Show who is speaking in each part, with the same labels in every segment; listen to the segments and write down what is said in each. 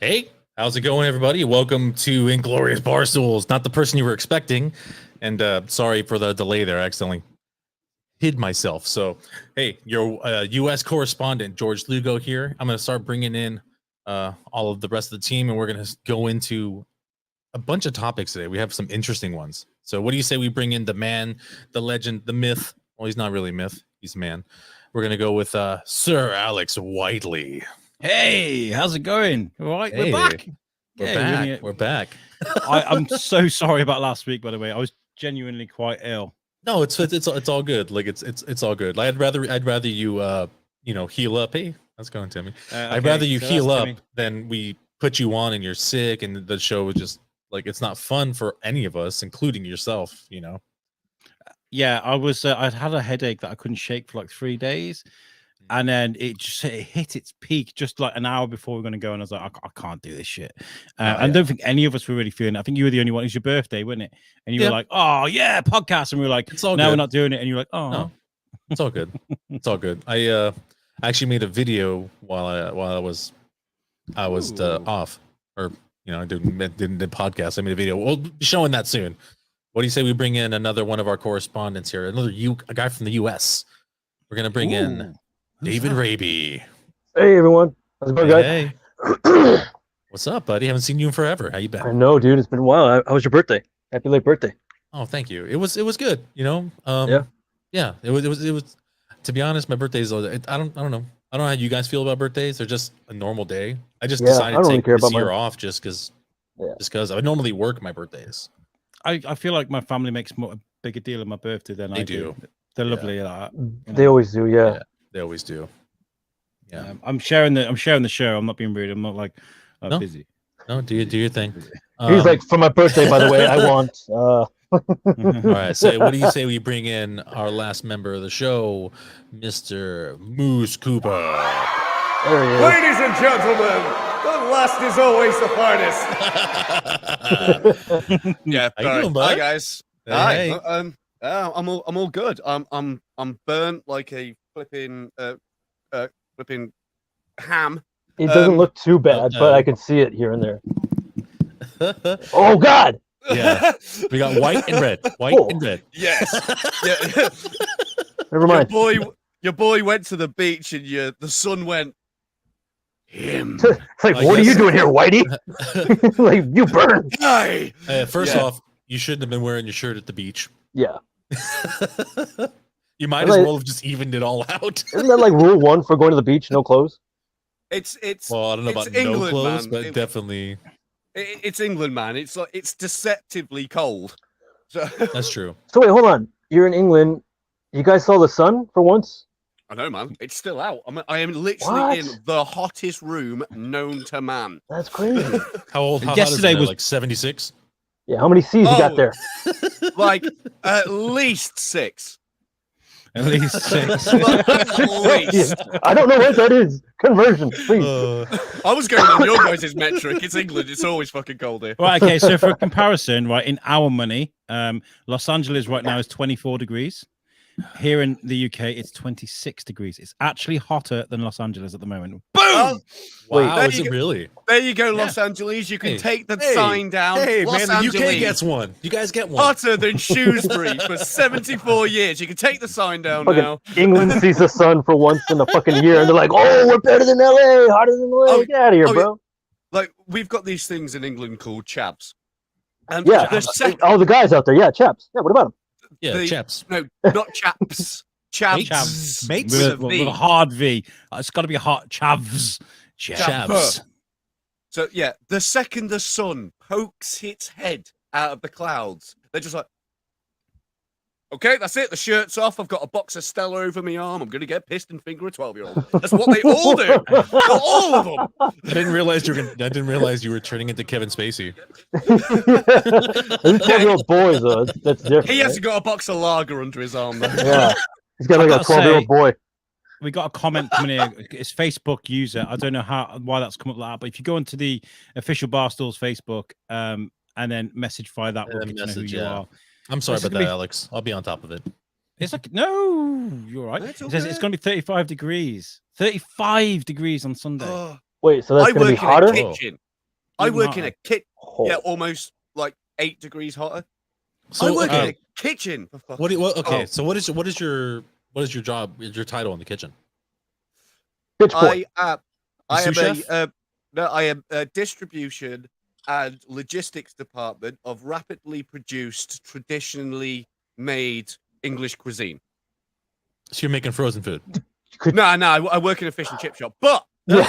Speaker 1: Hey, how's it going, everybody? Welcome to Inglorious Barstools. Not the person you were expecting, and sorry for the delay there. I accidentally hid myself. So, hey, your U.S. correspondent George Lugo here. I'm going to start bringing in all of the rest of the team, and we're going to go into a bunch of topics today. We have some interesting ones. So, what do you say we bring in the man, the legend, the myth? Well, he's not really myth. He's a man. We're going to go with Sir Alex Whiteley.
Speaker 2: Hey, how's it going? All right,
Speaker 1: Hey,
Speaker 2: we're back.
Speaker 1: We're back.
Speaker 2: I'm so sorry about last week, by the way. I was genuinely quite ill.
Speaker 1: No, it's all good. Like it's all good. Like I'd rather you heal up. Hey, how's it going, Timmy?
Speaker 2: Okay,
Speaker 1: I'd rather you
Speaker 2: so
Speaker 1: heal up
Speaker 2: Timmy.
Speaker 1: than we put you on and you're sick and the show was just like it's not fun for any of us, including yourself.
Speaker 2: Yeah, I was. I'd had a headache that I couldn't shake for like 3 days, and then it hit its peak just like an hour before we are going to go, and I was like, I can't do this shit. I don't think any of us were really feeling it. I think you were the only one. It was your birthday, wasn't it? And you were like, "Oh yeah, podcast," and we were like,
Speaker 1: it's all
Speaker 2: "No,
Speaker 1: good.
Speaker 2: we're not doing it." And you're like, "Oh,
Speaker 1: no, it's all good. It's all good." I actually made a video while I was off, or I didn't the podcast. I made a video. We'll be showing that soon. What do you say we bring in another one of our correspondents here? A guy from the U.S. We're gonna bring in David Raby.
Speaker 3: Hey everyone, how's it going, guys?
Speaker 1: Hey. What's up, buddy? Haven't seen you in forever. How you been?
Speaker 3: I know, dude. It's been a while. How was your birthday? Happy late birthday.
Speaker 1: Oh, thank you. It was good.
Speaker 3: Yeah.
Speaker 1: It was. To be honest, my birthday's. I don't know. I don't know how you guys feel about birthdays. They're just a normal day. I just decided to take this year off just because.
Speaker 3: Yeah.
Speaker 1: Just because I normally work my birthdays.
Speaker 2: I feel like my family makes more a bigger deal of my birthday than I do. They're lovely. Like that,
Speaker 3: They always do. Yeah.
Speaker 1: They always do. Yeah.
Speaker 2: I'm sharing the show. I'm not being rude. I'm not like busy.
Speaker 1: No, do your thing.
Speaker 3: He's like, for my birthday, by the way, I want.
Speaker 1: All right. So, what do you say we bring in our last member of the show, Mr. Moose Cooper?
Speaker 3: There he is.
Speaker 4: Ladies and gentlemen, the last is always the finest.
Speaker 1: Yeah. How you doing, bud?
Speaker 4: Hi guys.
Speaker 1: Hey.
Speaker 4: Hi. I'm all good. I'm burnt like a flipping ham.
Speaker 3: It doesn't look too bad, but I can see it here and there. Oh God!
Speaker 1: Yeah, we got white and red. White and red.
Speaker 4: Yes. Yeah.
Speaker 3: Never mind.
Speaker 4: Your boy went to the beach and the sun went. Him.
Speaker 3: It's like, what are you doing here, Whitey? Like, you burn.
Speaker 4: Hi.
Speaker 1: First off, you shouldn't have been wearing your shirt at the beach.
Speaker 3: Yeah.
Speaker 1: You might as well have just evened it all out.
Speaker 3: Isn't that like rule 1 for going to the beach? No clothes.
Speaker 4: It's.
Speaker 1: Well, I don't know about
Speaker 4: England,
Speaker 1: no clothes,
Speaker 4: man.
Speaker 1: but definitely.
Speaker 4: It's England, man. It's like it's deceptively cold. So
Speaker 1: That's true.
Speaker 3: So wait, hold on. You're in England. You guys saw the sun for once?
Speaker 4: I know, man. It's still out. I am literally in the hottest room known to man.
Speaker 3: That's crazy.
Speaker 1: How hot
Speaker 2: Yesterday
Speaker 1: is it?
Speaker 2: was
Speaker 1: Like 76?
Speaker 3: Yeah. How many C's you got there?
Speaker 4: Like at least 6.
Speaker 2: At least 6.
Speaker 4: At least.
Speaker 3: I don't know what that is. Conversion, please.
Speaker 4: I was going on your guys' metric. It's England. It's always fucking cold here.
Speaker 2: Right, okay, so for comparison, right, in our money, Los Angeles right now is 24 degrees. Here in the UK, it's 26 degrees. It's actually hotter than Los Angeles at the moment. Boom!
Speaker 4: Oh,
Speaker 1: Wow,
Speaker 4: there
Speaker 1: is
Speaker 4: you
Speaker 1: it
Speaker 4: go.
Speaker 1: really?
Speaker 4: There you go, Los Angeles. You can take the
Speaker 1: Hey.
Speaker 4: sign down.
Speaker 1: Hey,
Speaker 4: Los
Speaker 1: man, the UK
Speaker 4: Angeles.
Speaker 1: gets one. You guys get one.
Speaker 4: Hotter than Shrewsbury for 74 years. You can take the sign down now.
Speaker 3: Fucking England sees the sun for once in a fucking year, and they're like, "Oh, we're better than LA, hotter than LA.
Speaker 4: Oh,
Speaker 3: Get out of here,
Speaker 4: oh,
Speaker 3: bro."
Speaker 4: Like, we've got these things in England called chavs. And
Speaker 3: Yeah, all the guys out there. Yeah, chaps. Yeah, what about them?
Speaker 1: Yeah, chaps.
Speaker 4: No, not chaps. Chavs.
Speaker 1: Mates.
Speaker 2: With a hard V. It's got to be a hot chavs.
Speaker 1: Chavs.
Speaker 4: So, yeah, the second the sun pokes its head out of the clouds, they're just like, okay, that's it. The shirt's off. I've got a box of Stella over my arm. I'm going to get pissed and finger a 12-year-old. That's what they all do. All of them.
Speaker 1: I didn't realize you were turning into Kevin Spacey.
Speaker 3: These 12-year-old boys, though, that's different.
Speaker 4: He hasn't got a box of lager under his arm, though.
Speaker 3: Yeah, he's got like a 12-year-old boy.
Speaker 2: We got a comment coming in. It's Facebook user. I don't know why that's come up like that, but if you go into the official Barstools Facebook and then message via that, we'll get to know who you are.
Speaker 1: I'm sorry about that, Alex. I'll be on top of it.
Speaker 2: It's like, no, you're right. It says it's going to be 35 degrees. 35 degrees on Sunday.
Speaker 3: Wait, so that's
Speaker 4: I
Speaker 3: going to be
Speaker 4: work in
Speaker 3: hotter?
Speaker 4: a kitchen. I
Speaker 2: Even
Speaker 4: work in a
Speaker 2: hotter.
Speaker 4: kit.
Speaker 3: Oh.
Speaker 4: Yeah, almost like 8 degrees hotter.
Speaker 1: So
Speaker 4: I work in
Speaker 1: okay,
Speaker 4: a kitchen. For fuck's
Speaker 1: what? Okay,
Speaker 4: Oh.
Speaker 1: so what is your job? Your title in the kitchen?
Speaker 3: Pitch boy.
Speaker 4: I am
Speaker 1: sous chef?
Speaker 4: I am a distribution and logistics department of rapidly produced, traditionally made English cuisine.
Speaker 1: So you're making frozen food.
Speaker 4: No, I work in a fish and chip shop, but
Speaker 3: Yeah.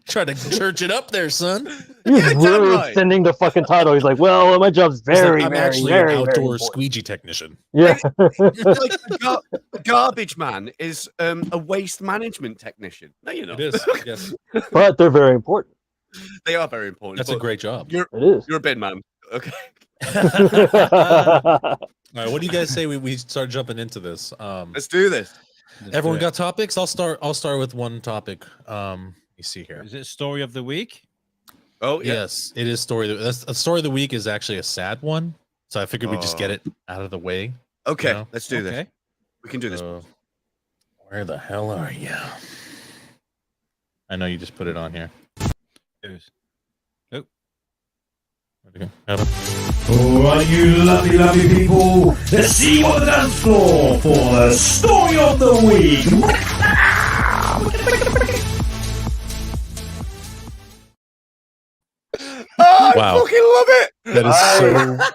Speaker 1: Try to church it up there, son.
Speaker 3: He's
Speaker 4: Yeah, damn
Speaker 3: really
Speaker 4: right.
Speaker 3: extending the fucking title. He's like, well, my job's
Speaker 1: He's like,
Speaker 3: very,
Speaker 1: I'm
Speaker 3: very,
Speaker 1: actually
Speaker 3: very,
Speaker 1: an
Speaker 3: very
Speaker 1: outdoor
Speaker 3: important.
Speaker 1: squeegee technician.
Speaker 3: Yeah.
Speaker 4: It's like the garbage man is a waste management technician. No, you're not.
Speaker 1: It is. Yes,
Speaker 3: But they're very important.
Speaker 4: They are very important.
Speaker 1: that's a
Speaker 4: but
Speaker 1: great job.
Speaker 3: It is.
Speaker 4: You're a bin man. Okay.
Speaker 1: All right, what do you guys say we start jumping into this?
Speaker 4: Let's do this.
Speaker 1: Everyone got topics? I'll start with one topic. Let me see here.
Speaker 2: Is it story of the week?
Speaker 4: Oh, yeah.
Speaker 1: Yes, it is story. That's a story of the week is actually a sad one, so I figured we'd just get it out of the way.
Speaker 4: Okay,
Speaker 1: No.
Speaker 4: let's do this.
Speaker 2: Okay.
Speaker 4: We can do this.
Speaker 1: Where the hell are you? I know you just put it on here.
Speaker 2: Nope.
Speaker 1: Where'd it go?
Speaker 5: All right, you lovely, lovely people. Let's see you on the dance floor for the story of the week.
Speaker 4: Oh,
Speaker 1: Wow.
Speaker 4: I fucking love it.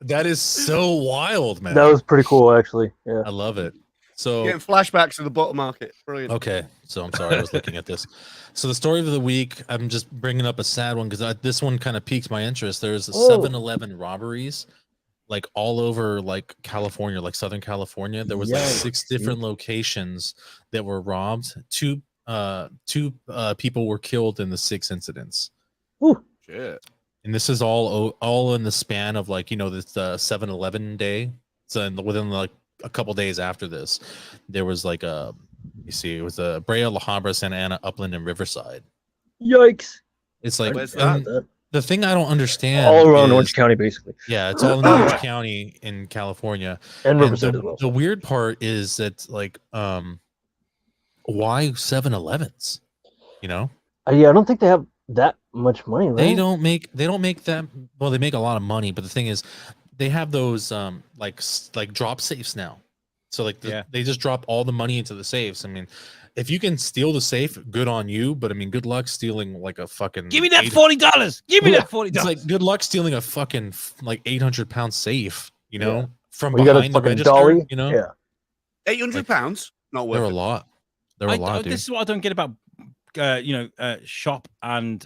Speaker 1: That is so wild, man.
Speaker 3: That was pretty cool, actually. Yeah.
Speaker 1: I love it. So
Speaker 4: Getting flashbacks to the bottom market. Brilliant.
Speaker 1: okay, so I'm sorry, I was looking at this. So the story of the week, I'm just bringing up a sad one because this one kind of piques my interest. There's 7-Eleven robberies, like all over like California, like Southern California. There was like
Speaker 3: Yikes,
Speaker 1: 6 different locations that were robbed. Two people were killed in the 6 incidents.
Speaker 4: Shit.
Speaker 1: And this is all in the span of like, this 7-Eleven day. So within like a couple days after this, there was like it was Brea, La Habra, Santa Ana, Upland, and Riverside.
Speaker 3: Yikes.
Speaker 1: It's like
Speaker 4: Where's
Speaker 1: the thing I don't understand
Speaker 3: All around
Speaker 1: is,
Speaker 3: Orange County, basically.
Speaker 1: Yeah, it's all in Orange County in California.
Speaker 3: And
Speaker 1: And
Speaker 3: Riverside as well.
Speaker 1: the weird part is that like why 7-Elevens?
Speaker 3: Yeah, I don't think they have that much money, right?
Speaker 1: They don't make that well, they make a lot of money, but the thing is they have those like drop safes now. So like they just drop all the money into the safes. I mean, if you can steal the safe, good on you, but I mean good luck stealing like a fucking
Speaker 2: Give me that $40. Give me that $40.
Speaker 1: It's like good luck stealing a fucking like 800-pound safe, from
Speaker 3: Well, you got a
Speaker 1: behind the
Speaker 3: fucking
Speaker 1: register,
Speaker 3: dolly.
Speaker 1: Yeah.
Speaker 4: £800? Not worth
Speaker 1: They're a
Speaker 4: it.
Speaker 1: lot. They're a lot, dude.
Speaker 2: This is what I don't get about shop and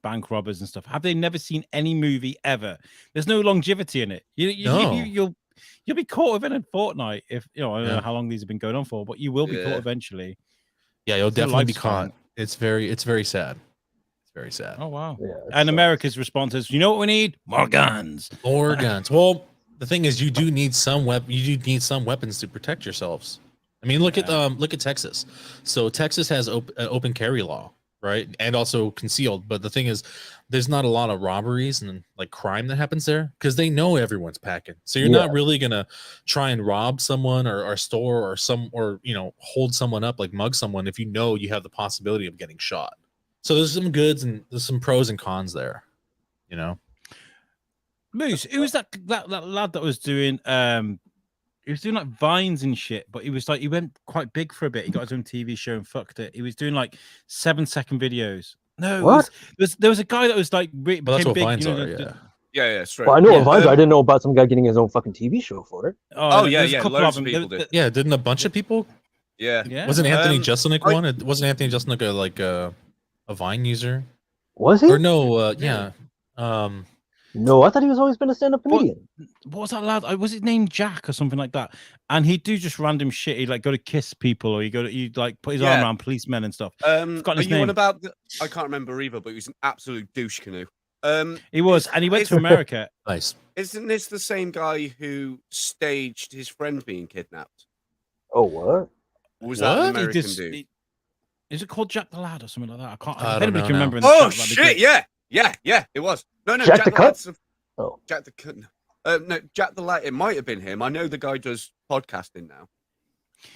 Speaker 2: bank robbers and stuff. Have they never seen any movie ever? There's no longevity in it. You'll be caught within a fortnight if I don't know how long these have been going on for, but you will be caught eventually.
Speaker 1: Yeah, you'll definitely be
Speaker 2: lifespan.
Speaker 1: caught. It's very sad. It's very sad.
Speaker 2: Oh wow.
Speaker 3: Yeah,
Speaker 2: And America's response is, you know what we need? More guns.
Speaker 1: More guns. Well, the thing is, you do need some weapons to protect yourselves. I mean, look at Texas. So Texas has open carry law, right, and also concealed. But the thing is, there's not a lot of robberies and like crime that happens there because they know everyone's packing. So you're not really gonna try and rob someone or a store or hold someone up, like mug someone, if you know you have the possibility of getting shot. So there's some goods and there's some pros and cons there.
Speaker 2: Moose, who was that lad that was doing he was doing like vines and shit, but he went quite big for a bit. He got his own TV show and fucked it. He was doing like 7-second videos. No,
Speaker 3: what?
Speaker 2: There was a guy that was like became
Speaker 1: That's what
Speaker 2: big.
Speaker 1: vines are,
Speaker 4: Yeah, straight.
Speaker 3: Well, I know what Vines are. I didn't know about some guy getting his own fucking TV show for it.
Speaker 2: There's a couple
Speaker 4: loads
Speaker 2: of
Speaker 4: of
Speaker 2: them.
Speaker 4: people did.
Speaker 1: Yeah, didn't a bunch of people?
Speaker 4: Yeah.
Speaker 1: Wasn't Anthony Jeselnik
Speaker 4: I-
Speaker 1: one? Wasn't Anthony Jeselnik a Vine user?
Speaker 3: Was he?
Speaker 1: Or no?
Speaker 3: No, I thought he was always been a stand-up comedian.
Speaker 2: What was that lad? Was his name Jack or something like that? And he'd do just random shit. He'd like go to kiss people, or he'd like put his arm around policemen and stuff.
Speaker 4: Are
Speaker 2: Forgotten his
Speaker 4: you on
Speaker 2: name.
Speaker 4: about? I can't remember either, but he was an absolute douche canoe.
Speaker 2: He was, and he went to America.
Speaker 1: Nice.
Speaker 4: Isn't this the same guy who staged his friend being kidnapped?
Speaker 3: Oh, what?
Speaker 4: Or was that an
Speaker 1: What?
Speaker 4: American dude?
Speaker 2: Is it called Jack the Lad or something like that? I can't.
Speaker 1: I
Speaker 2: If
Speaker 1: don't
Speaker 2: anybody
Speaker 1: know
Speaker 2: can
Speaker 1: now.
Speaker 2: remember. In the
Speaker 4: Oh
Speaker 2: chat, that'd be
Speaker 4: shit!
Speaker 2: great.
Speaker 4: Yeah, it was. No,
Speaker 3: Jack the Cut?
Speaker 4: Lad's
Speaker 3: Oh,
Speaker 4: Jack the Cut. No, Jack the Lad. It might have been him. I know the guy does podcasting now.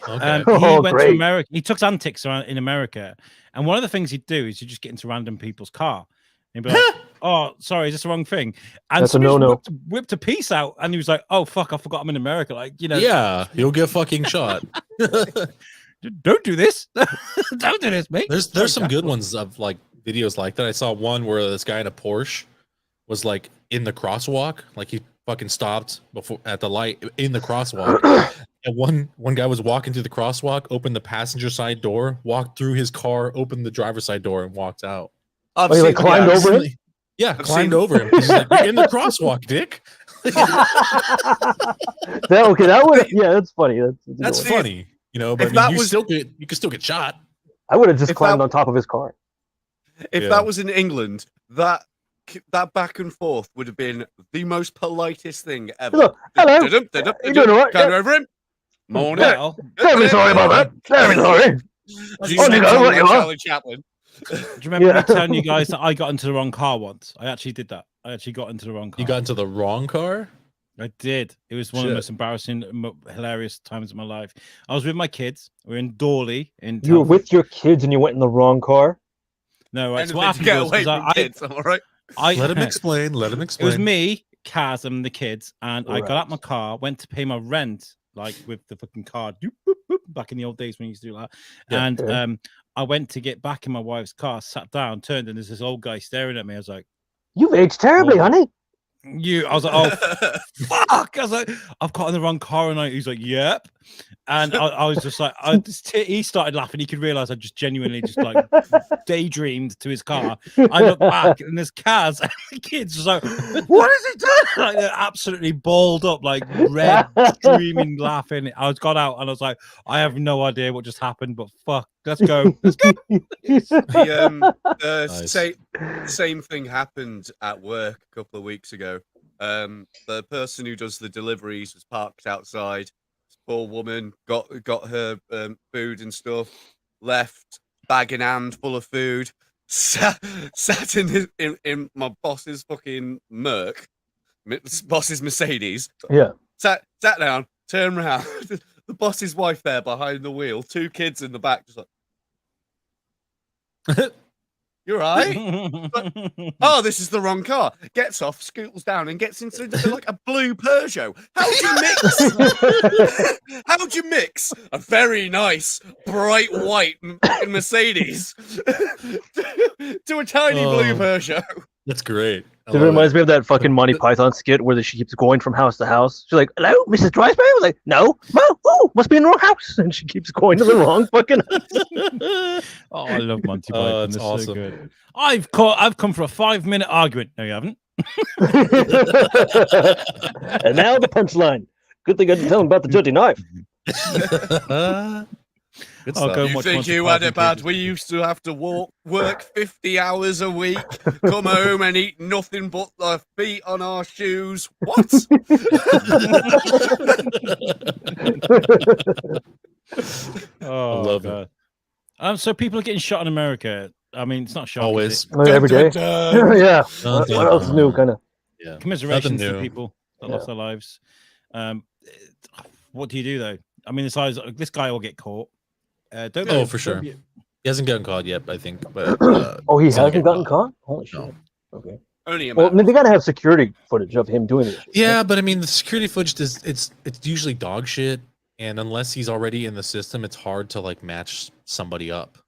Speaker 1: Okay.
Speaker 2: He
Speaker 3: Oh,
Speaker 2: went to
Speaker 3: great.
Speaker 2: America. He took antics around in America, and one of the things he'd do is he'd just get into random people's car. And he'd be like, "Oh, sorry, is this the wrong thing?" And
Speaker 3: That's a
Speaker 2: somebody just
Speaker 3: no-no.
Speaker 2: whipped a piece out, and he was like, "Oh fuck, I forgot I'm in America." Like,
Speaker 1: Yeah, you'll get fucking shot.
Speaker 2: don't do this. Don't do this, mate.
Speaker 1: There's some good ones of like videos like that. I saw one where this guy in a Porsche was like in the crosswalk, like he fucking stopped before at the light in the crosswalk. And one guy was walking through the crosswalk, opened the passenger side door, walked through his car, opened the driver's side door, and walked out.
Speaker 4: I've
Speaker 3: Oh, you, like,
Speaker 4: seen-
Speaker 3: climbed
Speaker 4: yeah,
Speaker 3: over him?
Speaker 1: Yeah,
Speaker 4: I've
Speaker 1: climbed
Speaker 4: seen-
Speaker 1: over him. He's like, "You're in the crosswalk, dick."
Speaker 3: That would. Yeah, that's funny. That's
Speaker 1: That's
Speaker 3: a good one.
Speaker 1: funny, you know. But
Speaker 4: If
Speaker 1: I mean,
Speaker 4: that
Speaker 1: you
Speaker 4: was-
Speaker 1: can still get shot.
Speaker 3: I would have just
Speaker 4: If
Speaker 3: climbed
Speaker 4: that-
Speaker 3: on top of his car.
Speaker 4: If
Speaker 1: Yeah.
Speaker 4: that was in England, that back and forth would have been the most politest thing ever.
Speaker 3: Look, hello. You doing all right?
Speaker 4: Going
Speaker 3: Yeah.
Speaker 4: over him. Morning.
Speaker 2: Well,
Speaker 3: Very sorry about that. Very sorry.
Speaker 4: You
Speaker 3: Oh,
Speaker 4: sound
Speaker 3: you know what
Speaker 4: like
Speaker 3: you are?
Speaker 4: Charlie Chaplin.
Speaker 2: do you remember
Speaker 3: Yeah.
Speaker 2: me telling you guys that I got into the wrong car once? I actually did that. I actually got into the wrong car.
Speaker 1: You got into the wrong car.
Speaker 2: I did. It was one of the
Speaker 1: Shit.
Speaker 2: most embarrassing, hilarious times of my life. I was with my kids. We were in Dorley. In
Speaker 3: You were
Speaker 2: Telford.
Speaker 3: with your kids and you went in the wrong car.
Speaker 2: No, right. So what
Speaker 4: Anything to
Speaker 2: happened
Speaker 4: get
Speaker 2: was,
Speaker 4: away
Speaker 2: 'cause
Speaker 4: from kids, all right?
Speaker 2: I
Speaker 1: Let him explain. Let him
Speaker 2: It
Speaker 1: explain.
Speaker 2: was me, Kaz, and the kids, and I got
Speaker 3: Right.
Speaker 2: out my car, went to pay my rent, like with the fucking card, doop, boop, boop, back in the old days when you used to do that.
Speaker 1: Yeah.
Speaker 2: And
Speaker 3: Okay.
Speaker 2: I went to get back in my wife's car, sat down, turned, and there's this old guy staring at me. I was like,
Speaker 3: You've aged terribly,
Speaker 2: Oh.
Speaker 3: honey.
Speaker 2: I was like, oh fuck! I was like, I've got in the wrong car, and he's like, yep. And I was just like, he started laughing. He could realize I just genuinely just like daydreamed to his car. I look back, and there's Kaz and the kids just like, what is he doing? Like they're absolutely balled up, like red, screaming, laughing. I got out, and I was like, I have no idea what just happened, but fuck, let's go. Let's go.
Speaker 4: The
Speaker 1: Nice.
Speaker 4: same thing happened at work a couple of weeks ago. The person who does the deliveries was parked outside. This poor woman got her food and stuff, left bag in hand full of food, sat in my boss's fucking Merc, boss's Mercedes.
Speaker 3: Yeah.
Speaker 4: Sat down, turned around. The boss's wife there behind the wheel, 2 kids in the back, just like, "You're right." Oh, this is the wrong car. Gets off, scootles down, and gets into like a blue Peugeot. How do you mix? How do you mix a very nice bright white Mercedes to a tiny blue
Speaker 1: Oh.
Speaker 4: Peugeot?
Speaker 1: That's great. I
Speaker 3: It
Speaker 1: love
Speaker 3: reminds me of that fucking Monty Python skit where she keeps going from house to house. She's like, "Hello, Mrs. Drysdale?" I was like, "No, oh, must be in the wrong house." And she keeps going to the wrong fucking house.
Speaker 2: Oh, I love Monty
Speaker 1: Oh,
Speaker 2: Python.
Speaker 1: it's
Speaker 2: They're
Speaker 1: awesome.
Speaker 2: so good. I've come for a 5-minute argument. No, you haven't.
Speaker 3: And now the punchline. Good thing I didn't tell him about the dirty knife.
Speaker 1: Good
Speaker 2: I'll
Speaker 1: stuff.
Speaker 2: go
Speaker 4: You
Speaker 2: watch
Speaker 4: think
Speaker 2: Monty
Speaker 4: you had
Speaker 2: Python
Speaker 4: it bad?
Speaker 2: Kids.
Speaker 4: We used to have to work 50 hours a week, come home and eat nothing but the feet on our shoes. What?
Speaker 2: Oh,
Speaker 1: love it.
Speaker 2: God. So people are getting shot in America. I mean, it's not shocking. is
Speaker 1: Always.
Speaker 2: it?
Speaker 3: Every day. Yeah.
Speaker 1: Dun,
Speaker 3: What
Speaker 1: dun,
Speaker 3: else is new?
Speaker 1: dun.
Speaker 3: Kind of.
Speaker 1: Yeah.
Speaker 2: Commiserations
Speaker 1: Nothing
Speaker 2: to
Speaker 1: new.
Speaker 2: people that
Speaker 3: Yeah.
Speaker 2: lost their lives. What do you do though? I mean, this guy will get caught. Don't
Speaker 1: Oh,
Speaker 2: be-
Speaker 1: for
Speaker 2: don't
Speaker 1: sure.
Speaker 2: be-
Speaker 1: He hasn't gotten caught yet, I think. But
Speaker 3: Oh, he
Speaker 1: he's gonna
Speaker 3: hasn't
Speaker 1: get
Speaker 3: gotten caught? Holy shit.
Speaker 1: No.
Speaker 3: Okay.
Speaker 4: Only a
Speaker 3: Well, I
Speaker 4: matter.
Speaker 3: mean, they gotta have security footage of him doing this shit.
Speaker 1: Yeah, but I mean, the security footage is it's usually dog shit, and unless he's already in the system, it's hard to like match somebody up.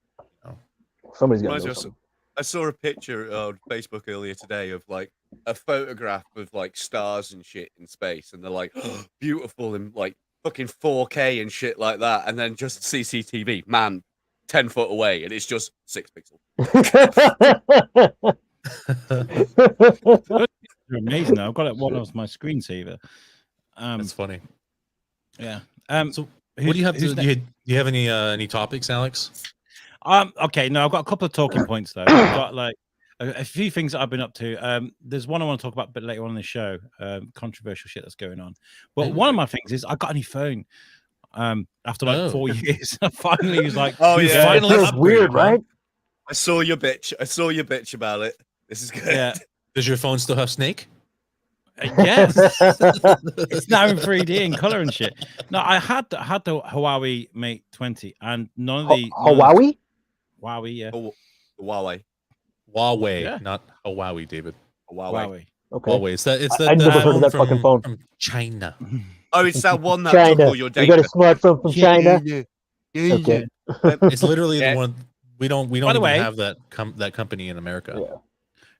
Speaker 3: Somebody's got to
Speaker 4: Reminds me
Speaker 3: know
Speaker 4: of
Speaker 3: something.
Speaker 4: I saw a picture on Facebook earlier today of like a photograph of like stars and shit in space, and they're like beautiful and like fucking 4K and shit like that, and then just CCTV, man, 10 foot away, and it's just 6 pixels.
Speaker 2: You're amazing. Though. I've got it one of my screensaver.
Speaker 1: That's funny.
Speaker 2: Yeah.
Speaker 1: So, what do you have?
Speaker 2: who's
Speaker 1: Do you have any topics, Alex?
Speaker 2: Okay, no, I've got a couple of talking points though. I've got like a few things that I've been up to. There's one I want to talk about a bit later on in the show. Controversial shit that's going on. But one of my things is I got a new phone. After like 4 years, I finally was like,
Speaker 4: Oh,
Speaker 1: You
Speaker 4: yeah.
Speaker 1: finally
Speaker 3: It's weird,
Speaker 1: upgraded,
Speaker 3: right?
Speaker 4: I saw your bitch. I saw your bitch about it. This is good.
Speaker 2: yeah.
Speaker 1: Does your phone still have Snake?
Speaker 2: Yes, it's now in 3D in color and shit. No, I had the Huawei Mate 20, and none of the
Speaker 3: Hawaii?
Speaker 2: Huawei, yeah,
Speaker 4: Oh, Huawei.
Speaker 1: Huawei,
Speaker 2: Yeah.
Speaker 1: not Hawaii, David.
Speaker 4: Huawei.
Speaker 3: Okay.
Speaker 1: Huawei. It's
Speaker 3: I never heard of that
Speaker 1: from,
Speaker 3: fucking phone.
Speaker 1: from China.
Speaker 4: Oh, it's that one that
Speaker 3: China.
Speaker 4: took all your
Speaker 3: You got a
Speaker 4: data.
Speaker 3: smartphone from China?
Speaker 4: Yeah.
Speaker 3: Okay.
Speaker 1: It's literally
Speaker 4: Yeah.
Speaker 1: the one we don't
Speaker 2: By the
Speaker 1: even
Speaker 2: way-
Speaker 1: have that company in America.
Speaker 3: Yeah.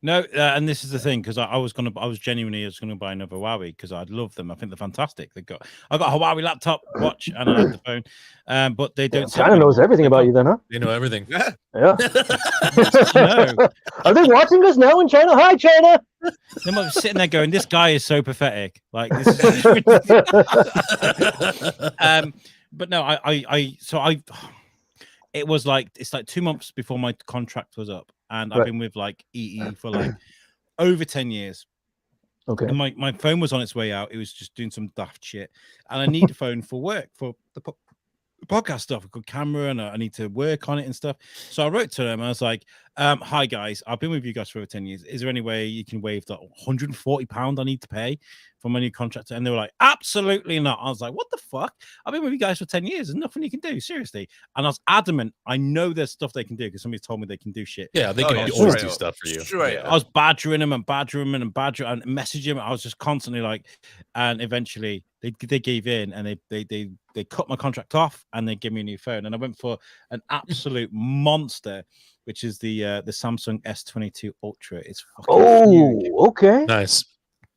Speaker 2: No, and this is the thing, because I was genuinely gonna buy another Huawei because I love them. I think they're fantastic. I got a Huawei laptop, watch, and I had the phone. But they don't. sell
Speaker 3: China
Speaker 2: them
Speaker 3: knows
Speaker 2: anymore.
Speaker 3: everything
Speaker 2: They
Speaker 3: about
Speaker 2: don't.
Speaker 3: you then, huh?
Speaker 1: They know everything.
Speaker 4: Yeah.
Speaker 3: Yeah.
Speaker 2: No.
Speaker 3: Are they watching us now in China? Hi, China.
Speaker 2: They might be sitting there going, "This guy is so pathetic." Like this. But no, it was like it's like 2 months before my contract was up, and I've
Speaker 3: Right.
Speaker 2: been with like EE for like over 10 years.
Speaker 3: Okay.
Speaker 2: And my phone was on its way out. It was just doing some daft shit, and I need a phone for work for the podcast stuff, a good camera, and I need to work on it and stuff. So I wrote to them. I was like, "Hi guys, I've been with you guys for over 10 years. Is there any way you can waive that £140 I need to pay for my new contract?" And they were like, "Absolutely not." I was like, "What the fuck? I've been with you guys for 10 years. There's nothing you can do, seriously." And I was adamant. I know there's stuff they can do because somebody told me they can do shit.
Speaker 1: Yeah, they
Speaker 4: Oh,
Speaker 1: can
Speaker 4: yeah,
Speaker 1: always
Speaker 4: straight
Speaker 1: do
Speaker 4: up.
Speaker 1: stuff for you.
Speaker 4: Straight
Speaker 1: Yeah.
Speaker 2: I was badgering him and messaging him. I was just constantly like, and eventually they gave in and they cut my contract off and they gave me a new phone. And I went for an absolute monster, which is the Samsung S22 Ultra. It's fucking huge.
Speaker 3: Oh, okay.
Speaker 1: Nice.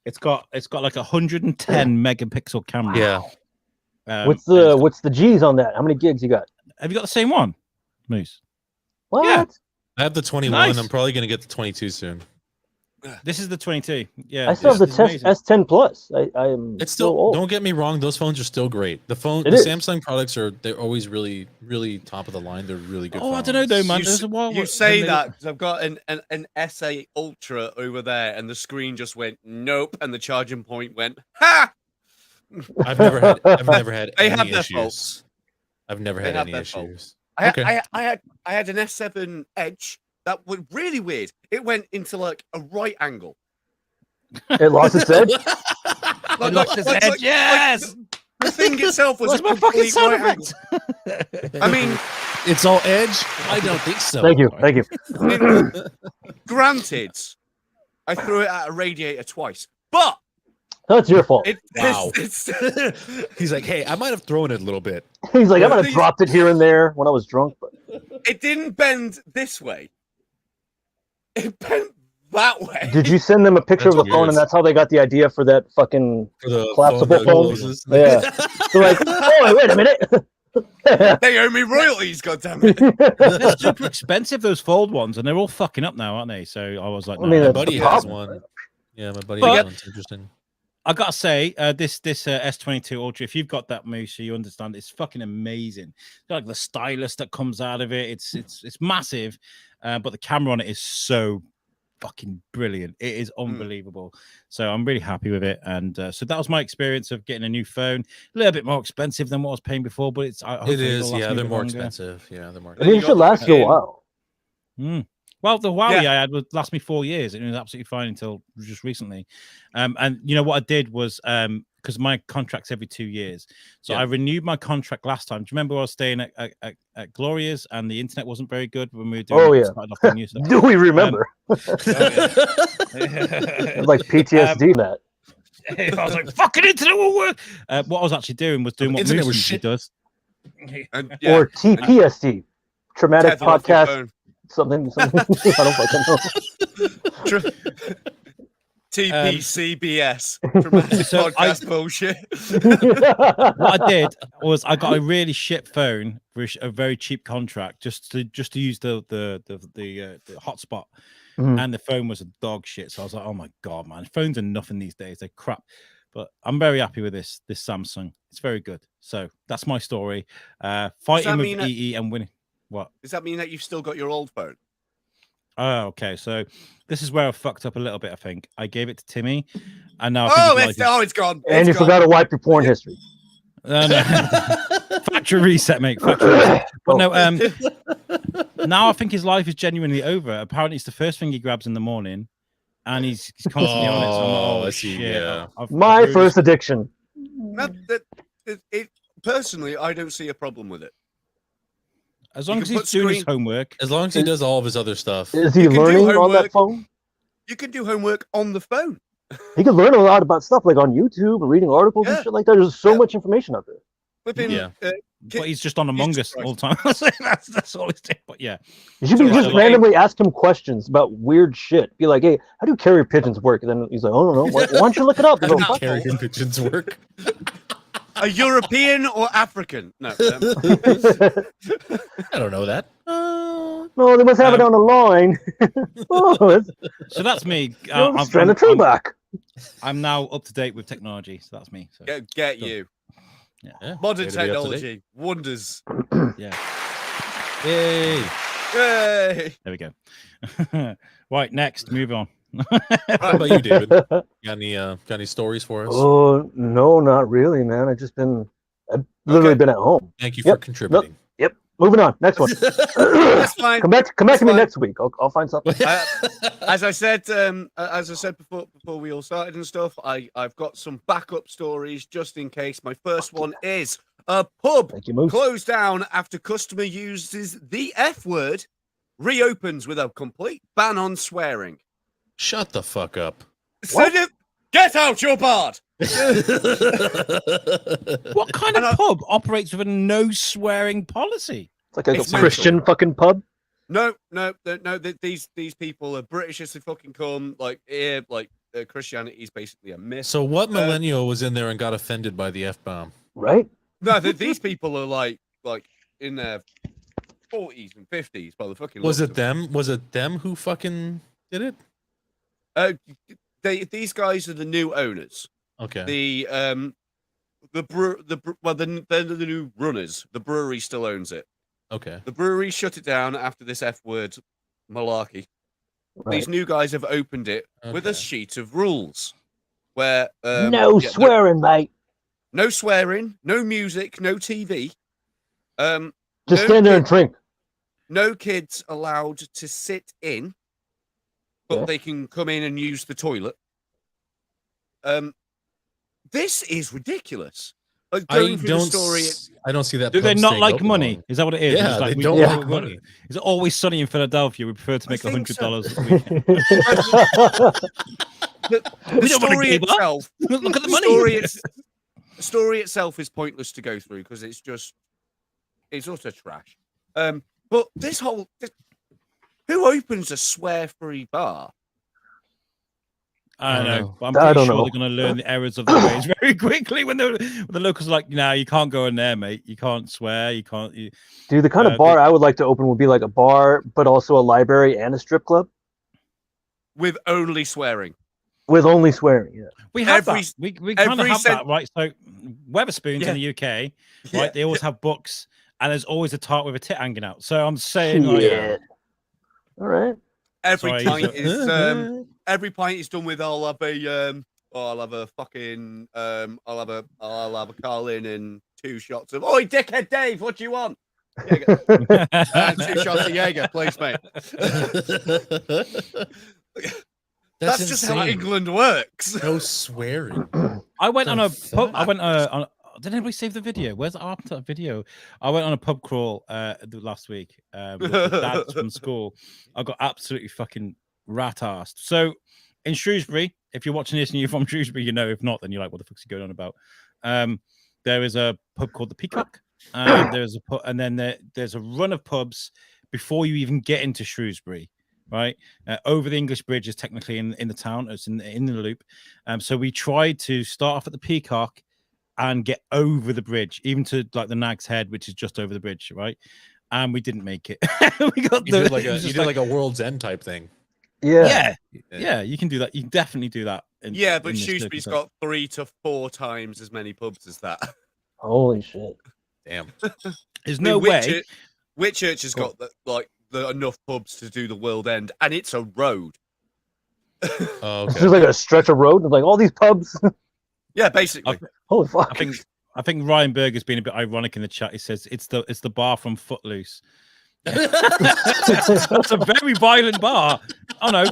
Speaker 2: It's got like 110 megapixel camera.
Speaker 1: Yeah.
Speaker 3: What's
Speaker 2: and it's
Speaker 3: the G's on that? How many gigs you got?
Speaker 2: have you got the same one, Moose?
Speaker 3: What?
Speaker 2: Yeah.
Speaker 1: I have the 21.
Speaker 2: Nice.
Speaker 1: I'm probably gonna get the 22 soon.
Speaker 2: This is the 22. Yeah,
Speaker 3: I still have the
Speaker 2: this is amazing.
Speaker 3: S10 Plus. I am
Speaker 1: It's
Speaker 3: so
Speaker 1: still.
Speaker 3: old.
Speaker 1: Don't get me wrong; those phones are still great. The
Speaker 3: It is.
Speaker 1: Samsung products they're always really, really top of the line. They're really good.
Speaker 2: Oh, I
Speaker 1: phones.
Speaker 2: don't know though, man.
Speaker 4: You,
Speaker 2: There's a while
Speaker 4: you
Speaker 2: where-
Speaker 4: say
Speaker 2: when they-
Speaker 4: that 'cause I've got an SA Ultra over there, and the screen just went nope, and the charging point went ha.
Speaker 1: I've never had
Speaker 4: They
Speaker 1: any
Speaker 4: have their
Speaker 1: issues.
Speaker 4: faults.
Speaker 1: I've never
Speaker 4: They
Speaker 1: had
Speaker 4: have
Speaker 1: any
Speaker 4: their
Speaker 1: issues.
Speaker 4: faults.
Speaker 1: Okay.
Speaker 4: I had an S7 Edge that was really weird. It went into like a right angle.
Speaker 3: It lost its edge.
Speaker 4: Like,
Speaker 2: lost its edge, yes!
Speaker 4: the thing itself was
Speaker 2: Where's
Speaker 4: a
Speaker 2: my fucking
Speaker 4: complete
Speaker 2: sound
Speaker 4: right
Speaker 2: effects?
Speaker 4: angle. I mean,
Speaker 1: It's all edge. I don't think so.
Speaker 3: Thank you. Thank you.
Speaker 4: granted, I threw it at a radiator twice, but
Speaker 3: That's your fault.
Speaker 1: Wow.
Speaker 4: it's
Speaker 1: He's like, hey, I might have thrown it a little bit.
Speaker 3: He's like, I might have
Speaker 4: These-
Speaker 3: dropped it here and there when I was drunk, but
Speaker 4: it didn't bend this way. It bent that way.
Speaker 3: did you send them a picture of
Speaker 1: That's
Speaker 3: the phone
Speaker 1: weird.
Speaker 3: and that's how they got the idea for that fucking
Speaker 1: For the
Speaker 3: collapsible
Speaker 1: that
Speaker 3: phone?
Speaker 1: closes.
Speaker 3: Yeah. They're like, oh, wait a minute.
Speaker 4: They owe me royalties, goddammit.
Speaker 2: They're super expensive, those fold ones, and they're all fucking up now, aren't they? So I was like,
Speaker 3: I mean,
Speaker 2: nah.
Speaker 1: My
Speaker 3: that's
Speaker 1: buddy
Speaker 3: the
Speaker 1: has
Speaker 3: problem,
Speaker 1: one. Yeah, my buddy
Speaker 2: But-
Speaker 1: has one. It's interesting.
Speaker 2: I gotta say, this S22 Ultra, if you've got that, Moose, so you understand, it's fucking amazing. Like the stylus that comes out of it, it's massive, but the camera on it is so fucking brilliant. It is unbelievable. So I'm really happy with it, and so that was my experience of getting a new phone. A little bit more expensive than what I was paying before, but it's
Speaker 1: It is. Yeah, they're more expensive. Yeah, they're more.
Speaker 3: I mean,
Speaker 4: you
Speaker 3: it should
Speaker 4: got
Speaker 3: last you a while.
Speaker 2: Well, the Huawei
Speaker 4: Yeah.
Speaker 2: I had would last me 4 years, and it was absolutely fine until just recently. And you know what I did was because my contract's every 2 years, so
Speaker 1: Yeah.
Speaker 2: I renewed my contract last time. Do you remember I was staying at Glorious and the internet wasn't very good when we were doing?
Speaker 3: Oh, yeah.
Speaker 2: started off the new stuff.
Speaker 3: Do we remember? It's like PTSD that.
Speaker 2: I was like, "Fucking internet won't work." What I was actually doing was doing what
Speaker 1: Internet
Speaker 2: Moose
Speaker 1: was
Speaker 2: usually
Speaker 1: shit.
Speaker 2: does.
Speaker 4: And, yeah,
Speaker 3: Or TPSD. Traumatic
Speaker 4: tether off your
Speaker 3: podcast.
Speaker 4: phone.
Speaker 3: Something. I don't fucking know.
Speaker 4: TPCBS. Traumatic
Speaker 2: So
Speaker 4: podcast bullshit.
Speaker 2: What I did was I got a really shit phone for a very cheap contract just to use the hotspot,
Speaker 3: Mhm.
Speaker 2: and the phone was a dog shit. So I was like, oh my god, man, phones are nothing these days. They're crap. But I'm very happy with this Samsung. It's very good. So that's my story. Fighting with
Speaker 4: mean that-
Speaker 2: EE and winning. What?
Speaker 4: Does that mean that you've still got your old phone?
Speaker 2: Oh, okay. So this is where I fucked up a little bit. I think I gave it to Timmy, and now I think
Speaker 4: Oh,
Speaker 2: his
Speaker 4: it's
Speaker 2: life is-
Speaker 4: gone.
Speaker 3: And
Speaker 4: It's
Speaker 3: you
Speaker 4: gone.
Speaker 3: forgot to wipe your porn history.
Speaker 2: No. Factory reset, mate. Factory reset. But no, now I think his life is genuinely over. Apparently, it's the first thing he grabs in the morning, and he's constantly on it. So I'm like,
Speaker 1: Oh,
Speaker 2: oh
Speaker 1: I see,
Speaker 2: shit!
Speaker 1: yeah.
Speaker 3: My
Speaker 2: really-
Speaker 3: first addiction.
Speaker 4: Personally, I don't see a problem with it.
Speaker 2: As long
Speaker 4: You
Speaker 2: as
Speaker 4: can
Speaker 2: he's
Speaker 4: put
Speaker 2: doing his
Speaker 4: screen-
Speaker 2: homework.
Speaker 1: As long as he does all of his other stuff.
Speaker 3: Is he
Speaker 4: You can do
Speaker 3: learning on that
Speaker 4: homework.
Speaker 3: phone?
Speaker 4: You can do homework on the phone.
Speaker 3: He can learn a lot about stuff like on YouTube and reading articles and
Speaker 4: Yeah.
Speaker 3: shit like that. There's so
Speaker 4: Yeah.
Speaker 3: much information out there.
Speaker 4: Flipping,
Speaker 1: Yeah.
Speaker 2: But he's just on Among
Speaker 4: Jesus
Speaker 2: Us all the time. that's all he's doing. But yeah,
Speaker 3: You should
Speaker 2: So,
Speaker 3: be
Speaker 2: like,
Speaker 3: just
Speaker 2: like-
Speaker 3: randomly ask him questions about weird shit. Be like, hey, how do carrier pigeons work? And then he's like, I don't know. Why don't you look it up? You
Speaker 1: How
Speaker 3: go,
Speaker 1: do
Speaker 3: "Fuck."
Speaker 1: carrion pigeons work?
Speaker 4: a European or African? No.
Speaker 1: I don't know that.
Speaker 3: No, they must have it on a line. Oh, it's
Speaker 2: so that's me.
Speaker 3: strand of tree bark.
Speaker 2: I'm now up to date with technology, so that's me. So.
Speaker 4: Get you.
Speaker 1: Yeah,
Speaker 4: Modern
Speaker 1: way to be up to date.
Speaker 4: technology. Wonders.
Speaker 2: Yeah,
Speaker 1: Yay.
Speaker 4: Yay.
Speaker 2: there we go. Right, next, move on.
Speaker 1: How about you, David? Got any stories for us?
Speaker 3: Oh, no, not really, man. I've literally
Speaker 4: Okay.
Speaker 3: been at home.
Speaker 1: Thank you for
Speaker 3: Yep.
Speaker 1: contributing.
Speaker 3: Yep. Moving on. Next one.
Speaker 4: That's fine.
Speaker 3: Come back to
Speaker 4: That's
Speaker 3: me
Speaker 4: fine.
Speaker 3: next week. I'll find something.
Speaker 4: As I said before we all started and stuff, I've got some backup stories just in case. My first one is a pub
Speaker 3: Thank you, Moose.
Speaker 4: closed down after customer uses the F word, reopens with a complete ban on swearing.
Speaker 1: Shut the fuck up.
Speaker 4: So get out, you're barred.
Speaker 2: What kind of pub operates with a no swearing policy?
Speaker 3: It's like a
Speaker 4: It's
Speaker 3: Christian fucking pub.
Speaker 4: No. These people are British as they fucking come. Like here, Christianity is basically a myth.
Speaker 1: So what millennial was in there and got offended by the F-bomb?
Speaker 3: Right?
Speaker 4: No, these people are like in their 40s and 50s by the fucking.
Speaker 1: Was
Speaker 4: looks
Speaker 1: it
Speaker 4: of
Speaker 1: them? Was it them who fucking did it?
Speaker 4: These guys are the new owners.
Speaker 1: Okay.
Speaker 4: They're the new runners. The brewery still owns it.
Speaker 1: Okay.
Speaker 4: The brewery shut it down after this F word malarkey.
Speaker 3: Right.
Speaker 4: These new guys have opened it with a
Speaker 1: Okay.
Speaker 4: sheet of rules where
Speaker 3: No swearing, mate.
Speaker 4: no swearing, no music, no TV.
Speaker 3: Just
Speaker 4: no
Speaker 3: stand there and drink.
Speaker 4: No kids allowed to sit in, but
Speaker 3: Yeah.
Speaker 4: they can come in and use the toilet. This is ridiculous. Like, going through the story,
Speaker 1: I don't see that.
Speaker 2: Do they
Speaker 1: pub
Speaker 2: not
Speaker 1: staying
Speaker 2: like
Speaker 1: open
Speaker 2: money?
Speaker 1: long.
Speaker 2: Is that what it is?
Speaker 1: Yeah,
Speaker 2: It's like
Speaker 1: they don't
Speaker 3: like
Speaker 2: we-
Speaker 1: money.
Speaker 2: Is it always sunny in Philadelphia? We prefer to make
Speaker 4: I think so.
Speaker 2: $100 a week.
Speaker 4: the
Speaker 2: We don't want a
Speaker 4: story
Speaker 2: keeper.
Speaker 4: itself,
Speaker 2: Look at the
Speaker 4: the
Speaker 2: money.
Speaker 4: the story itself is pointless to go through because it's utter trash. But who opens a swear-free bar?
Speaker 2: I don't
Speaker 1: I
Speaker 2: know. But I'm
Speaker 3: I
Speaker 2: pretty
Speaker 3: don't
Speaker 2: sure
Speaker 3: know.
Speaker 2: they're going to learn the errors of their ways very quickly when the locals are like, "No, you can't go in there, mate. You can't swear. You can't."
Speaker 3: Dude, the kind of bar I would like to open would be like a bar, but also a library and a strip club
Speaker 4: With only swearing.
Speaker 3: with only swearing. Yeah.
Speaker 2: We have
Speaker 4: Every-
Speaker 2: that. We kind of
Speaker 4: every
Speaker 2: have
Speaker 4: cent-
Speaker 2: that, right? So Weatherspoons
Speaker 4: Yeah.
Speaker 2: in the UK,
Speaker 4: Yeah.
Speaker 2: right? They always have books, and there's always a tart with a tit hanging out. So I'm saying, like,
Speaker 3: Shit. All right.
Speaker 4: Every
Speaker 2: Sorry,
Speaker 4: pint
Speaker 2: so-
Speaker 4: is every pint is done with I'll have a fucking I'll have a Carlin and 2 shots of oi dickhead Dave, what do you want? Jaeger. And 2 shots of Jaeger, please, mate. That's just how
Speaker 1: insane.
Speaker 4: England works.
Speaker 1: No swearing.
Speaker 2: I went on a
Speaker 1: The
Speaker 2: pub. I
Speaker 1: fuck?
Speaker 2: went on. Did anybody save the video? Where's that video? I went on a pub crawl last week with the dads from school. I got absolutely fucking rat-arsed. So in Shrewsbury, if you're watching this and you're from Shrewsbury, you know. If not, then you're like, what the fuck's he going on about? There is a pub called the Peacock. There's a pub, and then there's a run of pubs before you even get into Shrewsbury. Right over the English Bridge is technically in the town. It's in the loop. So we tried to start off at the Peacock and get over the bridge, even to like the Nag's Head, which is just over the bridge, right? And we didn't make it. We got
Speaker 1: You did like a World's End type thing.
Speaker 3: Yeah.
Speaker 2: yeah. You can do that. You can definitely do that.
Speaker 4: Yeah, but
Speaker 2: in this
Speaker 4: Shrewsbury's
Speaker 2: circumstance.
Speaker 4: got 3 to 4 times as many pubs as that.
Speaker 3: Holy shit.
Speaker 1: Damn.
Speaker 2: There's
Speaker 4: I
Speaker 2: no
Speaker 4: mean,
Speaker 2: way.
Speaker 4: Whitchurch has got enough pubs to do the World End, and it's a road.
Speaker 1: Oh,
Speaker 3: It's
Speaker 1: okay.
Speaker 3: just like a stretch of road with like all these pubs.
Speaker 4: Yeah, basically.
Speaker 3: Holy fuck.
Speaker 2: I think Ryan Berger's been a bit ironic in the chat. He says it's the bar from Footloose. That's a very violent bar. Oh no,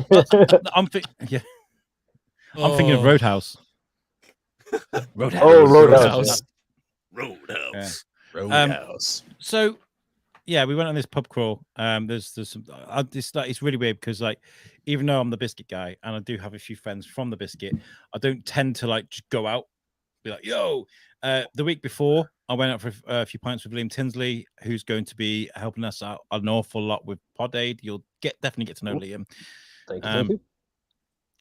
Speaker 2: I'm thinking of Roadhouse. Roadhouse.
Speaker 3: Oh, Roadhouse.
Speaker 4: Roadhouse.
Speaker 1: Roadhouse.
Speaker 2: So, yeah, we went on this pub crawl. There's some. It's really weird because like, even though I'm the biscuit guy and I do have a few friends from the biscuit, I don't tend to like just go out, be like, yo. The week before, I went out for a few pints with Liam Tinsley, who's going to be helping us out an awful lot with Pod Aid. You'll definitely get to know Liam.
Speaker 3: Thank you.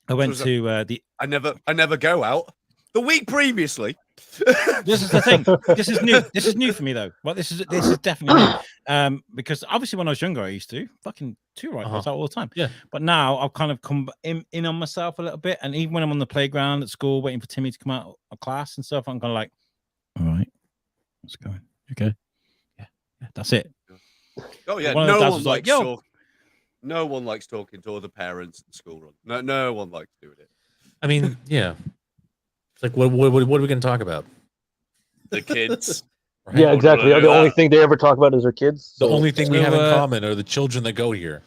Speaker 2: I went to the.
Speaker 4: I never go out. The week previously.
Speaker 2: This is the thing. This is new. This is new for me though. Well, this is definitely new. Because obviously when I was younger, I used to fucking I was out all the time.
Speaker 1: Yeah.
Speaker 2: But now I've kind of come in on myself a little bit, and even when I'm on the playground at school waiting for Timmy to come out of class and stuff, I'm kind of like, all right, what's going? Okay. Yeah, that's it.
Speaker 4: Oh yeah,
Speaker 2: One of the dads was like, yo.
Speaker 4: No one likes talking to other parents at the school run. No one likes doing it.
Speaker 1: I mean, yeah. It's like, what are we going to talk about?
Speaker 4: The kids.
Speaker 1: Right?
Speaker 3: Yeah, exactly. The only thing they ever talk about is their kids.
Speaker 1: The
Speaker 3: so-
Speaker 1: only thing we
Speaker 2: So,
Speaker 1: have in common are the children that go here.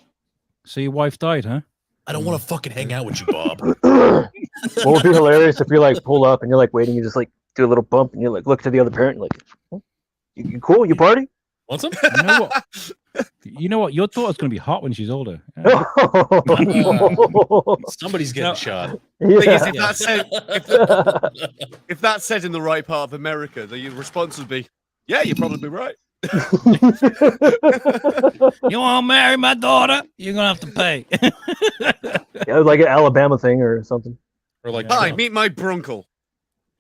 Speaker 2: So your wife died, huh?
Speaker 1: I don't want to fucking hang out with you, Bob.
Speaker 3: What would be hilarious if you like pull up and you're like waiting, you just like do a little bump and you like look to the other parent and like, oh, you cool? You party?
Speaker 1: Want some?
Speaker 2: You know what? You know what? Your daughter's going to be hot when she's older. Yeah.
Speaker 1: Somebody's getting
Speaker 2: No.
Speaker 1: shot.
Speaker 4: Thing is,
Speaker 3: Yeah.
Speaker 4: if that's said in the right part of America, the response would be, "Yeah, you're probably right."
Speaker 2: You want to marry my daughter? You're going to have to pay.
Speaker 3: Yeah, like an Alabama thing or something.
Speaker 1: Or like
Speaker 4: Hi,
Speaker 1: Trump.
Speaker 4: meet my brunkle.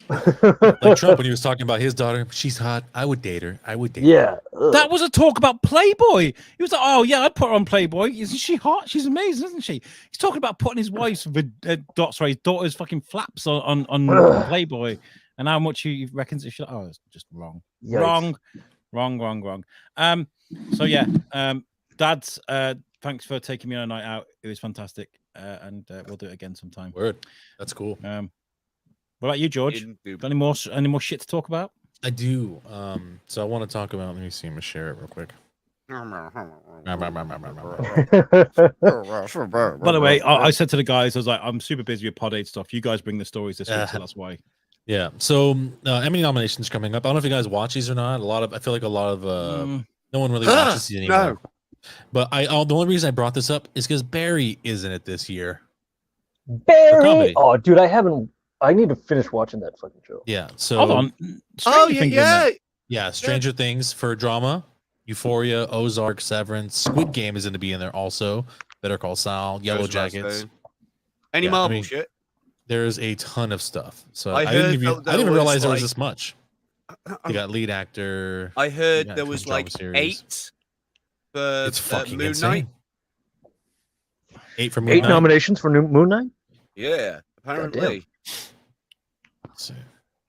Speaker 1: Like Trump when he was talking about his daughter. She's hot. I would date her. I would date her.
Speaker 3: Yeah. Ugh.
Speaker 2: That was a talk about Playboy. He was like, "Oh yeah, I'd put her on Playboy. Isn't she hot? She's amazing, isn't she?" He's talking about putting his wife's his daughter's fucking flaps on
Speaker 3: Ugh.
Speaker 2: Playboy, and how much he reckons it should. Oh, it's just wrong,
Speaker 3: Yikes.
Speaker 2: wrong. So yeah, Dads, thanks for taking me on a night out. It was fantastic, and we'll do it again sometime.
Speaker 1: Word. That's cool.
Speaker 2: What about you, George? Got any more shit to talk about?
Speaker 1: I do. So I want to talk about. Let me see. I'm gonna share it real quick.
Speaker 2: By the way, I said to the guys, I was like, I'm super busy with Pod 8 stuff. You guys bring the stories this week, so that's why.
Speaker 1: Yeah. So Emmy nominations coming up. I don't know if you guys watch these or not. I feel like a lot of no one really watches these anymore.
Speaker 4: No.
Speaker 1: But the only reason I brought this up is because Barry is in it this year.
Speaker 3: Barry.
Speaker 1: comedy.
Speaker 3: Oh, dude, I need to finish watching that fucking show.
Speaker 1: Yeah. So
Speaker 2: Hold on.
Speaker 4: Oh
Speaker 2: Stranger Things in
Speaker 4: yeah.
Speaker 2: there.
Speaker 1: yeah, Stranger Things for drama, Euphoria, Ozark, Severance, Squid Game is going to be in there also. Better Call Saul, Yellow
Speaker 4: Goes without
Speaker 1: Jackets.
Speaker 4: saying. Any
Speaker 1: Yeah, I
Speaker 4: Marvel
Speaker 1: mean,
Speaker 4: shit?
Speaker 1: There's a ton of stuff. So
Speaker 4: I
Speaker 1: I didn't
Speaker 4: heard
Speaker 1: even,
Speaker 4: that
Speaker 1: I
Speaker 4: there
Speaker 1: didn't even
Speaker 4: was,
Speaker 1: realize there was
Speaker 4: like-
Speaker 1: this much. You got lead actor.
Speaker 4: I heard
Speaker 1: Yeah,
Speaker 4: there
Speaker 1: from
Speaker 4: was
Speaker 1: drama
Speaker 4: like
Speaker 1: series.
Speaker 4: 8 for
Speaker 1: It's fucking
Speaker 4: Moon
Speaker 1: insane.
Speaker 4: Knight.
Speaker 1: 8 for Moon
Speaker 3: 8
Speaker 1: Knight.
Speaker 3: nominations for Moon Knight.
Speaker 4: Yeah, apparently.
Speaker 1: So,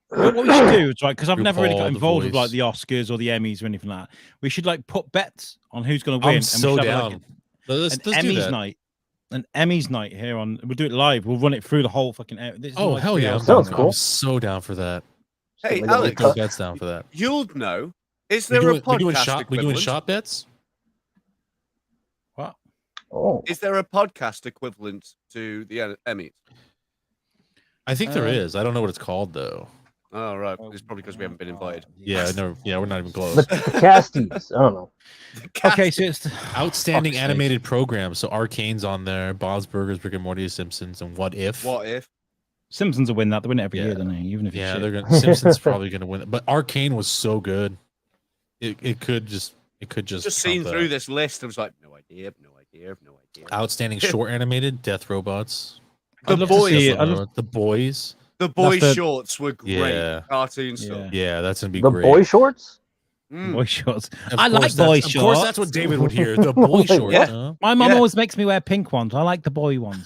Speaker 2: What we should do is right, because I've never really
Speaker 1: RuPaul,
Speaker 2: got
Speaker 1: The
Speaker 2: involved with like
Speaker 1: Voice.
Speaker 2: the Oscars or the Emmys or anything like that. We should like put bets on who's going to win.
Speaker 1: I'm
Speaker 2: and we
Speaker 1: so
Speaker 2: should have,
Speaker 1: down.
Speaker 2: like,
Speaker 1: Let's
Speaker 2: an
Speaker 1: do
Speaker 2: Emmys
Speaker 1: that.
Speaker 2: night. An Emmys night here on. We'll do it live. We'll run it through the whole fucking. This is
Speaker 1: Oh
Speaker 2: like
Speaker 1: hell
Speaker 2: 3
Speaker 1: yeah!
Speaker 2: hours
Speaker 3: Sounds
Speaker 2: long.
Speaker 3: cool.
Speaker 1: I'm so down for that.
Speaker 4: Hey,
Speaker 3: Like,
Speaker 4: Alex,
Speaker 1: Throw bets down for that.
Speaker 4: you'll know. Is
Speaker 1: We
Speaker 4: there a
Speaker 1: doing
Speaker 4: podcast
Speaker 1: shot? We doing
Speaker 4: equivalent?
Speaker 1: shot bets?
Speaker 2: What?
Speaker 3: Oh,
Speaker 4: Is there a podcast equivalent to the Emmys?
Speaker 1: I think there
Speaker 2: Uh,
Speaker 1: is. I don't know what it's called though.
Speaker 4: Oh, right. It's probably because we haven't been invited.
Speaker 1: Yeah, no, yeah, we're not even close.
Speaker 3: the casties. I don't know.
Speaker 2: Okay, so it's
Speaker 1: Outstanding
Speaker 2: fuck's sake.
Speaker 1: animated programs. So Arcane's on there. Bob's Burgers, Rick and Morty, Simpsons, and What If?
Speaker 4: What if?
Speaker 2: Simpsons will win that. They win it every
Speaker 1: Yeah.
Speaker 2: year, don't they? Even if it's
Speaker 1: Yeah,
Speaker 2: shit.
Speaker 1: they're gonna. Simpsons probably gonna win it. But Arcane was so good. It could just.
Speaker 4: Just
Speaker 1: trump
Speaker 4: seen
Speaker 1: that.
Speaker 4: through this list, I was like, no idea.
Speaker 1: Outstanding short animated Death Robots.
Speaker 2: I'd love to see it. I'd love-
Speaker 1: The Boys.
Speaker 4: The boy
Speaker 2: the-
Speaker 4: shorts were great.
Speaker 1: Yeah.
Speaker 4: Cartoon stuff.
Speaker 1: Yeah, that's gonna be
Speaker 3: The
Speaker 1: great.
Speaker 3: boy shorts.
Speaker 4: Mm.
Speaker 2: Boy shorts.
Speaker 1: Of
Speaker 2: I like
Speaker 1: course
Speaker 2: boy
Speaker 1: that's- Of course,
Speaker 2: shorts.
Speaker 1: that's what David would hear. The boy shorts.
Speaker 4: Yeah.
Speaker 1: Huh?
Speaker 2: My mum
Speaker 4: Yeah.
Speaker 2: always makes me wear pink ones. I like the boy ones.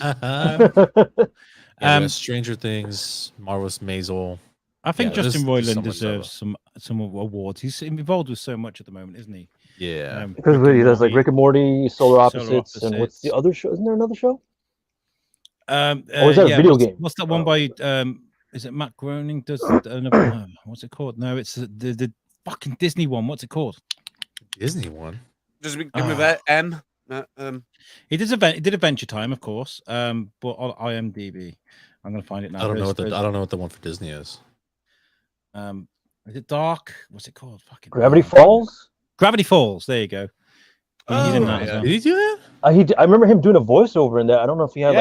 Speaker 1: Yeah, Stranger Things, Marvelous Maisel.
Speaker 2: I think
Speaker 1: Yeah,
Speaker 2: Justin
Speaker 1: there's so
Speaker 2: Roiland
Speaker 1: much
Speaker 2: deserves some awards. He's involved with so much at the moment, isn't he?
Speaker 1: Yeah.
Speaker 3: Because
Speaker 2: Rick and
Speaker 3: he does like
Speaker 2: Morty.
Speaker 3: Rick and Morty, Solar
Speaker 2: Solar
Speaker 3: Opposites, and what's the
Speaker 2: Opposites.
Speaker 3: other show? Isn't there another show?
Speaker 2: Or
Speaker 3: is that a video game?
Speaker 2: What's that one
Speaker 3: Oh,
Speaker 2: by? Is it Matt Groening? Does another? What's it called? No, it's the fucking Disney one. What's it called?
Speaker 1: Disney one.
Speaker 4: Does it begin with M?
Speaker 2: He did Adventure Time, of course. But on IMDb, I'm gonna find it now.
Speaker 1: I don't know what the one for Disney is.
Speaker 2: Is it Dark? What's it called? Fucking
Speaker 3: Gravity Falls.
Speaker 2: Gravity Falls. There you go. He's in that as
Speaker 4: yeah.
Speaker 2: well.
Speaker 1: Did he do that?
Speaker 3: I remember him doing a voiceover in that. I don't know if he had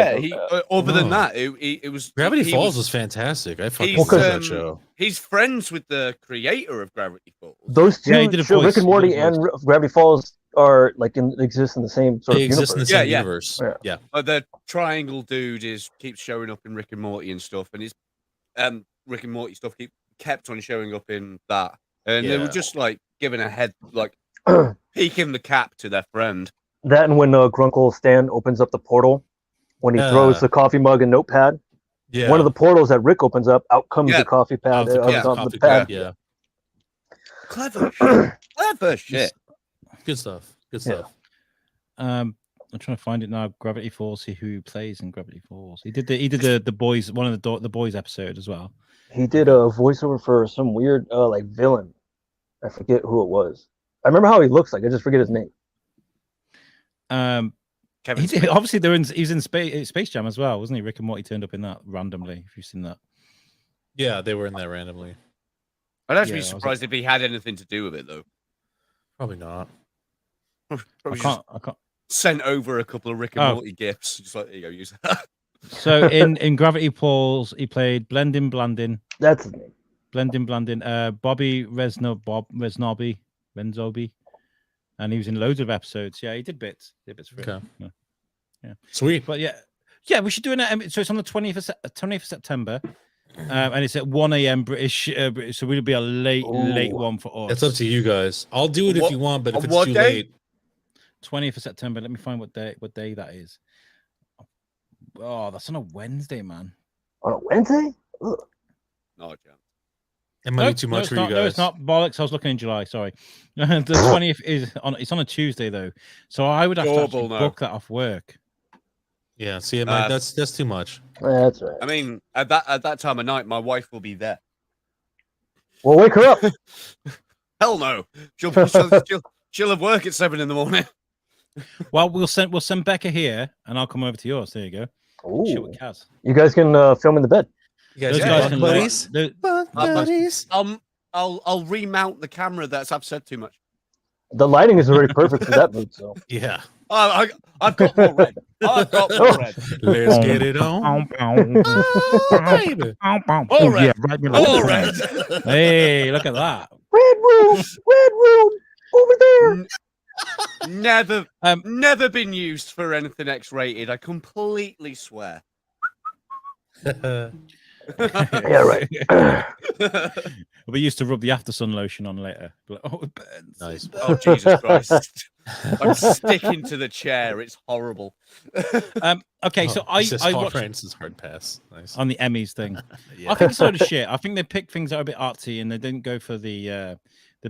Speaker 4: Other than
Speaker 1: No.
Speaker 4: that, it was
Speaker 1: Gravity
Speaker 4: he
Speaker 1: Falls was fantastic. I fucking
Speaker 4: he's,
Speaker 1: love that show.
Speaker 4: He's friends with the creator of Gravity Falls.
Speaker 3: those two.
Speaker 2: Yeah, he did a
Speaker 3: show,
Speaker 2: voice.
Speaker 3: Rick and
Speaker 2: He
Speaker 3: Morty
Speaker 2: did a voice.
Speaker 3: and Gravity Falls are like exist in the same sort
Speaker 1: They
Speaker 3: of
Speaker 1: exist in the
Speaker 3: universe.
Speaker 1: same
Speaker 4: Yeah,
Speaker 1: universe.
Speaker 3: Yeah.
Speaker 1: Yeah.
Speaker 4: The triangle dude keeps showing up in Rick and Morty and stuff, and his Rick and Morty stuff kept on showing up in that, and they were
Speaker 1: Yeah.
Speaker 4: just like giving a head, like peeking the cap to their friend.
Speaker 3: That and when Grunkle Stan opens up the portal, when he throws the coffee mug and notepad,
Speaker 1: Yeah.
Speaker 3: one of the portals that Rick opens up, out comes the coffee pad.
Speaker 1: Out the
Speaker 3: on
Speaker 1: coffee
Speaker 3: the pad.
Speaker 1: pad, yeah.
Speaker 4: Clever shit. Clever shit.
Speaker 1: Good stuff. Good stuff.
Speaker 2: I'm trying to find it now. Gravity Falls. See who plays in Gravity Falls. He did the boys, one of the boys episode as well.
Speaker 3: He did a voiceover for some weird like villain. I forget who it was. I remember how he looks like. I just forget his name.
Speaker 4: Kevin
Speaker 2: He did,
Speaker 4: Smith.
Speaker 2: obviously he was in Space Jam as well, wasn't he? Rick and Morty turned up in that randomly. If you've seen that.
Speaker 1: Yeah, they were in there randomly.
Speaker 4: I'd actually
Speaker 2: Yeah,
Speaker 4: be
Speaker 2: I was
Speaker 4: surprised if he had anything to do with it, though.
Speaker 1: Probably not.
Speaker 4: Probably
Speaker 2: I can't.
Speaker 4: just sent over a couple of Rick and
Speaker 2: Oh.
Speaker 4: Morty gifts. Just like, there you go, use that.
Speaker 2: So in Gravity Falls, he played Blendin Blandin.
Speaker 3: That's his name.
Speaker 2: Bobby Resnobby, and he was in loads of episodes. Yeah, he did bits. For
Speaker 1: Okay.
Speaker 2: it. Yeah.
Speaker 1: Sweet.
Speaker 2: But yeah, we should do an. So it's on the 20th of September, and it's at 1 a.m. British. So it'll be a late one for us.
Speaker 1: It's up to you guys. I'll do it if you want, but if
Speaker 4: on
Speaker 1: it's
Speaker 4: what
Speaker 1: too
Speaker 4: day?
Speaker 1: late,
Speaker 2: 20th of September. Let me find what day that is. Oh, that's on a Wednesday, man.
Speaker 3: On a Wednesday? Ugh.
Speaker 4: No chance.
Speaker 1: it might be too much
Speaker 2: it's
Speaker 1: for
Speaker 2: not,
Speaker 1: you guys.
Speaker 2: No, it's not bollocks. I was looking in July. Sorry, the 20th is on. It's on a Tuesday though, so I would have to actually
Speaker 4: Doable now.
Speaker 2: book that off work.
Speaker 1: Yeah, see, that's too much.
Speaker 3: That's right.
Speaker 4: I mean, at that time of night, my wife will be there.
Speaker 3: Well, wake her up.
Speaker 4: Hell no. She'll have work at 7 a.m.
Speaker 2: Well, we'll send Becca here, and I'll come over to yours. There you go. Shit
Speaker 3: Ooh.
Speaker 2: with Kaz.
Speaker 3: You guys can film in the bed.
Speaker 1: You guys
Speaker 2: Those
Speaker 1: got
Speaker 2: guys
Speaker 1: bunk
Speaker 2: can
Speaker 1: buddies?
Speaker 2: buddies.
Speaker 1: Bunk buddies?
Speaker 4: I'll remount the camera that's I've said too much.
Speaker 3: The lighting is already perfect for that mood. So
Speaker 1: Yeah.
Speaker 4: I've got more red. I've got more red.
Speaker 1: Let's get it on. Baby.
Speaker 4: All red.
Speaker 2: Yeah, right below.
Speaker 4: All red.
Speaker 2: Hey, look at that.
Speaker 3: red room over there.
Speaker 4: Never been used for anything X-rated. I completely swear.
Speaker 3: Yeah, right.
Speaker 2: We used to rub the after sun lotion on later. Like, oh, it burns.
Speaker 1: Nice.
Speaker 4: Oh Jesus Christ! I'm sticking to the chair. It's horrible.
Speaker 2: Okay, so I watched
Speaker 1: Francis hard pass. Nice.
Speaker 2: on the Emmys thing.
Speaker 1: Yeah.
Speaker 2: I think it's a load of shit. I think they picked things that are a bit artsy and they didn't go for the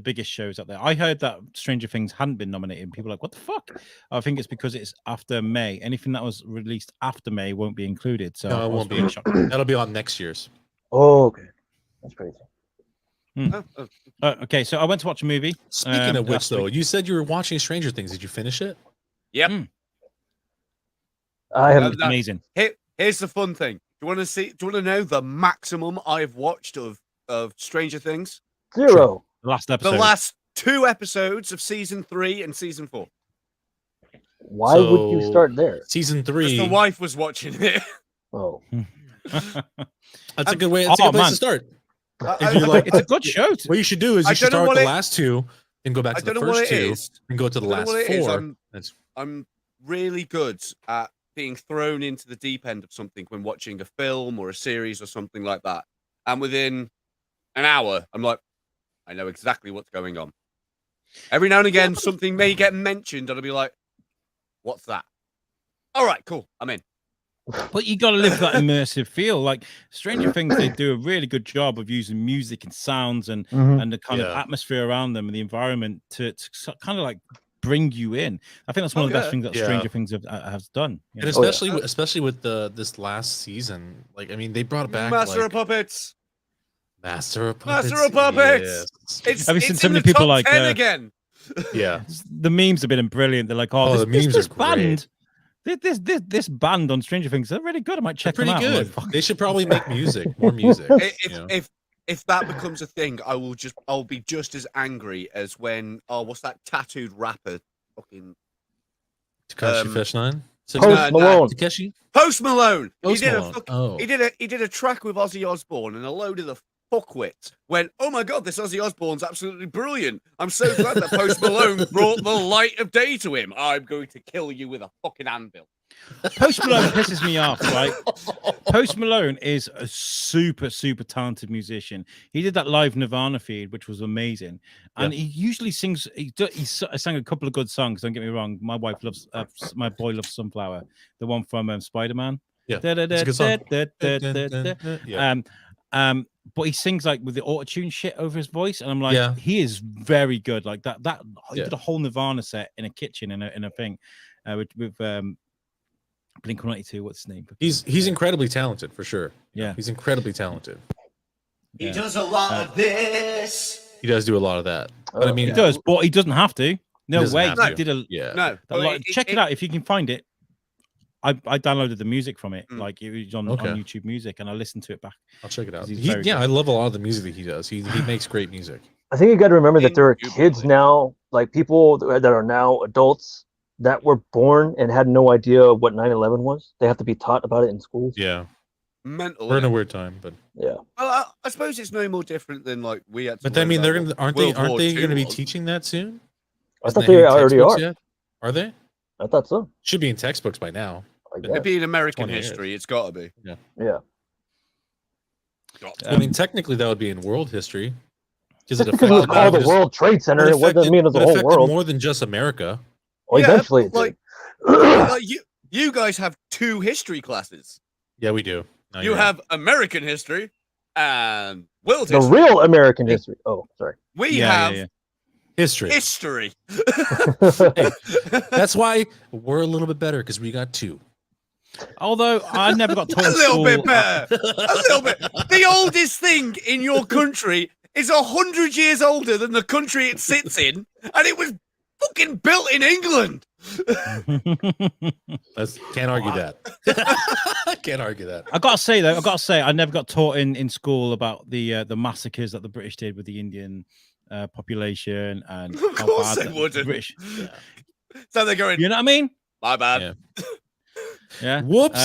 Speaker 2: biggest shows out there. I heard that Stranger Things hadn't been nominated. And people are like, what the fuck? I think it's because it's after May. Anything that was released after May won't be included. So
Speaker 1: No,
Speaker 2: I
Speaker 1: it
Speaker 2: was
Speaker 1: won't be.
Speaker 2: really shocked.
Speaker 1: That'll be on next year's.
Speaker 3: Oh, okay. That's crazy.
Speaker 2: Okay, so I went to watch a movie.
Speaker 1: Speaking of which,
Speaker 2: last
Speaker 1: though,
Speaker 2: week.
Speaker 1: you said you were watching Stranger Things. Did you finish it?
Speaker 4: Yep.
Speaker 3: I have.
Speaker 4: No.
Speaker 2: Amazing.
Speaker 4: Here's the fun thing. Do you want to know the maximum I've watched of Stranger Things?
Speaker 3: 0.
Speaker 2: The last episode.
Speaker 4: The last 2 episodes of season 3 and season 4.
Speaker 3: Why would you
Speaker 1: So-
Speaker 3: start there?
Speaker 1: Season
Speaker 4: Because
Speaker 1: 3.
Speaker 4: the wife was watching it.
Speaker 3: Oh,
Speaker 1: That's a good way. That's a good place
Speaker 2: man.
Speaker 1: to start.
Speaker 4: I-
Speaker 1: you like-
Speaker 2: It's a good show.
Speaker 1: What you should do is
Speaker 4: I
Speaker 1: you should
Speaker 4: don't know
Speaker 1: start with
Speaker 4: what
Speaker 1: the
Speaker 4: it-
Speaker 1: last 2 and go back
Speaker 4: I
Speaker 1: to the
Speaker 4: don't know what
Speaker 1: first
Speaker 4: it
Speaker 1: 2
Speaker 4: is.
Speaker 1: and go to the
Speaker 4: I don't
Speaker 1: last
Speaker 4: know what it is.
Speaker 1: 4. That's
Speaker 4: I'm really good at being thrown into the deep end of something when watching a film or a series or something like that. And within an hour, I'm like, I know exactly what's going on. Every now and again, something may get mentioned, and I'll be like, what's that? All right, cool. I'm in.
Speaker 2: But you got to live that immersive feel. Like Stranger Things, they do a really good job of using music and sounds and the kind of
Speaker 1: Yeah.
Speaker 2: atmosphere around them and the environment to kind of like bring you in. I think that's one of the best things that
Speaker 1: Yeah.
Speaker 2: Stranger Things has done. You
Speaker 1: and
Speaker 2: know?
Speaker 1: especially with this last season. Like, I mean, they brought it back.
Speaker 4: Master
Speaker 1: like,
Speaker 4: of Puppets.
Speaker 1: Master of Puppets.
Speaker 4: Master of Puppets.
Speaker 1: Yes.
Speaker 4: It's,
Speaker 2: Have you seen
Speaker 4: it's
Speaker 2: so
Speaker 4: in
Speaker 2: many
Speaker 4: the
Speaker 2: people
Speaker 4: top
Speaker 2: like,
Speaker 4: 10 again.
Speaker 1: Yeah.
Speaker 2: The memes have been brilliant. They're like,
Speaker 1: Oh, the memes
Speaker 2: this
Speaker 1: are great.
Speaker 2: band, this band on Stranger Things, they're really good. I might check
Speaker 1: They're
Speaker 2: them
Speaker 1: pretty
Speaker 2: out. I'm
Speaker 1: good.
Speaker 2: like, fuck.
Speaker 1: They should probably make more music. you know?
Speaker 4: If that becomes a thing, I'll be just as angry as when what's that tattooed rapper fucking
Speaker 1: Tekashi Fish 9?
Speaker 3: Post Malone.
Speaker 1: Takeshi?
Speaker 4: Post Malone.
Speaker 1: Post Malone.
Speaker 4: He did a track with Ozzy Osbourne, and a load of the fuckwits went, "Oh my god, this Ozzy Osbourne's absolutely brilliant. I'm so glad that Post Malone brought the light of day to him. I'm going to kill you with a fucking anvil."
Speaker 2: Post Malone pisses me off, right? Post Malone is a super talented musician. He did that live Nirvana feed, which was amazing, and he usually sings. He sang a couple of good songs. Don't get me wrong. My wife loves, my boy loves Sunflower, the one from Spider-Man.
Speaker 1: Yeah, it's a good song.
Speaker 2: But he sings like with the auto-tune shit over his voice, and I'm like, he is very good. Like that. He did a whole Nirvana set in a kitchen in a thing, with Blink-182. What's his name?
Speaker 1: He's incredibly talented for sure.
Speaker 2: Yeah,
Speaker 1: he's incredibly talented.
Speaker 5: He does a lot of this.
Speaker 1: He does do a lot of that. But I mean,
Speaker 2: he does, but he doesn't have to. No way.
Speaker 1: He
Speaker 2: did a check it out if you can find it. I downloaded the music from it, like it was on YouTube Music, and I listened to it back.
Speaker 1: I'll check it out. I love a lot of the music that he does. He makes great music.
Speaker 3: I think you got to remember that there are kids now, like people that are now adults that were born and had no idea what 9/11 was. They have to be taught about it in schools.
Speaker 1: Yeah,
Speaker 4: mental.
Speaker 1: We're in a weird time, but
Speaker 3: yeah.
Speaker 4: Well, I suppose it's no more different than like we had.
Speaker 1: But I mean, aren't they going to be teaching that soon?
Speaker 3: I thought they already are.
Speaker 1: Yet? Are they?
Speaker 3: I thought so.
Speaker 1: Should be in textbooks by now.
Speaker 4: It'd be in American history. It's got to be.
Speaker 3: Yeah.
Speaker 1: I mean, technically, that would be in world history.
Speaker 3: Because it was called the World Trade Center, it doesn't mean it's the whole world.
Speaker 1: More than just America.
Speaker 3: Well, eventually,
Speaker 4: like you guys have 2 history classes.
Speaker 1: Yeah, we do.
Speaker 4: No, you have American history and world history.
Speaker 3: The real American history. Oh, sorry.
Speaker 4: We have
Speaker 1: history.
Speaker 3: Hey,
Speaker 1: that's why we're a little bit better because we got 2.
Speaker 2: Although I never got taught
Speaker 4: a little bit better. A little bit. The oldest thing in your country is 100 years older than the country it sits in, and it was fucking built in England.
Speaker 1: Can't argue that. Can't argue that.
Speaker 2: I gotta say, I never got taught in school about the massacres that the British did with the Indian population, and
Speaker 4: of course they wouldn't.
Speaker 2: British.
Speaker 4: So they're going.
Speaker 2: You know what I mean?
Speaker 4: My bad.
Speaker 2: Yeah.
Speaker 1: Whoops.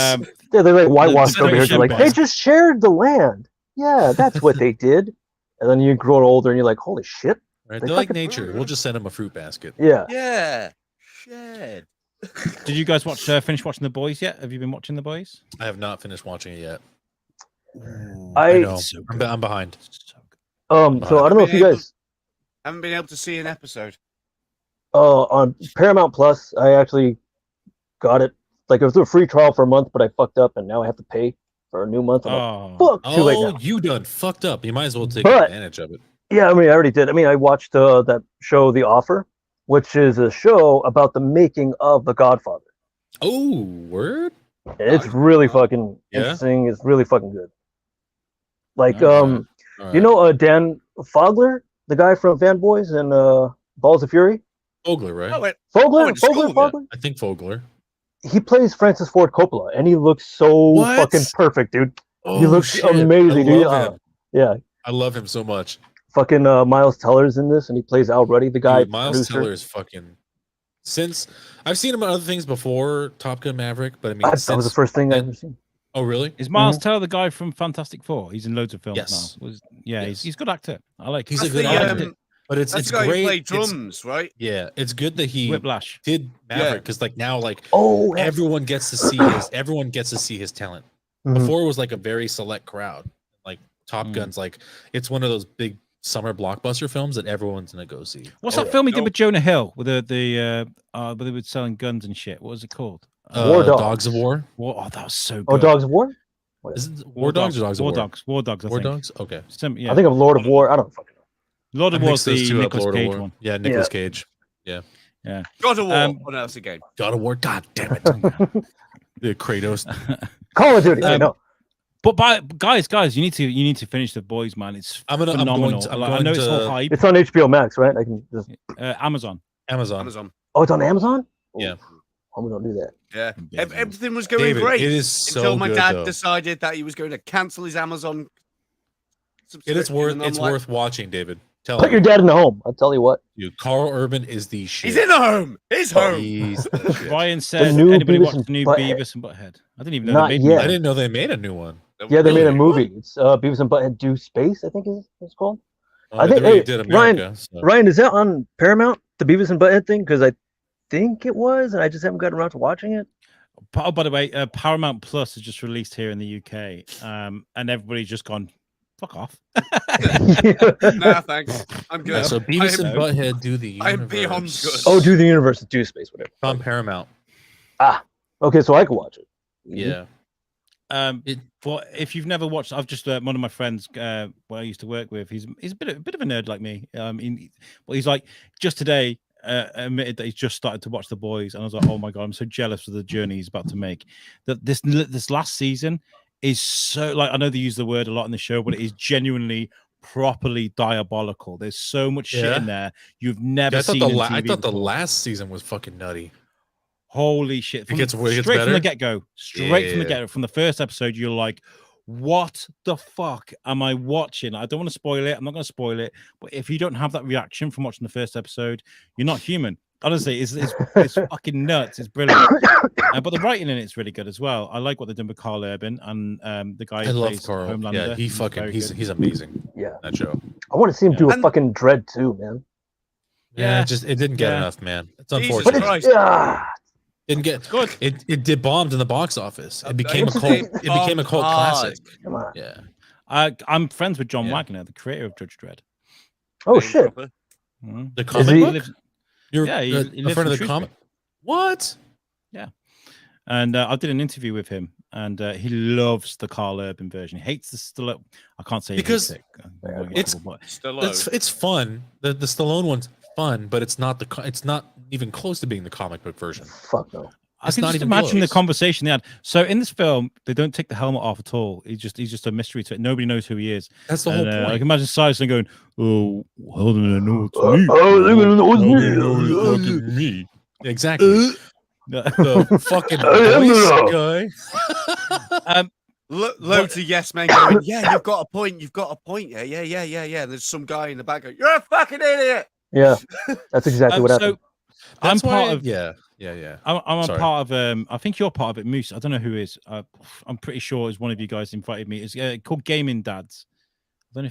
Speaker 3: Yeah, they're like whitewashed over here. They're like, they just shared the land. Yeah, that's what they did. And then you grow older and you're like, holy shit.
Speaker 1: Right? They're like nature. We'll just send them a fruit basket.
Speaker 3: Yeah.
Speaker 4: Yeah. Shit.
Speaker 2: Did you guys finish watching The Boys yet? Have you been watching The Boys?
Speaker 1: I have not finished watching it yet.
Speaker 3: I
Speaker 1: know. I'm behind.
Speaker 3: So I don't know if you guys
Speaker 4: haven't been able to see an episode.
Speaker 3: On Paramount Plus, I actually got it. Like it was a free trial for a month, but I fucked up and now I have to pay for a new month. I'm like, fuck, too late now.
Speaker 1: You done fucked up. You might as well take advantage of it.
Speaker 3: Yeah, I mean, I already did. I mean, I watched that show, The Offer, which is a show about the making of The Godfather.
Speaker 1: Oh, word?
Speaker 3: It's really fucking interesting. It's really fucking good. Like, you know, Dan Fogler, the guy from Fanboys and Balls of Fury?
Speaker 1: Fogler, right?
Speaker 3: Fogler?
Speaker 1: I think Fogler.
Speaker 3: He plays Francis Ford Coppola, and he looks so fucking perfect, dude. He looks amazing, dude. Yeah.
Speaker 1: I love him so much.
Speaker 3: Fucking Miles Teller's in this, and he plays Al Ruddy, the guy.
Speaker 1: Dude, Miles Teller is fucking. Since I've seen him on other things before, Top Gun Maverick, but I mean,
Speaker 3: that was the first thing I've ever seen.
Speaker 1: Oh, really?
Speaker 2: Is Miles Teller the guy from Fantastic Four? He's in loads of films now.
Speaker 1: Yes.
Speaker 2: He's a good actor. I like.
Speaker 1: He's a good actor. But it's
Speaker 4: that's
Speaker 1: great.
Speaker 4: The guy who played drums, right?
Speaker 1: Yeah, it's good that he
Speaker 2: Whiplash
Speaker 1: did Maverick because like now everyone gets to see his talent. Before it was like a very select crowd. Like Top Gun's like it's one of those big summer blockbuster films that everyone's gonna go see.
Speaker 2: What's that film he did with Jonah Hill with where they were selling guns and shit? What was it called?
Speaker 3: War Dogs.
Speaker 1: Dogs of War.
Speaker 2: Oh, that was so good.
Speaker 3: Oh, Dogs of War?
Speaker 1: Is it War Dogs or Dogs of War?
Speaker 2: War Dogs.
Speaker 1: War Dogs. Okay.
Speaker 3: I think of Lord of War. I don't fucking know.
Speaker 2: Lord of War's the Nicolas Cage one.
Speaker 1: Yeah, Nicolas Cage. Yeah.
Speaker 4: God of War. What else again?
Speaker 1: God of War. God damn it. The Kratos.
Speaker 3: Call of Duty. I know.
Speaker 2: But guys, you need to finish The Boys, man. It's phenomenal. I know it's all hype.
Speaker 3: It's on HBO Max, right? I can just
Speaker 2: Amazon.
Speaker 3: Oh, it's on Amazon.
Speaker 1: Yeah.
Speaker 3: I'm gonna do that.
Speaker 4: Yeah, everything was going
Speaker 1: David,
Speaker 4: great
Speaker 1: it is so
Speaker 4: until my
Speaker 1: good,
Speaker 4: dad
Speaker 1: though.
Speaker 4: decided that he was going to cancel his Amazon.
Speaker 1: It is worth. It's
Speaker 4: like,
Speaker 1: worth watching, David. Tell
Speaker 3: Put
Speaker 1: him.
Speaker 3: your dad in the home. I'll tell you what.
Speaker 1: Dude, Carl Urban is the shit.
Speaker 4: He's in the home. He's home.
Speaker 1: He's the shit.
Speaker 2: Ryan says,
Speaker 3: new
Speaker 2: anybody
Speaker 3: Beavis
Speaker 2: watch
Speaker 3: and
Speaker 2: the new
Speaker 3: Butthead?
Speaker 2: Beavis and Butthead? I didn't even know
Speaker 3: Not
Speaker 2: they made
Speaker 3: yet.
Speaker 1: I didn't know they made a new one.
Speaker 3: Yeah, they made a
Speaker 4: Really?
Speaker 3: movie. It's Beavis and Butthead Do Space, I think it's called. I
Speaker 1: They
Speaker 3: think
Speaker 1: already
Speaker 3: hey,
Speaker 1: did America. So.
Speaker 3: Ryan, is that on Paramount? The Beavis and Butthead thing? Because I think it was, and I just haven't gotten around to watching it.
Speaker 2: Oh, by the way, Paramount Plus has just released here in the UK, and everybody's just gone, fuck off.
Speaker 4: Nah, thanks. I'm good.
Speaker 1: Yeah, so Beavis and Butthead do the universe.
Speaker 4: I'm beyond good.
Speaker 3: Oh, do the universe, do space, whatever.
Speaker 1: on Paramount.
Speaker 3: Okay, so I can watch it.
Speaker 1: Yeah.
Speaker 2: For if you've never watched, I've just one of my friends, where I used to work with. He's a bit of a nerd like me. But he's like just today admitted that he's just started to watch The Boys, and I was like, oh my god, I'm so jealous of the journey he's about to make. That this last season is so, like, I know they use the word a lot in the show, but it is genuinely properly diabolical. There's so much shit in there you've never seen.
Speaker 1: I thought the last season was fucking nutty.
Speaker 2: Holy shit!
Speaker 1: It gets
Speaker 2: straight
Speaker 1: better?
Speaker 2: from the get go. Straight from the get go. From the first episode, you're like, "What the fuck am I watching?" I don't want to spoil it. I'm not going to spoil it. But if you don't have that reaction from watching the first episode, you're not human. Honestly, it's fucking nuts. It's brilliant. But the writing in it's really good as well. I like what they're doing with Carl Urban and the guy who plays
Speaker 1: Carl.
Speaker 2: Homelander.
Speaker 1: Yeah, he's amazing.
Speaker 3: Yeah,
Speaker 1: that show.
Speaker 3: I want to see him do a fucking Dread too, man.
Speaker 1: Yeah, it didn't get enough, man. It's
Speaker 4: Jesus
Speaker 1: unfortunate.
Speaker 4: Christ.
Speaker 1: Didn't get
Speaker 2: good.
Speaker 1: It bombed in the box office. It became a cult. It became a cult classic.
Speaker 3: Come on.
Speaker 1: Yeah.
Speaker 2: I'm friends with John Wagner, the creator of Judge Dredd.
Speaker 3: Oh shit!
Speaker 1: The comic book? You're
Speaker 2: he
Speaker 1: a
Speaker 2: lives
Speaker 1: friend
Speaker 2: in
Speaker 1: of the comic.
Speaker 2: Shrewsbury.
Speaker 1: What?
Speaker 2: Yeah. And I did an interview with him, and he loves the Carl Urban version. He hates the Stallone. I can't say
Speaker 1: because
Speaker 2: he
Speaker 1: it's
Speaker 2: hates
Speaker 1: it's fun. The Stallone one's fun, but it's not even close to being the comic book version.
Speaker 3: Fuck no.
Speaker 2: I can just imagine the conversation they had. So in this film, they don't take the helmet off at all. He's just a mystery to it. Nobody knows who he is.
Speaker 1: That's the whole point.
Speaker 2: I can imagine Silas going, "Oh, how do I know it's
Speaker 1: me?" Exactly. The fucking voice guy.
Speaker 4: Loads of yes men going, yeah, you've got a point. Yeah. And there's some guy in the back going, you're a fucking idiot.
Speaker 3: Yeah, that's exactly what happened.
Speaker 2: I'm part of
Speaker 1: yeah.
Speaker 2: I'm a part of I think you're part of it, Moose. I don't know who is. I'm pretty sure it's one of you guys invited me. It's called Gaming Dads. I don't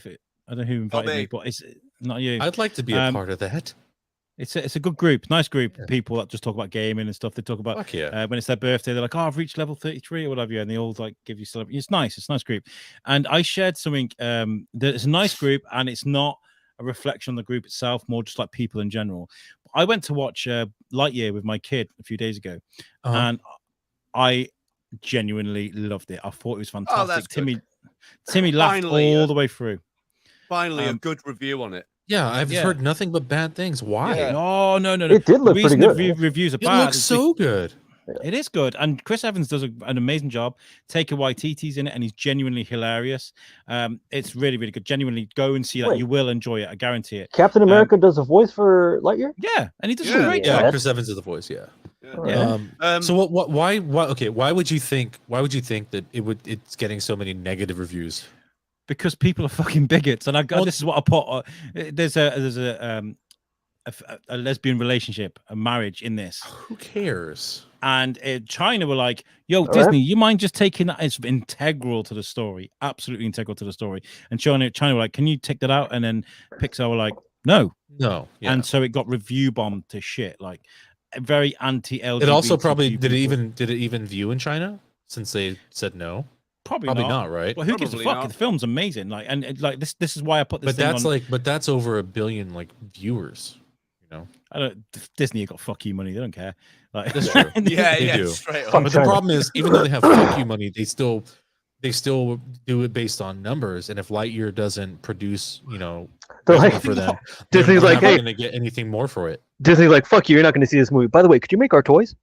Speaker 2: know who invited me, but it's not you.
Speaker 1: I'd like to be a part of that.
Speaker 2: It's a good group, nice group of people that just talk about gaming and stuff. They talk about when it's their birthday, they're like, "Oh, I've reached level 33 or whatever," and they all like give you stuff. It's nice. It's a nice group. And I shared something. It's a nice group, and it's not a reflection on the group itself, more just like people in general. I went to watch Lightyear with my kid a few days ago, and I genuinely loved it. I thought it was fantastic. Timmy laughed all the way through.
Speaker 4: Finally, a good review on it.
Speaker 1: Yeah, I've heard nothing but bad things. Why?
Speaker 2: Yeah. No.
Speaker 3: It did look pretty good.
Speaker 2: Reviews are
Speaker 1: It
Speaker 2: bad.
Speaker 1: looks so good.
Speaker 2: It is good, and Chris Evans does an amazing job. Taika Waititi's in it, and he's genuinely hilarious. It's really, really good. Genuinely, go and see that. You will enjoy it. I guarantee it.
Speaker 3: Captain America does a voice for Lightyear.
Speaker 2: Yeah, and he does a great job.
Speaker 1: Yeah, Chris Evans is the voice. Yeah. So what? Why? Okay. Why would you think that it's getting so many negative reviews?
Speaker 2: Because people are fucking bigots, and this is what I put. There's a lesbian relationship, a marriage in this.
Speaker 1: Who cares?
Speaker 2: And China were like, "Yo, Disney, you mind just taking that as integral to the story? Absolutely integral to the story." And China were like, "Can you take that out?" And then Pixar were like, "No."
Speaker 1: Yeah.
Speaker 2: And so it got review bombed to shit, like very anti-LGBT.
Speaker 1: It also probably did it even view in China since they said no.
Speaker 2: Probably
Speaker 1: not, right?
Speaker 2: Well, who gives a fuck? The film's amazing. Like, and like this is why I put this.
Speaker 1: But that's over 1 billion viewers.
Speaker 2: I don't. Disney got fuck you money. They don't care. Like,
Speaker 1: that's true.
Speaker 4: yeah.
Speaker 1: Do.
Speaker 4: Straight
Speaker 1: but the problem is, even though they have fuck you money, they still do it based on numbers. And if Lightyear doesn't produce,
Speaker 3: they're like,
Speaker 1: for them,
Speaker 3: Disney's like, "Hey,
Speaker 1: going to get anything more for it."
Speaker 3: Disney's like, "Fuck you, you're not going to see this movie." By the way, could you make our toys?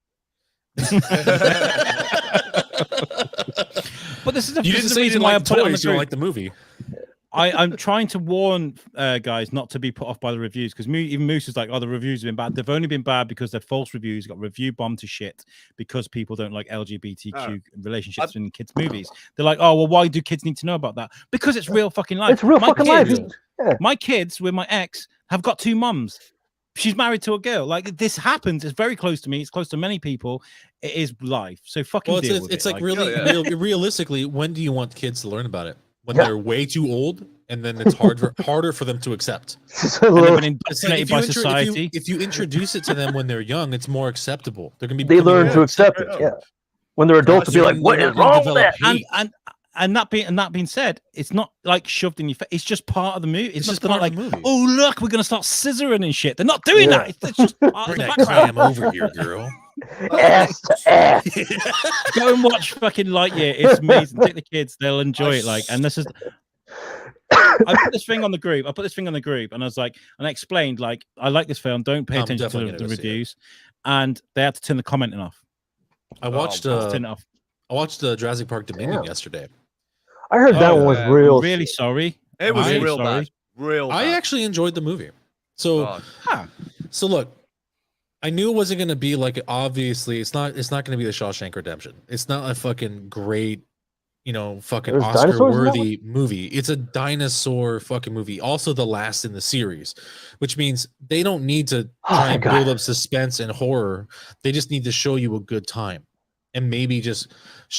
Speaker 2: But this is the,
Speaker 1: You
Speaker 2: this
Speaker 1: didn't
Speaker 2: is the
Speaker 1: say you
Speaker 2: reason
Speaker 1: didn't
Speaker 2: why I
Speaker 1: like the
Speaker 2: put it on the
Speaker 1: toys. You don't
Speaker 2: group.
Speaker 1: like the movie.
Speaker 2: I'm trying to warn guys not to be put off by the reviews, because even Moose is like, oh, the reviews have been bad. They've only been bad because they're false reviews, got review bombed to shit because people don't like LGBTQ relationships in kids' movies. They're like, oh, well, why do kids need to know about that? Because it's real fucking life.
Speaker 3: It's real fucking life. Yeah.
Speaker 2: My kids with my ex have got 2 mums. She's married to a girl. Like, this happens. It's very close to me. It's close to many people. It is life. So fucking deal with
Speaker 1: it's
Speaker 2: it.
Speaker 1: like really, realistically, when do you want kids to learn about it? When they're way too old, and then it's harder for them to accept.
Speaker 2: And they've been indoctrinated by society.
Speaker 1: If you introduce it to them when they're young, it's more acceptable. They're gonna be.
Speaker 3: They learn to accept it. Yeah. When they're adults, to be like, "What is wrong with that?"
Speaker 2: And that being said, it's not like shoved in your face. It's just part of the movie. It's just
Speaker 1: part
Speaker 2: like,
Speaker 1: of the movie.
Speaker 2: oh look, we're gonna start scissoring and shit. They're not doing that. It's just part of the
Speaker 1: that
Speaker 2: background.
Speaker 1: cram over here, girl.
Speaker 3: Ass to ass.
Speaker 2: Go and watch fucking Lightyear. It's amazing. Take the kids; they'll enjoy it. Like, and this is. I put this thing on the group. And I was like, and I explained, like, I like this film. Don't pay attention to the reviews. And they had to turn the commenting off.
Speaker 1: I watched.
Speaker 2: Turn it off.
Speaker 1: I watched Jurassic Park Dominion yesterday.
Speaker 3: I heard that one was real.
Speaker 2: I'm really sorry.
Speaker 4: It was
Speaker 2: really
Speaker 4: real
Speaker 2: sorry.
Speaker 4: bad. Real bad.
Speaker 1: I actually enjoyed the movie. So, so look, I knew it wasn't going to be like, obviously, it's not going to be the Shawshank Redemption. It's not a fucking great, fucking Oscar-worthy movie. It's a dinosaur fucking movie. Also, the last in the series, which means they don't need to try and build up suspense and horror. They just need to show you a good time, and maybe just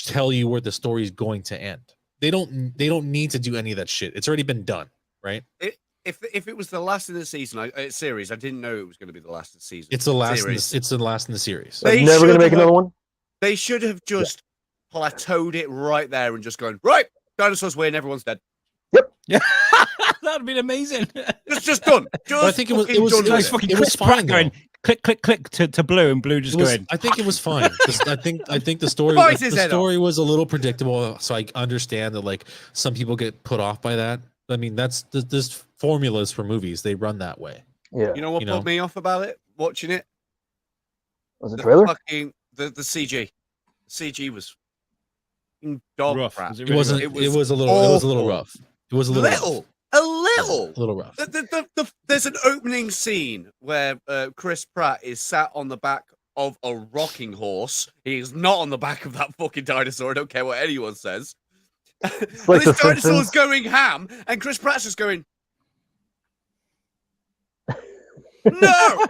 Speaker 1: tell you where the story's going to end. They don't need to do any of that shit. It's already been done, right?
Speaker 4: If it was the last in the season series, I didn't know it was going to be the last of the season.
Speaker 1: It's the last. It's the last in the series.
Speaker 3: They're never going to make another one.
Speaker 4: They should have just plateaued it right there and just going, right, dinosaurs win, everyone's dead.
Speaker 3: Yep.
Speaker 2: Yeah, that would have been amazing.
Speaker 4: It's just done. Just
Speaker 1: I think it was fine
Speaker 2: going click click click to blue, and blue just going.
Speaker 1: I think it was fine. I think the story was a little predictable, so I understand that like some people get put off by that. I mean, that's there's formulas for movies. They run that way.
Speaker 3: Yeah.
Speaker 4: You know what put me off about it? Watching it.
Speaker 3: Was it trailer?
Speaker 4: The CG. The CG was dog
Speaker 2: rough.
Speaker 4: crap.
Speaker 1: It was a little rough. It was a little rough.
Speaker 4: There's an opening scene where Chris Pratt is sat on the back of a rocking horse. He is not on the back of that fucking dinosaur. I don't care what anyone says.
Speaker 3: Like
Speaker 4: this dinosaur's going ham, and Chris Pratt's just going, no.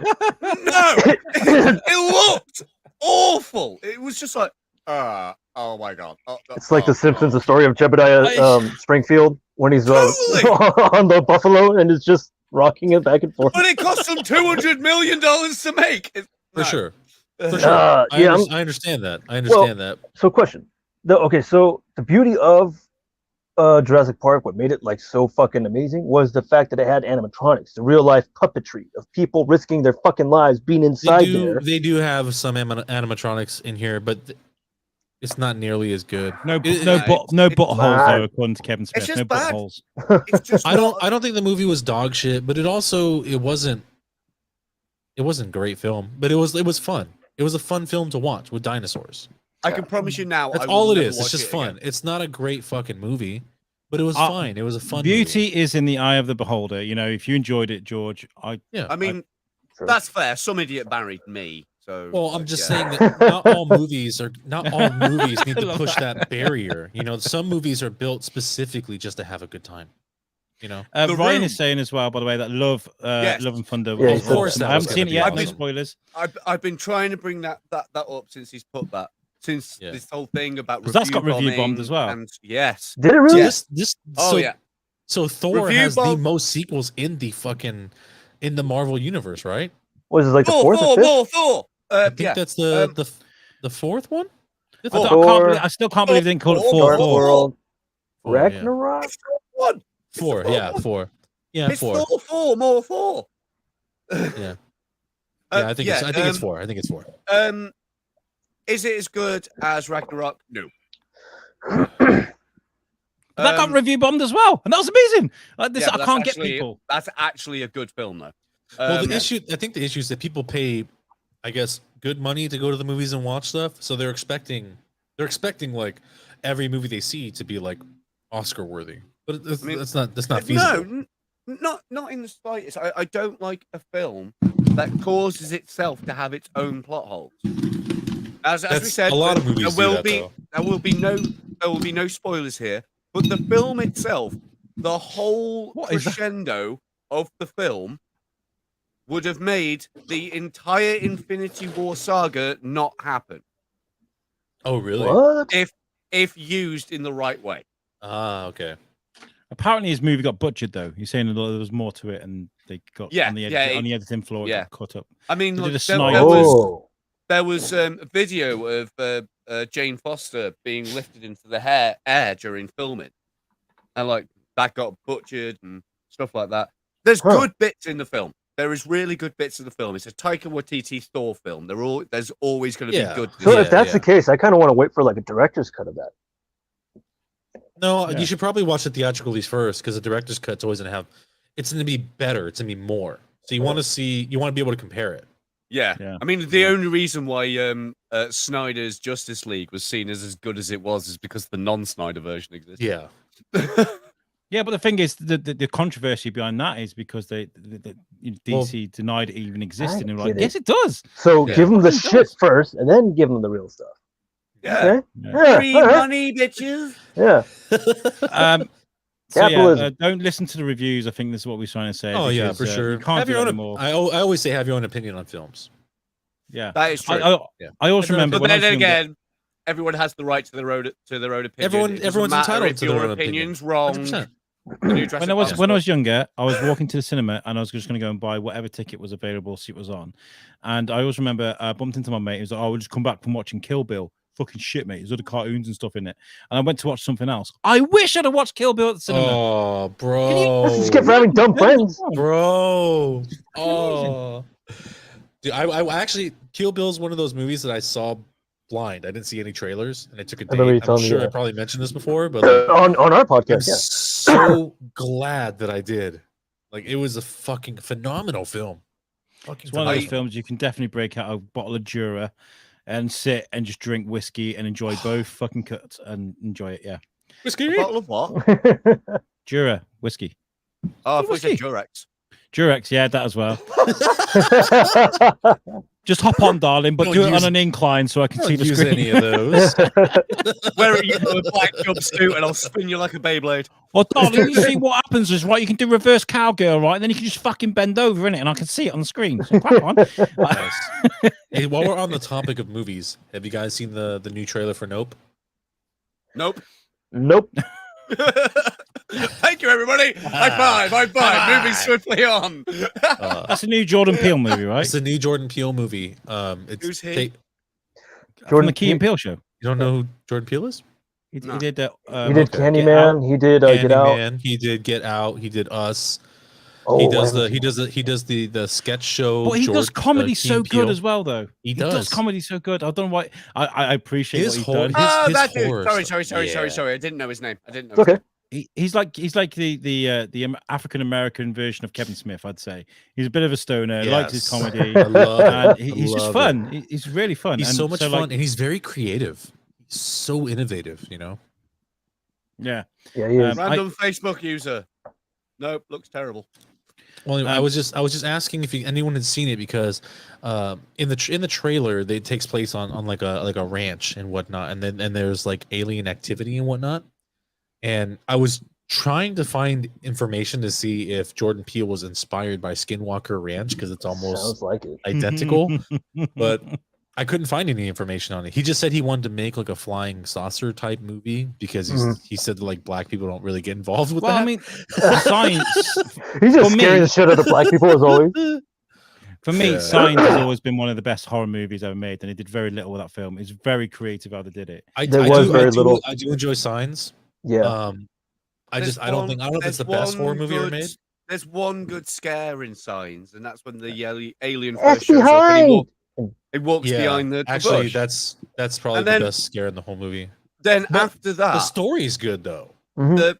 Speaker 4: It looked awful. It was just like, oh my god.
Speaker 3: It's like The Simpsons, the story of Jebediah Springfield when he's on the buffalo and is just rocking it back and forth.
Speaker 4: But it cost them $200 million to make.
Speaker 1: For sure. I understand that. That.
Speaker 3: So, question. So the beauty of Jurassic Park, what made it like so fucking amazing, was the fact that it had animatronics, the real life puppetry of people risking their fucking lives being inside there.
Speaker 1: They do have some animatronics in here, but it's not nearly as good.
Speaker 2: No buttholes though, according to Kevin Smith.
Speaker 4: It's just
Speaker 2: no
Speaker 4: bad.
Speaker 2: buttholes.
Speaker 1: I don't think the movie was dog shit, but it wasn't a great film, but it was fun. It was a fun film to watch with dinosaurs.
Speaker 4: I can promise you now.
Speaker 1: That's all it is. It's just fun. It's not a great fucking movie, but it was fine. It was a fun
Speaker 2: beauty
Speaker 1: movie.
Speaker 2: is in the eye of the beholder. If you enjoyed it, George,
Speaker 4: I mean, that's fair. Some idiot married me. So
Speaker 1: I'm just saying that not all movies need to push that barrier. Some movies are built specifically just to have a good time.
Speaker 2: Ryan is saying as well, by the way, that Love and Thunder.
Speaker 3: Yeah,
Speaker 2: of course, I haven't seen it yet. No spoilers.
Speaker 4: I've been trying to bring that up since he's put that. Since this whole thing about
Speaker 2: that's got review bombed as well.
Speaker 4: And yes,
Speaker 3: did it really?
Speaker 1: So Thor has the most sequels in the Marvel universe, right?
Speaker 3: Was it like the fourth or fifth?
Speaker 4: Thor.
Speaker 1: I think that's the fourth one.
Speaker 2: I still can't believe they didn't call it
Speaker 3: Dark
Speaker 2: Thor.
Speaker 3: World. Ragnarok.
Speaker 1: Four. Yeah,
Speaker 4: it's four. More four.
Speaker 1: Yeah. I think it's four.
Speaker 4: Is it as good as Ragnarok? No.
Speaker 2: That got review bombed as well, and that was amazing. I can't get people.
Speaker 4: That's actually a good film, though.
Speaker 1: Well, I think the issue is that people pay, I guess, good money to go to the movies and watch stuff, so they're expecting like every movie they see to be like Oscar worthy. But that's,
Speaker 4: I mean,
Speaker 1: that's not feasible.
Speaker 4: No, not in the slightest. I don't like a film that causes itself to have its own plot holes. As we said,
Speaker 1: a lot of movies do that, though.
Speaker 4: there will be no spoilers here. But the film itself, the whole crescendo of the film, would have made the entire Infinity War saga not happen.
Speaker 1: Oh, really?
Speaker 3: What?
Speaker 4: If used in the right way.
Speaker 1: Ah, okay.
Speaker 2: Apparently, his movie got butchered though. He's saying that there was more to it, and they got on the editing floor. It got cut up.
Speaker 4: I mean,
Speaker 2: They
Speaker 4: look,
Speaker 2: did a snide-
Speaker 4: there was a video of Jane Foster being lifted into the air during filming, and like that got butchered and stuff like that. There's good bits in the film. There is really good bits of the film. It's a Taika Waititi Thor film. There's always going to be good.
Speaker 3: So if that's the case, I kind of want to wait for like a director's cut of that.
Speaker 1: No, you should probably watch the theatrical release first because the director's cut's always gonna have. It's gonna be better. It's gonna be more. So you want to be able to compare it.
Speaker 4: Yeah. I mean, the only reason why Snyder's Justice League was seen as good as it was is because the non-Snyder version existed.
Speaker 1: Yeah.
Speaker 2: Yeah, but the thing is, the controversy behind that is because DC denied it even existed, and they were like, yes, it does.
Speaker 3: So give them the shit first, and then give them the real stuff.
Speaker 4: Yeah.
Speaker 3: Okay?
Speaker 4: Free money, bitches.
Speaker 3: Yeah.
Speaker 2: Capitalism. Don't listen to the reviews. I think this is what we're trying to say.
Speaker 1: Oh yeah, for sure.
Speaker 2: You can't
Speaker 1: have
Speaker 2: do
Speaker 1: your
Speaker 2: that
Speaker 1: own.
Speaker 2: anymore.
Speaker 1: I always say have your own opinion on films.
Speaker 2: Yeah,
Speaker 4: that is true.
Speaker 2: I also remember.
Speaker 4: But then again, everyone has the right to their own opinion.
Speaker 1: Everyone's entitled to their own
Speaker 4: opinion's
Speaker 1: opinion.
Speaker 4: Wrong.
Speaker 2: When I was younger, I was walking to the cinema and I was just going to go and buy whatever ticket was available, see what was on. And I always remember I bumped into my mate. He was like, "Oh, we'll just come back from watching Kill Bill." Fucking shit, mate. There's other cartoons and stuff in it. And I went to watch something else. I wish I'd have watched Kill Bill at the cinema.
Speaker 1: Oh, bro.
Speaker 3: Let's just get for having dumb friends.
Speaker 1: Bro. Oh. Dude, I actually, Kill Bill is one of those movies that I saw blind. I didn't see any trailers, and I took a day. I'm sure I probably mentioned this before, but
Speaker 3: on our podcast,
Speaker 1: I'm so glad that I did. Like, it was a fucking phenomenal film.
Speaker 2: It's one of those films you can definitely break out a bottle of Jura and sit and just drink whiskey and enjoy both fucking cuts and enjoy it. Yeah.
Speaker 4: Whiskey? A bottle of what?
Speaker 2: Jura whiskey.
Speaker 4: Oh, I thought you said Durex.
Speaker 2: Durex, yeah, that as well. Just hop on, darling, but do it on an incline so I can see the screen.
Speaker 1: Any of those.
Speaker 4: Wear you a black jumpsuit and I'll spin you like a Beyblade.
Speaker 2: Well, darling, you see what happens is, right, you can do reverse cowgirl, right? And then you can just fucking bend over in it and I can see it on the screen. So crack on.
Speaker 1: Hey, while we're on the topic of movies, have you guys seen the new trailer for Nope?
Speaker 4: Nope. Thank you, everybody. High five. Moving swiftly on.
Speaker 2: That's a new Jordan Peele movie, right?
Speaker 1: It's a new Jordan Peele movie.
Speaker 4: Who's he?
Speaker 2: From the Key and Peele show.
Speaker 1: You don't know who Jordan Peele is?
Speaker 2: He did
Speaker 3: he did Candyman. He did Get Out.
Speaker 1: He did Get Out. He did Us.
Speaker 3: Oh,
Speaker 1: he does the sketch show.
Speaker 2: But he does comedy so
Speaker 1: Peele.
Speaker 2: good as well, though. He does comedy so good. I don't know why. I appreciate what he's done.
Speaker 4: That dude. Sorry. I didn't know his name.
Speaker 3: Okay.
Speaker 2: He's like the African American version of Kevin Smith, I'd say. He's a bit of a stoner.
Speaker 1: Yes.
Speaker 2: Likes his comedy.
Speaker 1: I love it.
Speaker 2: He's just fun. He's really fun.
Speaker 1: He's so much fun, and he's very creative. He's so innovative, you know.
Speaker 2: Yeah.
Speaker 3: Yeah, he is.
Speaker 4: Random Facebook user. Nope, looks terrible.
Speaker 1: Well, I was just asking if anyone had seen it because in the trailer it takes place on like a ranch and whatnot, and then there's like alien activity and whatnot. And I was trying to find information to see if Jordan Peele was inspired by Skinwalker Ranch because it's almost identical, but I couldn't find any information on it. He just said he wanted to make like a flying saucer type movie because he said that, like, black people don't really get involved with that.
Speaker 2: I mean, science.
Speaker 3: He's just scaring the shit out of black people as always.
Speaker 2: For me, Signs has always been one of the best horror movies ever made, and he did very little with that film. It's very creative how they did it.
Speaker 1: I do enjoy Signs.
Speaker 3: Yeah.
Speaker 1: I don't think it's the best horror movie ever made.
Speaker 4: There's one good scare in Signs, and that's when the alien
Speaker 3: first
Speaker 4: shows
Speaker 3: up.
Speaker 4: He walks behind the
Speaker 1: actually
Speaker 4: bush.
Speaker 1: that's probably the best scare in the whole movie.
Speaker 4: Then after that,
Speaker 1: the story's good though.
Speaker 4: I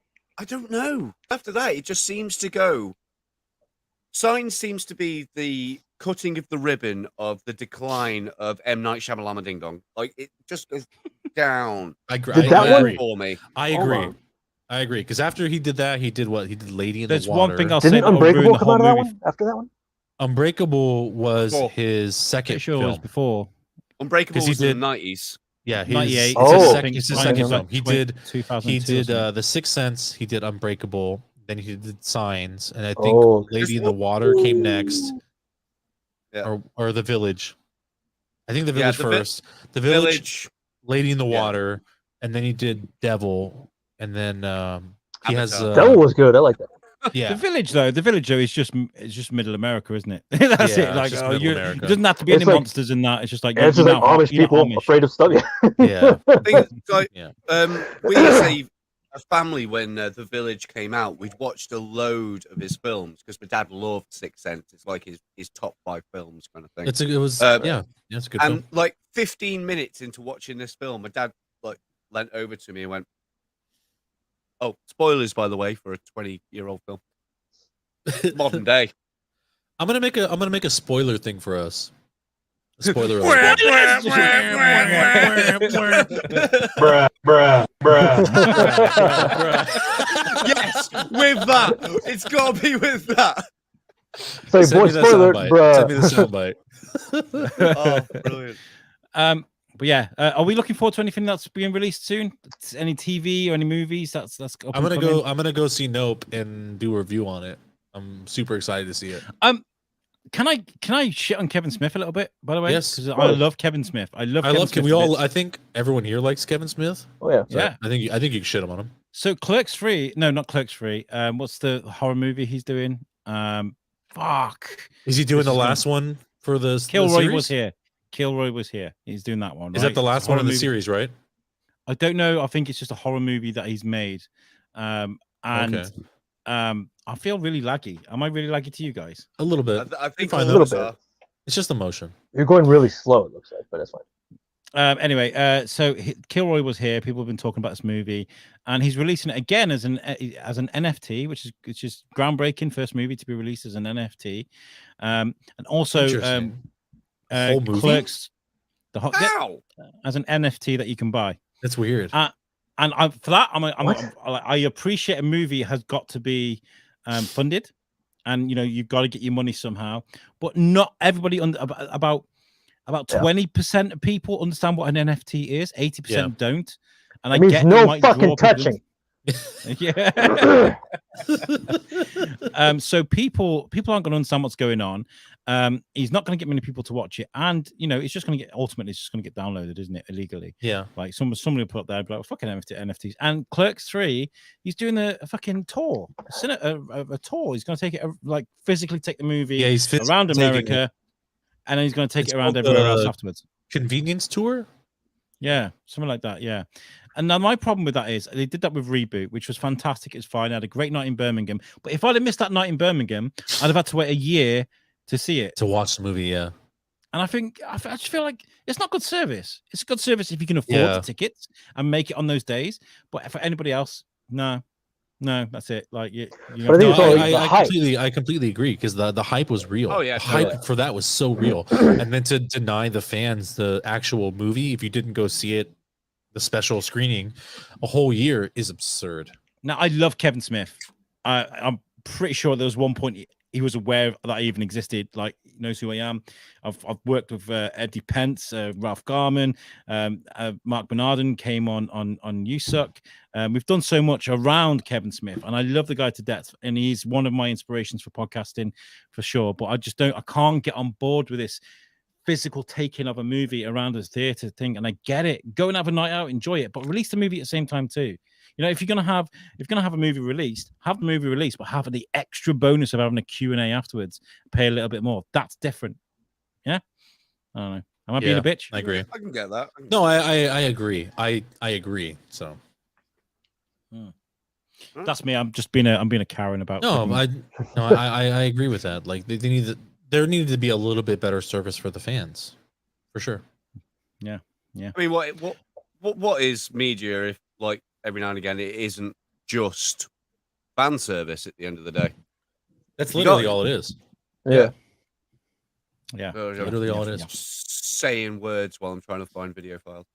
Speaker 4: don't know. After that, it just seems to go. Signs seems to be the cutting of the ribbon of the decline of M. Night Shyamalan Ding Dong. Like, it just goes down.
Speaker 1: I agree.
Speaker 3: Did that
Speaker 1: I
Speaker 3: one-
Speaker 1: agree.
Speaker 4: For me.
Speaker 1: I
Speaker 3: Hold
Speaker 1: agree.
Speaker 3: on.
Speaker 1: I agree. Because after he did that, he did what? He did Lady in
Speaker 2: There's
Speaker 1: the Water.
Speaker 2: one thing I'll say
Speaker 3: Didn't
Speaker 2: that will ruin
Speaker 3: Unbreakable
Speaker 2: the
Speaker 3: come
Speaker 2: whole
Speaker 3: out of that
Speaker 2: movie.
Speaker 3: one after that one?
Speaker 1: Unbreakable was
Speaker 4: Before.
Speaker 1: his second
Speaker 2: Pretty sure it was
Speaker 1: film.
Speaker 2: before.
Speaker 4: Unbreakable
Speaker 1: 'Cause he
Speaker 4: was in
Speaker 1: did-
Speaker 4: the 90s.
Speaker 1: Yeah, his
Speaker 2: 98.
Speaker 3: Oh.
Speaker 1: it's his
Speaker 3: I
Speaker 1: second, it's his
Speaker 3: think
Speaker 1: second
Speaker 3: it's
Speaker 1: film.
Speaker 3: like
Speaker 1: He did
Speaker 2: 2002 or something.
Speaker 1: The Sixth Sense. He did Unbreakable. Then he did Signs, and I think
Speaker 3: Oh.
Speaker 1: Lady in the Water came next,
Speaker 4: Yeah.
Speaker 1: or The Village. I think The
Speaker 4: Yeah,
Speaker 1: Village
Speaker 4: The Vi-
Speaker 1: first. The Village,
Speaker 4: Village.
Speaker 1: Lady in the
Speaker 4: Yeah.
Speaker 1: Water, and then he did Devil, and then he has
Speaker 4: Avatar.
Speaker 3: That one was good. I like that.
Speaker 1: yeah.
Speaker 2: The village though is just middle America, isn't it? That's
Speaker 1: Yeah,
Speaker 2: it. Like,
Speaker 1: it's just
Speaker 2: oh,
Speaker 1: middle
Speaker 2: it
Speaker 1: America.
Speaker 2: doesn't have to be
Speaker 3: It's
Speaker 2: any
Speaker 3: like-
Speaker 2: monsters in that. It's just like
Speaker 3: And it's just like Amish people afraid of stuff.
Speaker 1: Yeah.
Speaker 4: Things like,
Speaker 1: Yeah.
Speaker 4: we as a family, when The Village came out, we'd watched a load of his films because my dad loved Sixth Sense. It's like his top 5 films kind of thing.
Speaker 1: It was
Speaker 4: Um,
Speaker 1: it's a good
Speaker 4: And
Speaker 1: film.
Speaker 4: like 15 minutes into watching this film, my dad like leant over to me and went, "Oh, spoilers, by the way, for a 20-year-old film, modern day."
Speaker 1: I'm gonna make a spoiler thing for us. A spoiler alert.
Speaker 5: Bruh, bruh, bruh.
Speaker 4: Yes, with that, it's got to be with that.
Speaker 3: Say,
Speaker 1: Send
Speaker 3: boy,
Speaker 1: me that
Speaker 3: spoiler,
Speaker 1: soundbite. Send me the
Speaker 3: bruh.
Speaker 1: soundbite.
Speaker 4: Oh, brilliant!
Speaker 2: But yeah, are we looking forward to anything that's being released soon? Any TV or any movies? That's up
Speaker 1: I'm
Speaker 2: and
Speaker 1: gonna
Speaker 2: coming?
Speaker 1: go. I'm gonna go see Nope and do a review on it. I'm super excited to see it.
Speaker 2: Can I shit on Kevin Smith a little bit? By the way,
Speaker 1: Yes.
Speaker 2: 'Cause I love Kevin Smith. I love.
Speaker 1: I
Speaker 2: Kevin
Speaker 1: love.
Speaker 2: Smith
Speaker 1: Can we
Speaker 2: to
Speaker 1: all?
Speaker 2: bits.
Speaker 1: I think everyone here likes Kevin Smith.
Speaker 3: Oh yeah.
Speaker 1: So
Speaker 2: Yeah.
Speaker 1: I think you can shit on him.
Speaker 2: So Clerks 3, no, not Clerks 3. What's the horror movie he's doing? Fuck.
Speaker 1: Is he doing
Speaker 2: This
Speaker 1: the
Speaker 2: is gonna-
Speaker 1: last one for the
Speaker 2: Kilroy
Speaker 1: series?
Speaker 2: was here. Kilroy was here. He's doing that one.
Speaker 1: Is
Speaker 2: right?
Speaker 1: that the
Speaker 2: It's a
Speaker 1: last one
Speaker 2: horror
Speaker 1: in the
Speaker 2: movie.
Speaker 1: series? Right.
Speaker 2: I don't know. I think it's just a horror movie that he's made. And
Speaker 1: Okay.
Speaker 2: I feel really laggy. Am I really laggy to you guys?
Speaker 1: A little bit.
Speaker 4: I think
Speaker 1: fine
Speaker 4: all
Speaker 1: though.
Speaker 4: of us
Speaker 3: Little
Speaker 4: are.
Speaker 1: It's just emotion.
Speaker 3: You're going really slow, it looks like, but that's fine.
Speaker 2: Anyway, so Kilroy was here. People have been talking about this movie, and he's releasing it again as an NFT, which is groundbreaking. First movie to be released as an NFT, and also
Speaker 1: Interesting. Whole movie?
Speaker 2: Clerks,
Speaker 4: How?
Speaker 2: as an NFT that you can buy.
Speaker 1: That's weird.
Speaker 2: And for that,
Speaker 3: What?
Speaker 2: I appreciate a movie has got to be funded, and you've got to get your money somehow. But not everybody about 20% of people understand what an NFT is. 80% don't. And
Speaker 3: It
Speaker 2: I
Speaker 3: means
Speaker 2: get
Speaker 3: no
Speaker 2: you might draw
Speaker 3: fucking
Speaker 2: people-
Speaker 3: touching.
Speaker 2: Yeah. So people aren't going to understand what's going on. He's not going to get many people to watch it, and it's just going to get it's just going to get downloaded, isn't it, illegally?
Speaker 1: Yeah.
Speaker 2: Like somebody will put up there and be like, well, fucking NFTs. And Clerks 3, he's doing a fucking tour, a tour. He's going to take it, like physically take the movie
Speaker 1: Yeah. He's
Speaker 2: around
Speaker 1: taking
Speaker 2: America, and then he's going to take
Speaker 1: It's
Speaker 2: it around
Speaker 1: called
Speaker 2: everywhere else
Speaker 1: the-
Speaker 2: afterwards.
Speaker 1: Convenience tour.
Speaker 2: Yeah, something like that. Yeah. And now my problem with that is they did that with Reboot, which was fantastic. It's fine. I had a great night in Birmingham. But if I'd have missed that night in Birmingham, I'd have had to wait a year to see it.
Speaker 1: To watch the movie. Yeah.
Speaker 2: And I just feel like it's not good service. It's a good service if you can afford
Speaker 1: Yeah.
Speaker 2: the tickets and make it on those days. But for anybody else, no, that's it. Like you
Speaker 3: But I think
Speaker 1: No,
Speaker 3: it's all the
Speaker 1: I
Speaker 3: hype.
Speaker 1: completely agree because the hype was real.
Speaker 4: Oh, yeah,
Speaker 1: the hype
Speaker 3: totally.
Speaker 1: for that was so real. And then to deny the fans the actual movie if you didn't go see it, the special screening, a whole year is absurd.
Speaker 2: Now I love Kevin Smith. I'm pretty sure there was one point he was aware that I even existed. Like he knows who I am. I've worked with Eddie Pence, Ralph Garman, Mark Bernardin came on You Suck. We've done so much around Kevin Smith, and I love the guy to death. And he's one of my inspirations for podcasting for sure. But I can't get on board with this physical taking of a movie around a theater thing. And I get it. Go and have a night out, enjoy it, but release the movie at the same time too. If you're gonna have a movie released, have the movie released, but have the extra bonus of having a Q&A afterwards. Pay a little bit more. That's different. Yeah, I don't know. Am I being a bitch?
Speaker 1: I agree.
Speaker 4: I can get that.
Speaker 1: No, I agree. I agree. So
Speaker 2: That's me. I'm being a Karen about.
Speaker 1: no,
Speaker 2: fucking-
Speaker 1: I agree with that. Like there needed to be a little bit better service for the fans, for sure.
Speaker 2: Yeah.
Speaker 4: I mean, what is media if, like, every now and again it isn't just fan service at the end of the day?
Speaker 1: That's
Speaker 4: You
Speaker 1: literally
Speaker 4: got-
Speaker 1: all it is.
Speaker 3: Yeah.
Speaker 2: Yeah.
Speaker 4: So,
Speaker 1: Literally all it is.
Speaker 4: saying words while I'm trying to find video files.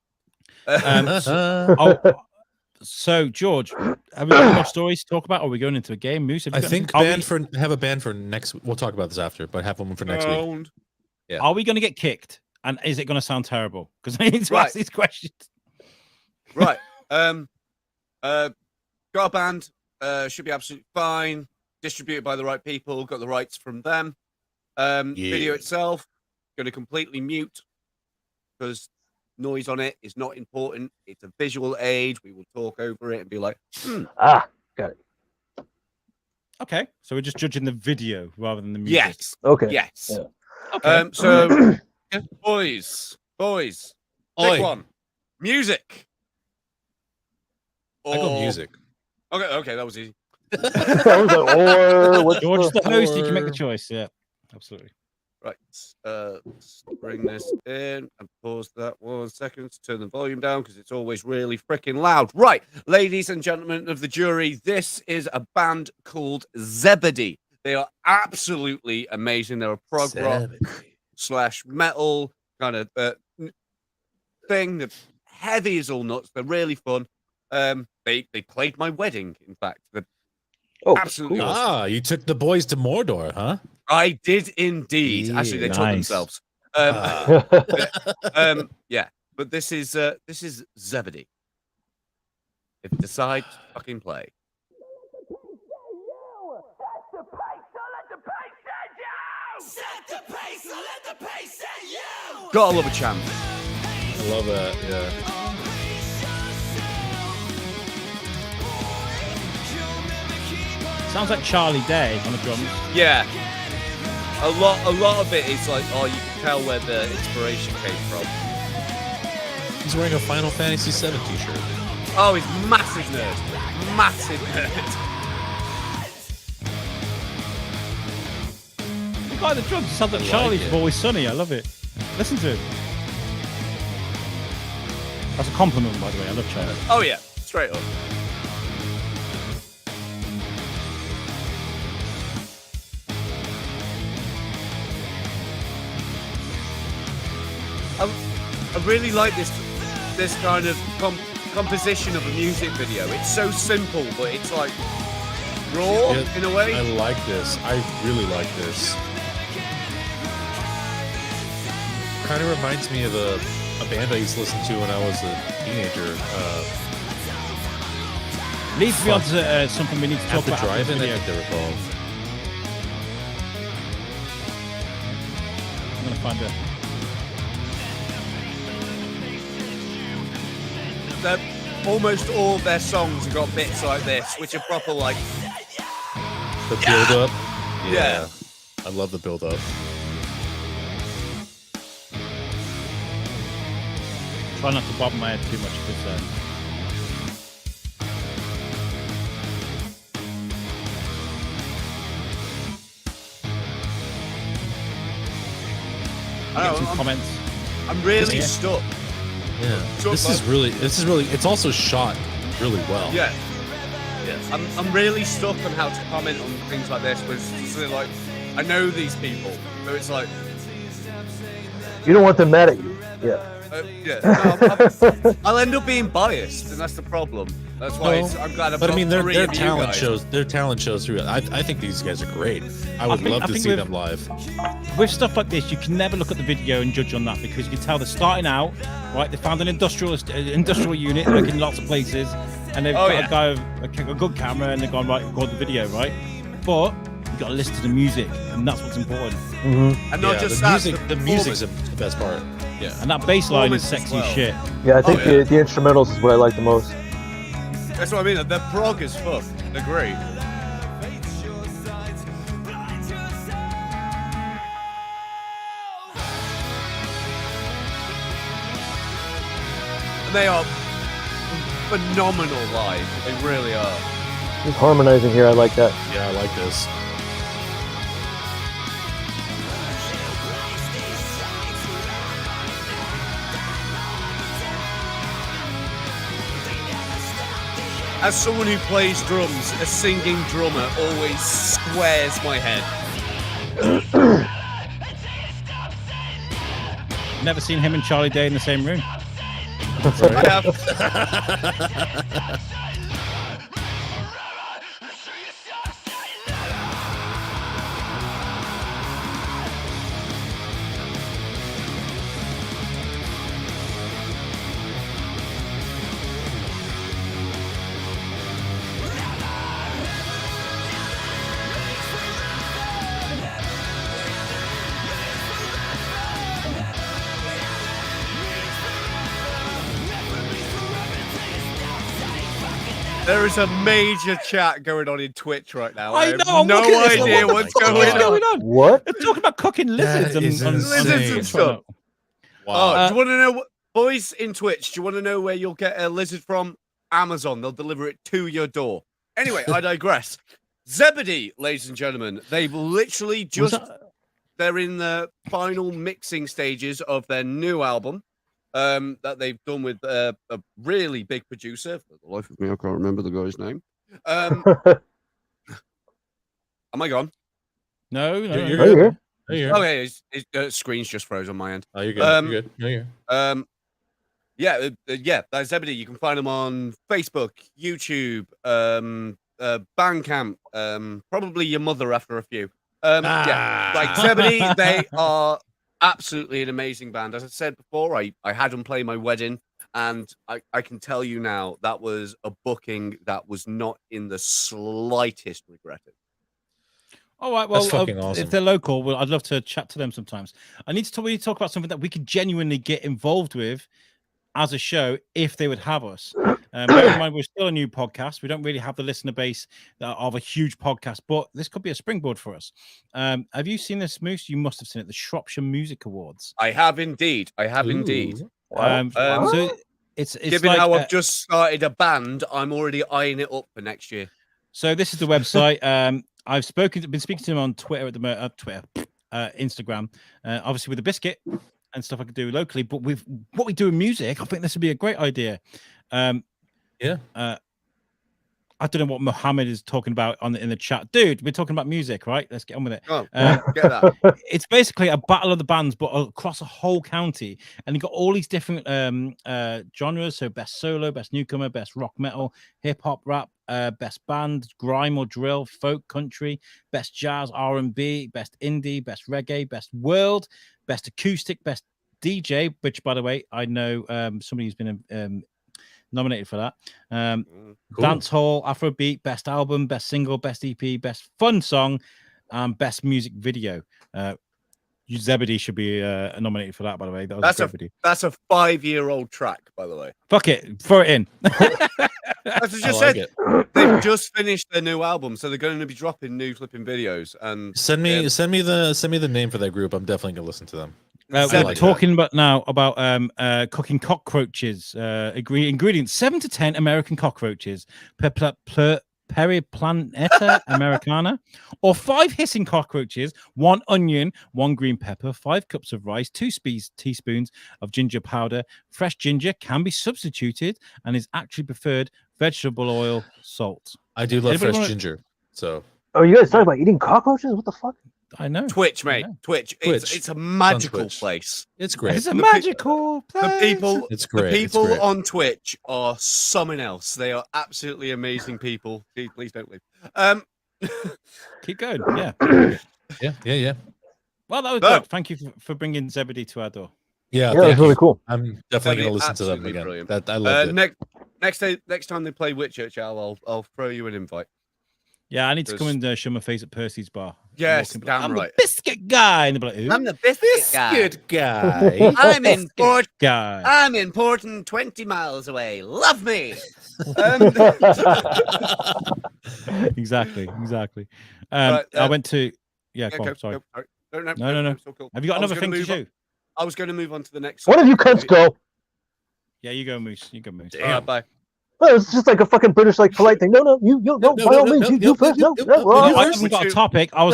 Speaker 2: So George, have we got any more stories to talk about? Or are we going into a game? Moose, have you
Speaker 1: I
Speaker 2: got
Speaker 1: think
Speaker 2: anything-
Speaker 1: have a ban for next. We'll talk about this after, but have one for next week. Yeah.
Speaker 2: Are we going to get kicked? And is it going to sound terrible? Because I need to ask these questions.
Speaker 4: Right. Got a band. Should be absolutely fine. Distributed by the right people. Got the rights from them. Video itself, going to completely mute because noise on it is not important. It's a visual aid. We will talk over it and be like,
Speaker 3: got it.
Speaker 2: Okay, so we're just judging the video rather than the music.
Speaker 4: yes,
Speaker 3: Okay.
Speaker 4: yes.
Speaker 3: Yeah.
Speaker 2: Okay.
Speaker 4: So, boys, pick
Speaker 1: Oi.
Speaker 4: one. Music.
Speaker 1: I go
Speaker 4: Or-
Speaker 1: music.
Speaker 4: Okay, that was easy.
Speaker 3: I was like, or what's
Speaker 2: George is the host. You can make the
Speaker 1: Or-
Speaker 2: choice. Yeah, absolutely.
Speaker 4: Right. Let's bring this in and pause that 1 second to turn the volume down because it's always really freaking loud. Right, ladies and gentlemen of the jury, this is a band called Zebedee. They are absolutely amazing. They're a prog rock / metal kind of thing. They're heavy as all nuts. They're really fun. They played my wedding, in fact. They're absolutely
Speaker 3: cool.
Speaker 4: awesome.
Speaker 1: You took the boys to Mordor, huh?
Speaker 4: I did indeed. Actually, they took
Speaker 2: Nice.
Speaker 4: themselves. Yeah, but this is Zebedee. If you decide, fucking play. Gotta love a chant.
Speaker 1: I love that. Yeah.
Speaker 2: Sounds like Charlie Day on the drums.
Speaker 4: Yeah. A lot of it is like, you can tell where the inspiration came from.
Speaker 1: He's wearing a Final Fantasy VII t-shirt.
Speaker 4: Oh, he's massive nerd. Massive nerd.
Speaker 2: The guy on the drums sounds like
Speaker 1: I like
Speaker 2: Charlie
Speaker 1: it.
Speaker 2: from Always Sunny. I love it. Listen to him. That's a compliment, by the way. I love Charlie.
Speaker 4: Oh yeah, straight up. I really like this kind of composition of a music video. It's so simple, but it's like raw in a way.
Speaker 1: I like this. I really like this. Kind of reminds me of a band I used to listen to when I was a teenager.
Speaker 2: Leads me on to something we need to
Speaker 1: At
Speaker 2: talk
Speaker 1: the
Speaker 2: about. after
Speaker 1: Drive-In,
Speaker 2: this
Speaker 1: I
Speaker 2: video.
Speaker 1: think they were called.
Speaker 2: I'm gonna find it.
Speaker 4: Almost all of their songs have got bits like this, which are proper like,
Speaker 1: The build-up.
Speaker 4: Yeah.
Speaker 1: I love the build-up.
Speaker 2: Try not to bob my head too much because
Speaker 4: I don't
Speaker 2: some
Speaker 4: know,
Speaker 2: comments.
Speaker 4: I'm really
Speaker 2: Yeah.
Speaker 4: stuck.
Speaker 1: Yeah.
Speaker 4: So
Speaker 1: This is really. It's also shot really well.
Speaker 4: Yeah. I'm really stuck on how to comment on things like this. But it's sort of like, I know these people, so it's like,
Speaker 3: You don't want them mad at you. Yeah.
Speaker 4: No, I'll end up being biased, and that's the problem. That's why I'm glad I've
Speaker 1: But
Speaker 4: got
Speaker 1: I mean,
Speaker 4: three
Speaker 1: their
Speaker 4: of you
Speaker 1: talent
Speaker 4: guys.
Speaker 1: shows. Their talent shows through. I think these guys are great. I would
Speaker 2: think-
Speaker 1: love
Speaker 2: I
Speaker 1: to
Speaker 2: think
Speaker 1: see
Speaker 2: with-
Speaker 1: them live.
Speaker 2: With stuff like this, you can never look at the video and judge on that because you can tell they're starting out, right? They found an industrial unit like in lots of places, and they've got a guy with a good camera, and they've gone right, record the video, right? But you got to listen to the music, and that's what's important.
Speaker 4: And not
Speaker 1: Yeah,
Speaker 4: just
Speaker 1: the
Speaker 4: that,
Speaker 1: music. The music's the best part. Yeah.
Speaker 2: And that bass line is
Speaker 4: Performance as
Speaker 2: sexy
Speaker 4: well.
Speaker 2: as shit.
Speaker 3: Yeah, I think
Speaker 4: yeah.
Speaker 3: The instrumentals is what I like the most.
Speaker 4: That's what I mean. They're prog as fuck. They're great. And they are phenomenal live. They really are.
Speaker 3: Just harmonizing here, I like that.
Speaker 1: Yeah, I like this.
Speaker 4: As someone who plays drums, a singing drummer always squares my head.
Speaker 2: Never seen him and Charlie Day in the same room.
Speaker 1: Right?
Speaker 4: There is a major chat going on in Twitch right now.
Speaker 2: I
Speaker 4: have
Speaker 2: know, I'm
Speaker 4: no
Speaker 2: looking at this,
Speaker 4: idea
Speaker 2: what
Speaker 4: what's
Speaker 2: the fuck
Speaker 4: going
Speaker 2: is
Speaker 4: on.
Speaker 2: going on?
Speaker 3: What?
Speaker 2: They're talking about cooking lizards
Speaker 1: That is
Speaker 2: on
Speaker 4: Lizards and
Speaker 2: Twitch
Speaker 4: stuff.
Speaker 2: right now.
Speaker 1: Wow.
Speaker 4: Do you want to know, boys in Twitch? Do you want to know where you'll get a lizard from? Amazon. They'll deliver it to your door. Anyway, I digress. Zebedee, ladies and gentlemen, they've literally they're in the final mixing stages of their new album that they've done with a really big producer. For the life of me, I can't remember the guy's name. Am I gone?
Speaker 2: No,
Speaker 1: You're
Speaker 3: good.
Speaker 1: good. Oh, you're good.
Speaker 4: Okay, his screen's just froze on my end.
Speaker 1: Oh, you're good. You're good. No, you're
Speaker 4: Yeah, that's Zebedee. You can find them on Facebook, YouTube, Bandcamp, probably your mother after a few. Yeah, like Zebedee, they are absolutely an amazing band. As I said before, I had them play my wedding, and I can tell you now that was a booking that was not in the slightest regretted.
Speaker 2: All right, well,
Speaker 1: That's fucking awesome.
Speaker 2: if they're local, well, I'd love to chat to them sometimes. I need to talk about something that we could genuinely get involved with as a show if they would have us. Bear in mind, we're still a new podcast. We don't really have the listener base of a huge podcast, but this could be a springboard for us. Have you seen this, Moose? You must have seen it. The Shropshire Music Awards.
Speaker 4: I have indeed.
Speaker 3: Wow.
Speaker 2: So it's
Speaker 4: Given
Speaker 2: like,
Speaker 4: how I've just started a band, I'm already eyeing it up for next year.
Speaker 2: So this is the website. I've been speaking to him on Twitter at the moment, Instagram, obviously with the biscuit and stuff I could do locally. But with what we do in music, I think this would be a great idea. I don't know what Mohammed is talking about in the chat, dude. We're talking about music, right? Let's get on with it.
Speaker 4: Oh, get that.
Speaker 2: It's basically a battle of the bands, but across a whole county, and you got all these different genres. So best solo, best newcomer, best rock metal, hip hop, rap, best band, grime or drill, folk, country, best jazz, R&B, best indie, best reggae, best world, best acoustic, best DJ. Which, by the way, I know somebody who's been nominated for that.
Speaker 1: Cool.
Speaker 2: Dance hall, Afrobeat, best album, best single, best EP, best fun song, best music video. Zebedee should be nominated for that, by the way.
Speaker 4: That's a 5-year-old track, by the way.
Speaker 2: Fuck it, throw it in.
Speaker 4: As I just said, they've just finished their new album, so they're going to be dropping new flipping videos. And
Speaker 1: send me the name for that group. I'm definitely gonna listen to them.
Speaker 2: We're talking about cooking cockroaches. Ingredients: 7 to 10 American cockroaches, Periplaneta americana, or 5 hissing cockroaches, 1 onion, 1 green pepper, 5 cups of rice, 2 teaspoons of ginger powder. Fresh ginger can be substituted and is actually preferred. Vegetable oil, salt.
Speaker 1: I do love fresh ginger. So.
Speaker 3: Oh, you guys talking about eating cockroaches? What the fuck?
Speaker 2: I know.
Speaker 4: Twitch, mate. Twitch. It's a magical place.
Speaker 1: It's great.
Speaker 2: It's a magical place.
Speaker 4: The people,
Speaker 1: it's great.
Speaker 4: The people on Twitch are something else. They are absolutely amazing people. Please don't leave.
Speaker 2: Keep going. Yeah.
Speaker 1: Yeah.
Speaker 2: Well, that was good. Thank you for bringing Zebedee to our door.
Speaker 3: Yeah, that was really cool.
Speaker 1: I'm definitely going to listen to them again.
Speaker 4: Brilliant.
Speaker 1: That I love it.
Speaker 4: Next time they play Whitchurch, I'll throw you an invite.
Speaker 2: Yeah, I need to come and show my face at Percy's bar.
Speaker 4: Yes, damn
Speaker 2: I'm
Speaker 4: right.
Speaker 2: the biscuit guy. And they'll be like, who?
Speaker 4: I'm the biscuit
Speaker 1: guy.
Speaker 4: I'm important 20 miles away. Love me.
Speaker 2: Exactly.
Speaker 4: Right,
Speaker 2: I went to. Yeah, come on, sorry. No.
Speaker 4: So cool.
Speaker 2: Have you got another thing to do?
Speaker 4: I was going to move on to the next
Speaker 3: One of you cunts go.
Speaker 2: Yeah, you go, Moose.
Speaker 4: All right, bye.
Speaker 3: Well, it's just like a fucking British like polite thing. No, by all means, you first. No.
Speaker 2: I haven't got a topic. I'll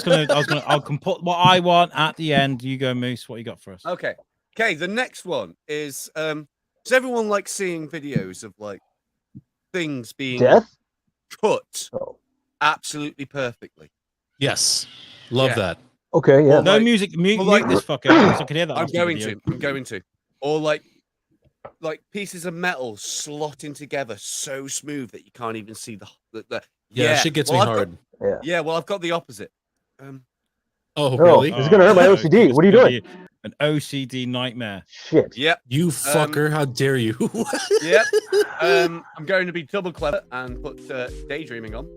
Speaker 2: put what I want at the end. You go, Moose. What you got for us?
Speaker 4: Okay. The next one is does everyone like seeing videos of like things being cut absolutely perfectly?
Speaker 1: Yes, love that.
Speaker 3: Okay, yeah.
Speaker 2: No music. Mute this fucker. So I can hear that.
Speaker 4: I'm going to. Or like like pieces of metal slotting together so smooth that you can't even see the
Speaker 1: Yeah, shit gets me
Speaker 4: I've
Speaker 1: hard.
Speaker 4: yeah, well, I've got the opposite.
Speaker 1: Oh,
Speaker 3: No.
Speaker 1: really?
Speaker 3: This is gonna hurt my OCD.
Speaker 2: it's
Speaker 3: What are you
Speaker 2: gonna
Speaker 3: doing?
Speaker 2: be An OCD nightmare.
Speaker 3: Shit.
Speaker 4: Yep,
Speaker 1: You fucker! How dare you?
Speaker 4: yep. I'm going to be double clever and put daydreaming on.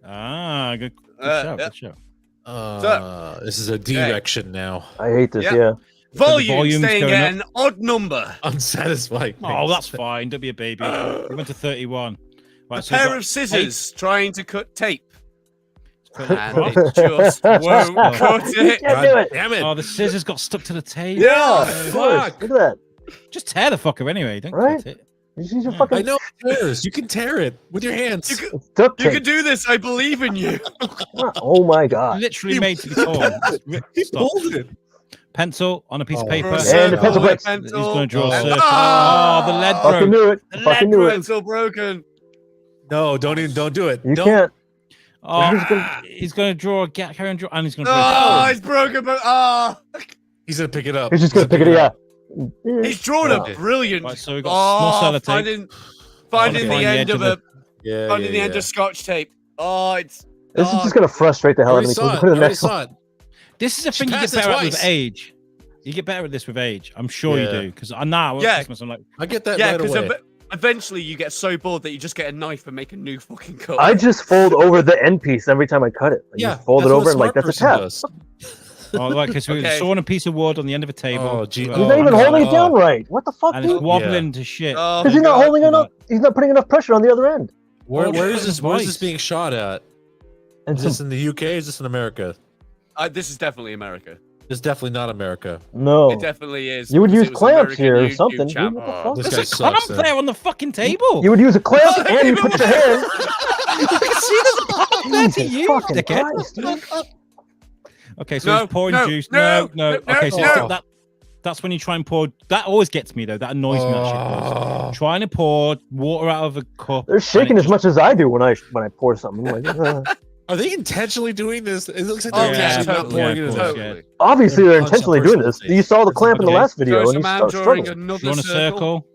Speaker 2: Ah, good show.
Speaker 4: yeah.
Speaker 2: Good show.
Speaker 1: This is a direction now.
Speaker 3: I hate this.
Speaker 4: Yeah.
Speaker 3: Yeah.
Speaker 4: Volume
Speaker 2: volume's
Speaker 4: staying
Speaker 2: going
Speaker 4: at
Speaker 2: up.
Speaker 4: an odd number.
Speaker 1: Unsatisfied.
Speaker 2: Oh, that's fine. Don't be a baby. We went to 31. Right,
Speaker 4: A
Speaker 2: so we've
Speaker 4: pair
Speaker 2: got
Speaker 4: of scissors trying to cut tape.
Speaker 2: eight-
Speaker 4: And it just won't cut it.
Speaker 3: Can't do it.
Speaker 1: Damn it!
Speaker 2: Oh, the scissors got stuck to the table.
Speaker 3: Yeah,
Speaker 4: Yeah,
Speaker 3: of course.
Speaker 1: fuck.
Speaker 3: Look at that.
Speaker 2: Just tear the fucker anyway. Don't
Speaker 3: Right?
Speaker 2: cut it.
Speaker 3: Just use your
Speaker 2: Yeah.
Speaker 3: fucking.
Speaker 1: I know it tears. You can tear it with your hands.
Speaker 3: It's duct
Speaker 4: You
Speaker 3: tape.
Speaker 4: can do this. I believe in you.
Speaker 3: Oh my god.
Speaker 2: Literally made to be torn. Stop.
Speaker 1: Hold it.
Speaker 2: Pencil on a piece of
Speaker 1: Oh.
Speaker 2: paper.
Speaker 3: And the pencil breaks.
Speaker 2: He's going to draw a
Speaker 1: Oh.
Speaker 2: circle.
Speaker 4: Ah!
Speaker 2: Oh, the lead
Speaker 3: Fucking
Speaker 2: broke.
Speaker 3: knew it.
Speaker 2: The
Speaker 3: Fucking
Speaker 2: lead
Speaker 3: knew it.
Speaker 4: Pencil broken.
Speaker 1: No, don't do it.
Speaker 3: You
Speaker 1: Don't.
Speaker 3: can't.
Speaker 2: Oh,
Speaker 3: He's gonna-
Speaker 2: he's going to draw a gap. Carry on draw, and he's going to
Speaker 4: Oh,
Speaker 2: break.
Speaker 4: it's broken. But ah,
Speaker 1: He's gonna pick it up.
Speaker 3: He's just gonna pick it. Yeah.
Speaker 4: he's drawn a
Speaker 1: Okay.
Speaker 4: brilliant.
Speaker 2: Right, so we've got small sellotape.
Speaker 4: finding
Speaker 2: Find
Speaker 4: the
Speaker 2: the
Speaker 4: end
Speaker 2: edge
Speaker 4: of
Speaker 2: of
Speaker 4: a
Speaker 1: Yeah,
Speaker 4: finding the end of scotch tape. Oh, it's.
Speaker 3: This is
Speaker 4: oh,
Speaker 3: just gonna frustrate the
Speaker 1: I
Speaker 3: hell out of
Speaker 1: already
Speaker 3: me. Can
Speaker 1: saw
Speaker 3: we
Speaker 1: it.
Speaker 3: put
Speaker 1: I
Speaker 3: it in the
Speaker 1: already
Speaker 3: next one?
Speaker 1: saw it.
Speaker 2: This is the
Speaker 1: She
Speaker 2: thing you get
Speaker 1: passed it
Speaker 2: better at with
Speaker 1: twice.
Speaker 2: age. You get better at this with age. I'm sure
Speaker 1: Yeah.
Speaker 2: you do. Because I now
Speaker 4: Yeah.
Speaker 2: Christmas, I'm like,
Speaker 1: I get that
Speaker 4: yeah,
Speaker 1: right
Speaker 4: because
Speaker 1: away.
Speaker 4: eventually you get so bored that you just get a knife and make a new fucking cut.
Speaker 3: I just fold over the end piece every time I cut it. I just fold it
Speaker 1: that's what
Speaker 3: over
Speaker 1: a
Speaker 3: and like
Speaker 1: smart
Speaker 3: that's a
Speaker 1: person
Speaker 3: tap.
Speaker 1: does.
Speaker 2: oh, right, because we
Speaker 4: Okay.
Speaker 2: saw on a piece of wood on the end of a table.
Speaker 1: Oh, gee.
Speaker 3: He's
Speaker 1: Oh,
Speaker 3: not even
Speaker 1: God.
Speaker 3: holding it
Speaker 1: Oh.
Speaker 3: down right. What the fuck,
Speaker 2: And it's
Speaker 3: dude?
Speaker 2: wobbling to shit.
Speaker 4: Oh,
Speaker 3: Because he's not
Speaker 4: God.
Speaker 3: holding enough. He's not putting enough pressure on the other end.
Speaker 1: Where is
Speaker 2: Where's
Speaker 1: this?
Speaker 2: the
Speaker 1: Where is this
Speaker 2: vice?
Speaker 1: being shot at?
Speaker 3: And
Speaker 1: Is
Speaker 3: some,
Speaker 1: this in the UK? Is this in America?
Speaker 4: This is definitely America.
Speaker 1: It's definitely not America.
Speaker 3: no,
Speaker 4: It definitely is.
Speaker 3: you would
Speaker 4: because
Speaker 3: use
Speaker 4: it was
Speaker 3: clamps
Speaker 4: American
Speaker 3: here or
Speaker 4: YouTube
Speaker 3: something. Dude,
Speaker 4: channel.
Speaker 3: what the
Speaker 1: Oh,
Speaker 3: fuck?
Speaker 1: this
Speaker 2: There's
Speaker 1: guy
Speaker 2: a
Speaker 1: sucks,
Speaker 2: clamp there on the fucking table.
Speaker 3: You would use a clamp and you put your hand.
Speaker 2: You can see there's a clamp there to
Speaker 3: Jesus
Speaker 2: use,
Speaker 3: fucking
Speaker 2: dickhead.
Speaker 3: Christ, dude.
Speaker 2: Okay, so
Speaker 4: No,
Speaker 2: he's pouring
Speaker 4: no,
Speaker 2: juice.
Speaker 4: no,
Speaker 2: No.
Speaker 4: no,
Speaker 2: Okay, so
Speaker 1: no.
Speaker 2: that's when you try and pour. That always gets me though. That annoys me. That shit does. Trying to pour water out of a cup.
Speaker 3: They're shaking as much as I do when I pour something. I'm like,
Speaker 1: Are they intentionally doing this? It looks like
Speaker 4: Oh,
Speaker 1: they're
Speaker 4: yeah,
Speaker 1: actually not
Speaker 4: totally.
Speaker 1: pouring it in
Speaker 2: Yeah,
Speaker 1: there.
Speaker 2: of course.
Speaker 4: Totally.
Speaker 3: obviously, they're
Speaker 1: Punch
Speaker 3: intentionally
Speaker 1: the
Speaker 3: doing
Speaker 1: person's
Speaker 3: this.
Speaker 1: face.
Speaker 3: You saw the clamp in the
Speaker 2: Okay.
Speaker 3: last video,
Speaker 4: Shows
Speaker 3: and
Speaker 4: a
Speaker 3: you
Speaker 4: man
Speaker 3: start
Speaker 4: drawing
Speaker 3: struggling.
Speaker 4: another
Speaker 2: You want a
Speaker 4: circle.
Speaker 2: circle?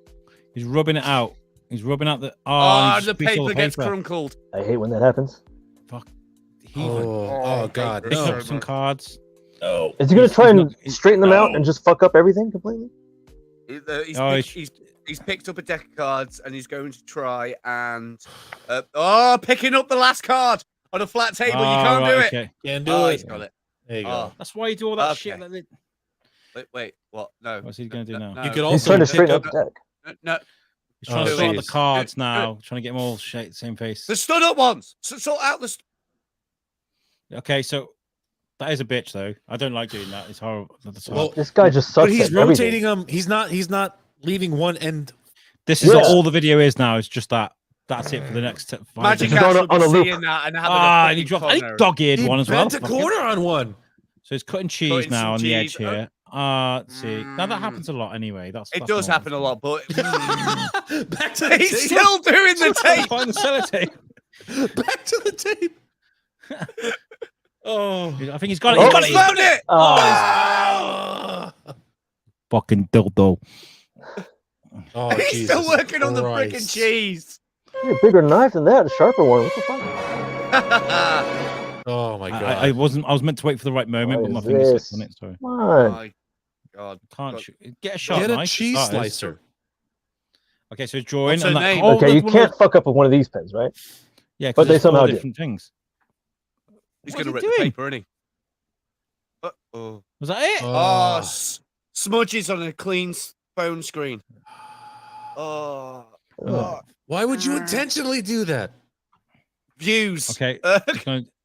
Speaker 2: He's rubbing it out. He's rubbing out the. Oh,
Speaker 4: Ah,
Speaker 2: and
Speaker 4: the
Speaker 2: he just
Speaker 4: paper
Speaker 2: pieced all
Speaker 4: gets
Speaker 2: paper.
Speaker 4: crumpled.
Speaker 3: I hate when that happens.
Speaker 2: Heaving.
Speaker 1: Oh God,
Speaker 4: paper.
Speaker 2: Picking
Speaker 1: no.
Speaker 2: up some cards.
Speaker 1: No.
Speaker 3: Is he gonna
Speaker 2: He's-
Speaker 3: try
Speaker 2: he's
Speaker 3: and
Speaker 2: not- he's-
Speaker 3: straighten them out
Speaker 1: no.
Speaker 3: and just fuck up everything completely?
Speaker 4: He's,
Speaker 2: Oh,
Speaker 4: he's picked up a deck of cards and he's going to try and picking up the last card on a flat table. You
Speaker 2: Ah,
Speaker 4: can't
Speaker 2: right,
Speaker 4: do it.
Speaker 2: okay.
Speaker 1: Can't do
Speaker 4: Oh,
Speaker 1: it.
Speaker 4: he's got it.
Speaker 1: There you go.
Speaker 4: Oh,
Speaker 2: That's why you do all that
Speaker 4: Okay.
Speaker 2: shit. Like that.
Speaker 4: wait, what? No.
Speaker 2: What's he gonna do now?
Speaker 1: You could
Speaker 3: He's
Speaker 1: also
Speaker 3: trying to
Speaker 1: pick
Speaker 3: straighten
Speaker 1: up.
Speaker 3: up the deck.
Speaker 4: No.
Speaker 2: He's trying
Speaker 1: Oh,
Speaker 2: to sort out the
Speaker 1: jeez.
Speaker 2: cards now. Trying to get them all same face.
Speaker 4: The stood up ones. Sort out the.
Speaker 2: Okay, so that is a bitch though. I don't like doing that. It's horrible. That's
Speaker 1: Well,
Speaker 3: This guy just
Speaker 1: But
Speaker 3: sucks
Speaker 1: he's
Speaker 3: at everything.
Speaker 1: rotating them. He's not leaving one end.
Speaker 2: this is
Speaker 3: Yeah.
Speaker 2: all the video is now. It's just that. That's it for the next 5
Speaker 4: Magic
Speaker 3: He's
Speaker 2: minutes.
Speaker 3: on
Speaker 4: Ash
Speaker 3: a
Speaker 4: will be
Speaker 3: loop.
Speaker 4: seeing that and having a
Speaker 2: Ah, and
Speaker 4: fucking
Speaker 2: he dropped. I
Speaker 4: corner.
Speaker 2: dog-eared
Speaker 1: He
Speaker 2: one as well.
Speaker 1: bent a
Speaker 2: Fuck it.
Speaker 1: corner on one.
Speaker 2: So he's cutting cheese
Speaker 4: Cutting
Speaker 2: now
Speaker 4: some
Speaker 2: on the edge
Speaker 4: cheese.
Speaker 2: here. Let's see. Now that happens a lot anyway.
Speaker 4: It
Speaker 2: That's
Speaker 4: does happen a lot, but
Speaker 1: Back to the
Speaker 4: he's
Speaker 1: tape.
Speaker 4: still doing the tape.
Speaker 2: Find the sellotape.
Speaker 1: Back to the tape. Oh.
Speaker 2: I think he's got it.
Speaker 3: Oh,
Speaker 2: He's got
Speaker 4: He's
Speaker 2: it.
Speaker 4: found it.
Speaker 3: Ah.
Speaker 2: Fucking dildo.
Speaker 1: Oh,
Speaker 4: He's
Speaker 1: Jesus
Speaker 4: still working on the
Speaker 1: Christ.
Speaker 4: freaking cheese.
Speaker 3: You need a bigger knife than that, a sharper one. What the fuck?
Speaker 1: Oh my God.
Speaker 2: I was meant to wait for the right moment,
Speaker 3: What
Speaker 2: but my
Speaker 3: is
Speaker 2: finger slipped
Speaker 3: this?
Speaker 2: on it. Sorry.
Speaker 3: Come on.
Speaker 4: My God.
Speaker 2: Can't
Speaker 4: God.
Speaker 2: get a sharp
Speaker 1: Get a
Speaker 2: knife.
Speaker 1: cheese
Speaker 2: Starters.
Speaker 1: slicer.
Speaker 2: Okay, so he's drawing.
Speaker 4: What's her
Speaker 2: and that,
Speaker 4: name?
Speaker 2: oh,
Speaker 3: Okay,
Speaker 2: look,
Speaker 3: you
Speaker 2: look,
Speaker 3: can't
Speaker 2: look.
Speaker 3: fuck up with one of these pens, right?
Speaker 2: Yeah,
Speaker 3: but they
Speaker 2: there's four
Speaker 3: somehow do.
Speaker 2: different things.
Speaker 4: He's
Speaker 2: What's
Speaker 4: going to
Speaker 2: he
Speaker 4: rip the
Speaker 2: doing?
Speaker 4: paper, isn't he? Uh-oh.
Speaker 2: Was that it?
Speaker 4: Oh, smudges on a clean phone screen. Oh.
Speaker 3: Ugh.
Speaker 1: Why would you intentionally do that?
Speaker 4: Views.
Speaker 2: Okay,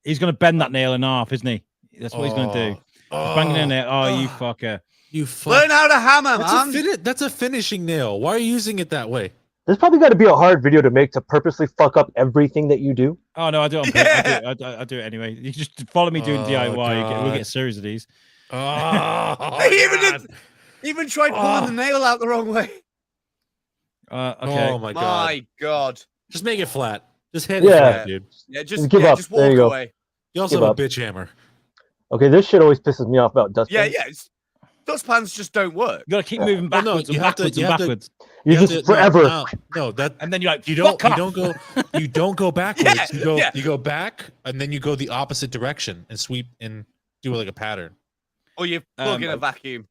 Speaker 2: he's gonna bend that nail in half, isn't he? That's what he's gonna do. He's banging in there. Oh, you fucker!
Speaker 1: You
Speaker 4: Learn
Speaker 1: fuck.
Speaker 4: how to hammer, man.
Speaker 1: That's a finishing nail. Why are you using it that way?
Speaker 3: There's probably got to be a hard video to make to purposely fuck up everything that you do.
Speaker 2: Oh no, I do it on
Speaker 4: Yeah.
Speaker 2: purpose. I do it anyway. You just follow me doing
Speaker 1: Oh,
Speaker 2: DIY. We'll
Speaker 1: God.
Speaker 2: get a series of these.
Speaker 1: Oh,
Speaker 4: He even tried pulling the nail out the wrong way.
Speaker 2: Okay.
Speaker 1: Oh my God.
Speaker 4: My God.
Speaker 1: Just make it flat. Just hit it
Speaker 3: Yeah.
Speaker 1: flat, dude.
Speaker 4: Yeah,
Speaker 3: Just give up.
Speaker 4: Just
Speaker 3: There
Speaker 4: walk
Speaker 3: you go.
Speaker 4: away.
Speaker 1: You also
Speaker 3: Give
Speaker 1: have
Speaker 3: up.
Speaker 1: a bitch hammer.
Speaker 3: Okay, this shit always pisses me off about dust
Speaker 4: Yeah,
Speaker 3: pens.
Speaker 4: yeah. It's dustpans just don't work.
Speaker 2: You got to keep moving
Speaker 1: Well, no,
Speaker 2: backwards
Speaker 1: you
Speaker 2: and
Speaker 1: have to-
Speaker 2: backwards
Speaker 1: you
Speaker 2: and
Speaker 1: have to-
Speaker 2: backwards.
Speaker 3: You
Speaker 1: have
Speaker 3: just
Speaker 1: to-
Speaker 3: forever.
Speaker 1: No, that
Speaker 2: And then you're like,
Speaker 1: you don't
Speaker 2: "Fuck
Speaker 1: you don't go backwards.
Speaker 4: Yeah,
Speaker 1: You go back and then you go the opposite direction and sweep and do like a pattern.
Speaker 4: Or you plug in a vacuum.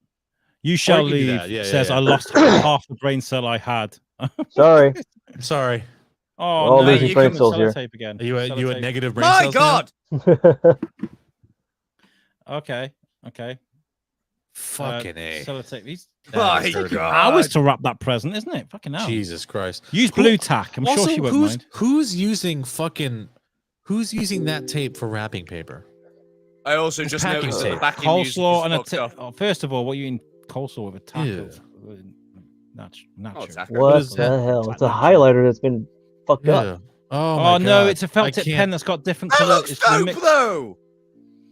Speaker 2: You shall
Speaker 1: you can do
Speaker 2: leave.
Speaker 1: that. Yeah,
Speaker 2: says
Speaker 1: yeah.
Speaker 2: I lost half the brain cell I had.
Speaker 3: Sorry.
Speaker 1: I'm sorry.
Speaker 2: Oh,
Speaker 3: all
Speaker 2: no,
Speaker 3: losing
Speaker 2: you
Speaker 3: brain
Speaker 2: can
Speaker 3: cells here.
Speaker 2: sellotape again.
Speaker 1: Are you a
Speaker 2: Sellotape.
Speaker 1: negative brain
Speaker 4: My
Speaker 1: cells now?
Speaker 4: God.
Speaker 2: Okay.
Speaker 1: Fucking A.
Speaker 2: Sellotape. These
Speaker 1: That is
Speaker 4: My
Speaker 1: dirty.
Speaker 4: God.
Speaker 2: hours to wrap that present, isn't it? Fucking hell.
Speaker 1: Jesus Christ.
Speaker 2: Use blue tack. I'm
Speaker 1: Also,
Speaker 2: sure she won't mind.
Speaker 1: who's using that tape for wrapping paper?
Speaker 4: I also
Speaker 1: It's
Speaker 4: just
Speaker 1: packing
Speaker 4: noticed that the
Speaker 1: tape.
Speaker 4: vacuum music
Speaker 2: Coleslaw
Speaker 4: is
Speaker 2: and a
Speaker 4: fucked up.
Speaker 2: oh, first of all, what you eat coleslaw with a taco?
Speaker 1: Ew.
Speaker 2: Natural.
Speaker 4: taco.
Speaker 3: What
Speaker 1: is
Speaker 3: the
Speaker 1: that?
Speaker 3: hell? It's a highlighter that's been fucked up.
Speaker 1: Yeah. Oh,
Speaker 2: Oh,
Speaker 1: my
Speaker 2: no,
Speaker 1: God.
Speaker 2: it's a felt
Speaker 1: I
Speaker 2: tip
Speaker 1: can't-
Speaker 2: pen that's got different
Speaker 4: That
Speaker 2: colors.
Speaker 4: looks
Speaker 2: It's
Speaker 4: dope,
Speaker 2: mixed.
Speaker 4: though.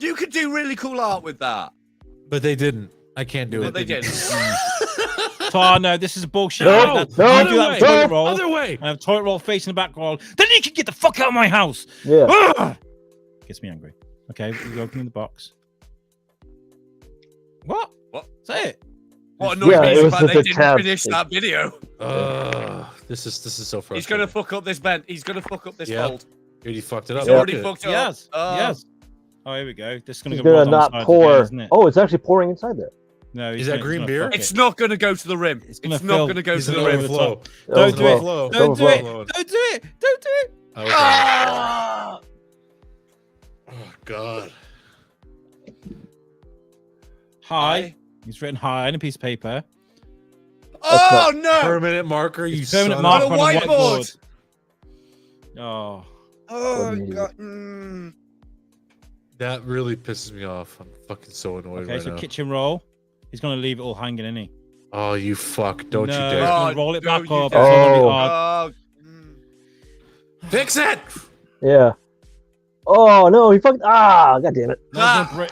Speaker 4: You could do really cool art with that.
Speaker 1: But they didn't. I can't do
Speaker 4: But
Speaker 1: it.
Speaker 4: they did.
Speaker 2: Oh no, this is bullshit.
Speaker 3: No,
Speaker 2: That's-
Speaker 3: no,
Speaker 2: you
Speaker 1: Other
Speaker 2: do that
Speaker 1: way.
Speaker 2: toilet roll.
Speaker 1: Other way.
Speaker 2: And have toilet roll facing the back wall. Then you can get the fuck out of my house.
Speaker 3: Yeah.
Speaker 2: Ugh! Gets me angry. Okay, we open the box. What?
Speaker 4: What?
Speaker 2: Say it.
Speaker 4: What annoys
Speaker 3: Yeah,
Speaker 4: me
Speaker 3: it
Speaker 4: is the
Speaker 3: was
Speaker 4: fact
Speaker 3: with
Speaker 4: they
Speaker 3: the
Speaker 4: didn't
Speaker 3: tab
Speaker 4: finish
Speaker 3: thing.
Speaker 4: that video.
Speaker 1: This is so frustrating.
Speaker 4: He's gonna fuck up this bend. He's gonna fuck up this
Speaker 1: Yep.
Speaker 4: fold.
Speaker 1: Dude, he fucked it up.
Speaker 4: He's
Speaker 3: Yeah.
Speaker 4: already
Speaker 1: Look at it.
Speaker 4: fucked it up.
Speaker 2: Yes.
Speaker 4: Oh.
Speaker 2: Yes. Oh, here we go. This is gonna
Speaker 3: He's
Speaker 2: go
Speaker 3: gonna
Speaker 2: right on
Speaker 3: not
Speaker 2: sides
Speaker 3: pour.
Speaker 2: again, isn't it?
Speaker 3: Oh, it's actually pouring inside there.
Speaker 2: No,
Speaker 1: Is that green beer?
Speaker 4: It's not gonna go to the rim.
Speaker 2: It's
Speaker 4: It's,
Speaker 2: gonna
Speaker 4: not
Speaker 2: fill-
Speaker 4: gonna go
Speaker 1: He's
Speaker 4: to the
Speaker 1: gonna
Speaker 4: rim.
Speaker 1: overflow.
Speaker 2: Don't do it.
Speaker 1: Overflow.
Speaker 2: Don't do it.
Speaker 1: Overflow.
Speaker 2: Don't do it. Don't do it.
Speaker 1: Okay.
Speaker 4: Ah!
Speaker 1: Oh, God.
Speaker 2: Hi. He's written hi on a piece of paper.
Speaker 4: Oh no!
Speaker 1: Permanent marker, you
Speaker 2: It's permanent
Speaker 1: son
Speaker 2: mark
Speaker 1: of
Speaker 2: on
Speaker 1: a-
Speaker 2: a
Speaker 4: whiteboard.
Speaker 2: whiteboard. Oh.
Speaker 4: Oh
Speaker 3: What an idiot.
Speaker 4: god. Mm.
Speaker 1: That really pisses me off. I'm fucking so annoyed
Speaker 2: Okay,
Speaker 1: right
Speaker 2: so
Speaker 1: now.
Speaker 2: kitchen roll. He's gonna leave it all hanging, isn't he?
Speaker 1: Oh, you fuck. Don't
Speaker 2: No,
Speaker 1: you
Speaker 2: he's
Speaker 1: dare.
Speaker 2: gonna
Speaker 4: Oh,
Speaker 2: roll it
Speaker 4: no,
Speaker 2: back
Speaker 4: you
Speaker 2: up.
Speaker 4: don't.
Speaker 2: It's already
Speaker 3: Oh.
Speaker 2: hard.
Speaker 4: Oh. Mm.
Speaker 1: Fix it!
Speaker 3: Yeah. Oh no, he fucked. Ah, god damn it.
Speaker 2: No, it's gonna break-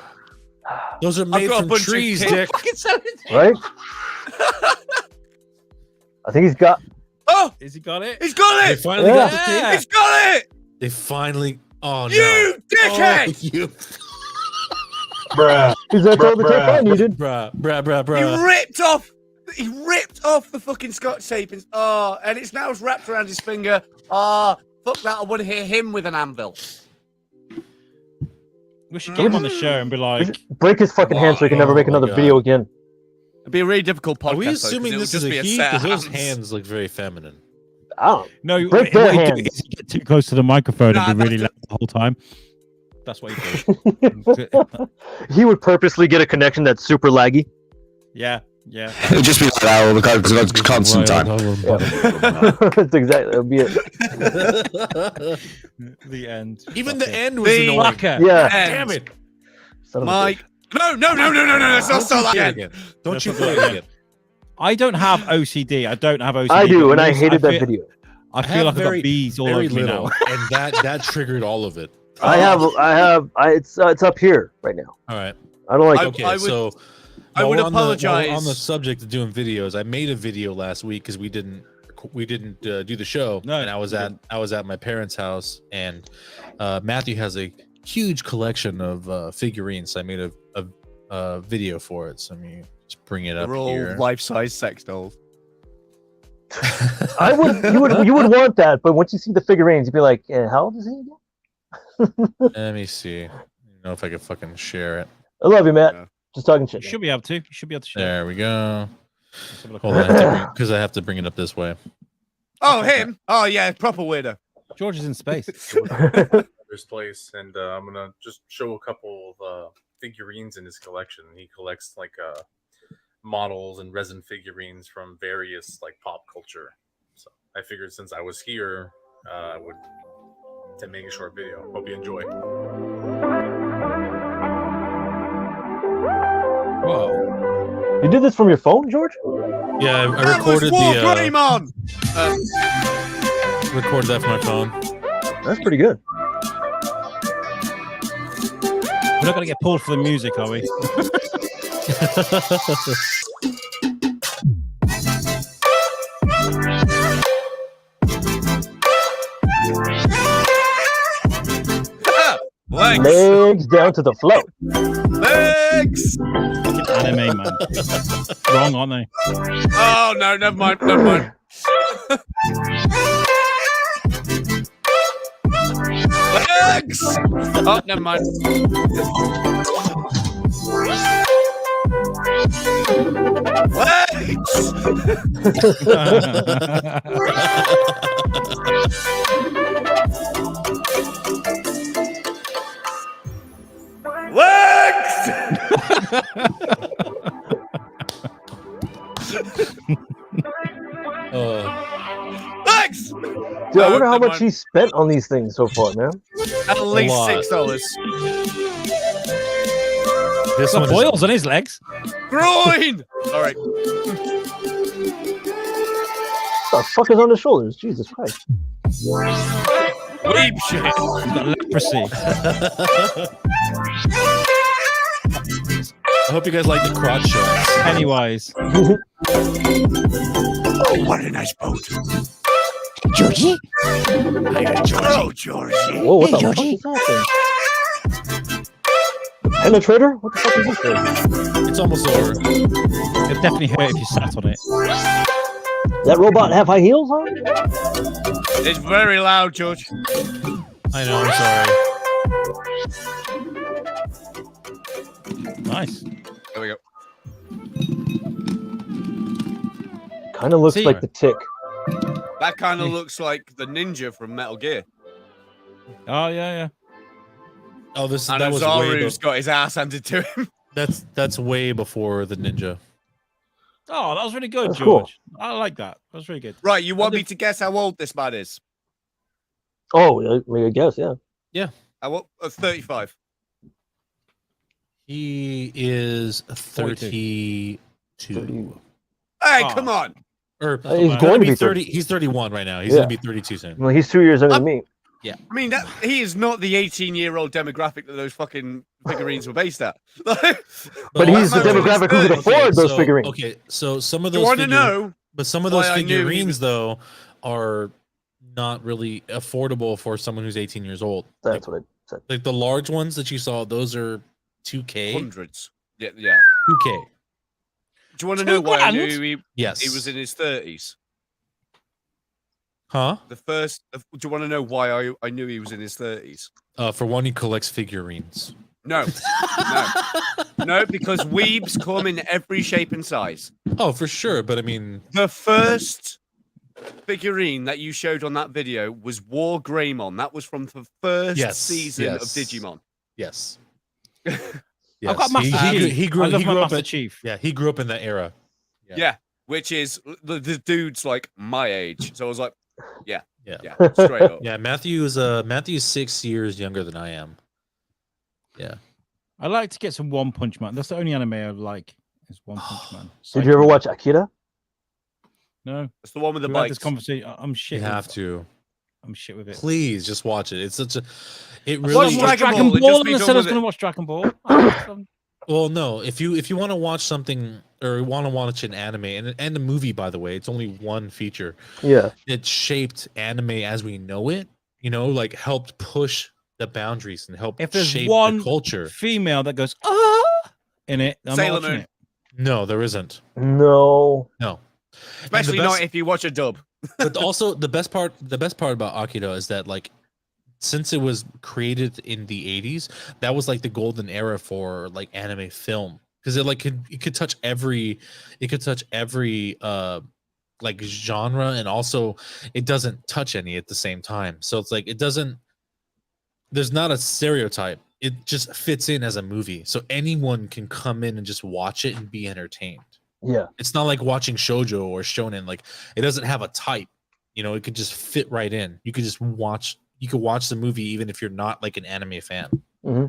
Speaker 1: Those are
Speaker 4: I've
Speaker 1: made
Speaker 4: got a
Speaker 1: from
Speaker 4: bunch of
Speaker 1: trees,
Speaker 4: kids.
Speaker 1: Dick.
Speaker 4: Fucking selling-
Speaker 3: Right? I think he's got.
Speaker 4: Oh,
Speaker 2: Is he got it?
Speaker 4: he's got
Speaker 1: They
Speaker 4: it!
Speaker 1: finally
Speaker 3: Yeah.
Speaker 1: got the tape.
Speaker 2: Yeah.
Speaker 4: He's got it!
Speaker 1: They finally. Oh, no.
Speaker 4: You dickhead!
Speaker 1: Oh, you.
Speaker 5: Bruh.
Speaker 3: He's that's all the tape I needed.
Speaker 1: Bruh.
Speaker 4: He ripped off the fucking scotch tape. And it's now wrapped around his finger. Fuck that! I want to hear him with an anvil.
Speaker 2: We should get him on the show and be like,
Speaker 3: Break his fucking hand so he can never make
Speaker 1: Oh my
Speaker 3: another
Speaker 1: God.
Speaker 3: video again.
Speaker 4: It'd be a really difficult podcast.
Speaker 1: Are we
Speaker 4: though,
Speaker 1: assuming
Speaker 4: 'cause
Speaker 1: this
Speaker 4: it
Speaker 1: is
Speaker 4: would
Speaker 1: a
Speaker 4: just
Speaker 1: he?
Speaker 4: be a set
Speaker 1: Because
Speaker 4: of
Speaker 1: those
Speaker 4: hands.
Speaker 1: hands look very feminine.
Speaker 3: Oh,
Speaker 2: no,
Speaker 3: Break their
Speaker 2: what he do
Speaker 3: hands.
Speaker 2: is he get too close to the microphone
Speaker 4: Nah,
Speaker 2: and be really
Speaker 4: that's-
Speaker 2: loud the whole time. That's what he does.
Speaker 3: he would purposely get a connection that's super laggy.
Speaker 2: Yeah.
Speaker 6: It would just be like that because it's constant time.
Speaker 3: That's exactly. That'd be it.
Speaker 2: The end.
Speaker 1: Even
Speaker 2: Fuck
Speaker 1: the
Speaker 2: it.
Speaker 1: end was
Speaker 4: The-
Speaker 1: annoying.
Speaker 2: Fucker.
Speaker 3: Yeah.
Speaker 1: Damn it.
Speaker 3: Son of a
Speaker 4: Mike.
Speaker 3: bitch.
Speaker 4: No, let's not start that
Speaker 1: Play it
Speaker 4: again.
Speaker 1: again. Don't
Speaker 2: Let's
Speaker 1: you
Speaker 2: not
Speaker 1: play
Speaker 2: do
Speaker 1: it
Speaker 2: it
Speaker 1: again.
Speaker 2: I don't have OCD. I don't have OCD.
Speaker 3: I do,
Speaker 2: but
Speaker 3: and I
Speaker 2: most-
Speaker 3: hated that
Speaker 2: feel-
Speaker 3: video.
Speaker 2: I feel like I've
Speaker 1: very-
Speaker 2: got bees all over
Speaker 1: Very
Speaker 2: me
Speaker 1: little.
Speaker 2: now.
Speaker 1: And that triggered all of it.
Speaker 3: It's up here right now.
Speaker 1: All right.
Speaker 3: I don't like.
Speaker 4: I-
Speaker 1: Okay,
Speaker 4: would-
Speaker 1: so
Speaker 4: I
Speaker 1: while
Speaker 4: would
Speaker 1: we're on
Speaker 4: apologize.
Speaker 1: on the subject of doing videos, I made a video last week because we didn't do the show,
Speaker 2: No,
Speaker 1: and I was at my parents' house, and Matthew has a huge collection of figurines. So I made a video for it. So let me just bring it up
Speaker 4: They're all
Speaker 1: here.
Speaker 4: life-size sex dolls.
Speaker 3: You would want that, but once you see the figurines, you'd be like, how old is he again?
Speaker 1: Let me see. I don't know if I can fucking share it.
Speaker 3: I love you, Matt.
Speaker 4: Yeah.
Speaker 3: Just talking
Speaker 2: You
Speaker 3: shit.
Speaker 2: should be able to. You should be able to share.
Speaker 1: There we go.
Speaker 2: Let's have a look.
Speaker 1: Hold on, because I have to bring it up this way.
Speaker 4: Oh, him? Oh, yeah, proper weirdo.
Speaker 2: George is in space.
Speaker 1: This place, and I'm gonna just show a couple of figurines in his collection. He collects like models and resin figurines from various like pop culture. So I figured since I was here, I would to make a short video. Hope you enjoy.
Speaker 2: Whoa.
Speaker 3: You did this from your phone, George?
Speaker 1: Yeah, I
Speaker 4: That
Speaker 1: recorded
Speaker 4: was War
Speaker 1: the
Speaker 4: Greymon!
Speaker 1: recorded that from my phone.
Speaker 3: That's pretty good.
Speaker 2: We're not going to get pulled for the music, are we?
Speaker 4: Legs!
Speaker 3: Legs down to the floor.
Speaker 4: Legs! Legs!
Speaker 2: Fucking anime, man. Wrong, aren't they?
Speaker 4: Oh, no, never mind. Never mind. Legs! Oh, never mind. Legs! Legs!
Speaker 3: Dude, I wonder how much he spent on these things so far, man.
Speaker 4: At least
Speaker 1: lot.
Speaker 4: $6.
Speaker 1: This
Speaker 2: Got
Speaker 1: one
Speaker 2: boils on his legs.
Speaker 4: Groin! All right.
Speaker 3: What the fuck is on his shoulders? Jesus Christ.
Speaker 4: Weep shit.
Speaker 2: He's got leprosy.
Speaker 1: I hope you guys like the crotch shots.
Speaker 2: Pennywise.
Speaker 4: Oh, what a nice boat.
Speaker 7: Georgie?
Speaker 4: Oh, Georgie.
Speaker 3: Whoa, what
Speaker 7: Hey,
Speaker 3: the
Speaker 7: Georgie.
Speaker 3: fuck is that thing? Penetrator? What the fuck is this thing?
Speaker 1: It's almost over.
Speaker 2: It'd definitely hurt if you sat on it.
Speaker 3: That robot have high heels on?
Speaker 4: It's very loud, George.
Speaker 1: I know, I'm sorry.
Speaker 2: Nice.
Speaker 4: There we go.
Speaker 3: Kind of looks
Speaker 2: See?
Speaker 3: like the Tick.
Speaker 4: That kind of looks like the ninja from Metal Gear.
Speaker 2: Oh, yeah.
Speaker 1: Oh, that
Speaker 4: And
Speaker 1: was way
Speaker 4: Azaru's got his ass handed to him.
Speaker 1: that's way before the ninja.
Speaker 2: Oh, that was really good,
Speaker 3: That's cool.
Speaker 2: George. I like that. That was really good.
Speaker 4: Right, you want me to guess how old this man is?
Speaker 3: Oh, I guess, yeah.
Speaker 4: 35.
Speaker 1: He is 32.
Speaker 4: Hey,
Speaker 2: Aw.
Speaker 4: come on.
Speaker 1: Or
Speaker 3: He's
Speaker 2: bad.
Speaker 3: going to be
Speaker 1: 30. He's 31 right now. He's
Speaker 3: Yeah.
Speaker 1: gonna be 32 soon.
Speaker 3: Well, he's 2 years younger than me.
Speaker 4: I mean, he is not the 18-year-old demographic that those fucking figurines were based at.
Speaker 3: But
Speaker 1: Well,
Speaker 3: he's the
Speaker 4: I'm only
Speaker 3: demographic who can
Speaker 4: 30.
Speaker 3: afford those
Speaker 1: so,
Speaker 3: figurines.
Speaker 1: Okay, so some of
Speaker 4: You
Speaker 1: those
Speaker 4: want to know?
Speaker 1: but some of those
Speaker 4: why I knew he
Speaker 1: figurines
Speaker 4: was-
Speaker 1: though are not really affordable for someone who's 18 years old.
Speaker 3: That's what I said.
Speaker 1: Like the large ones that you saw, those are 2K.
Speaker 4: Hundreds. Yeah.
Speaker 1: 2K.
Speaker 4: Do you want to know why I knew he
Speaker 1: Yes.
Speaker 4: was in his 30s?
Speaker 1: Huh?
Speaker 4: Do you want to know why I knew he was in his 30s?
Speaker 1: For one, he collects figurines.
Speaker 4: No. No, because weebs come in every shape and size.
Speaker 1: Oh, for sure. But I mean,
Speaker 4: The first figurine that you showed on that video was War Greymon. That was from the first season of Digimon.
Speaker 1: yes.
Speaker 2: I've got Master Chief.
Speaker 1: He grew
Speaker 2: I love my
Speaker 1: up
Speaker 2: Master
Speaker 1: in,
Speaker 2: Chief.
Speaker 1: Yeah, he grew up in that era.
Speaker 4: Yeah, which is the dude's like my age. So I was like, yeah,
Speaker 1: Yeah.
Speaker 4: straight up.
Speaker 1: Yeah, Matthew's 6 years younger than I am. Yeah.
Speaker 2: I like to get some One Punch Man. That's the only anime I like. Is One Punch Man.
Speaker 3: Did you ever watch Akira?
Speaker 2: No.
Speaker 4: It's the one with the
Speaker 2: We had this
Speaker 4: bikes.
Speaker 2: conversation. I'm
Speaker 1: You
Speaker 2: shit.
Speaker 1: have
Speaker 2: with,
Speaker 1: to.
Speaker 2: I'm shit with it.
Speaker 1: Please just watch it. It's such a it
Speaker 2: I
Speaker 1: really
Speaker 2: watched
Speaker 4: Dragon
Speaker 2: Dragon
Speaker 4: Ball,
Speaker 2: Ball,
Speaker 4: and just be
Speaker 2: and I
Speaker 4: done
Speaker 2: said I was
Speaker 4: with
Speaker 2: going
Speaker 4: it.
Speaker 2: to watch Dragon Ball.
Speaker 1: well, no. If you want to watch something or want to watch an anime and a movie, by the way, it's only one feature.
Speaker 3: Yeah.
Speaker 1: It shaped anime as we know it. You know, like helped push the boundaries and help
Speaker 2: If there's
Speaker 1: shape
Speaker 2: one
Speaker 1: the culture.
Speaker 2: female that goes in it, I'm
Speaker 4: Sailor
Speaker 2: not watching
Speaker 4: Moon.
Speaker 2: it.
Speaker 1: No, there isn't.
Speaker 3: No.
Speaker 1: No.
Speaker 4: Especially
Speaker 1: best-
Speaker 4: not if you watch a dub.
Speaker 1: But also the best part about Akira is that like since it was created in the 80s, that was like the golden era for like anime film because it could touch every like genre, and also it doesn't touch any at the same time. So it's like there's not a stereotype. It just fits in as a movie. So anyone can come in and just watch it and be entertained.
Speaker 3: Yeah.
Speaker 1: It's not like watching shoujo or shonen. Like it doesn't have a type. You know, it could just fit right in. You could watch the movie even if you're not like an anime fan.
Speaker 3: Hmm.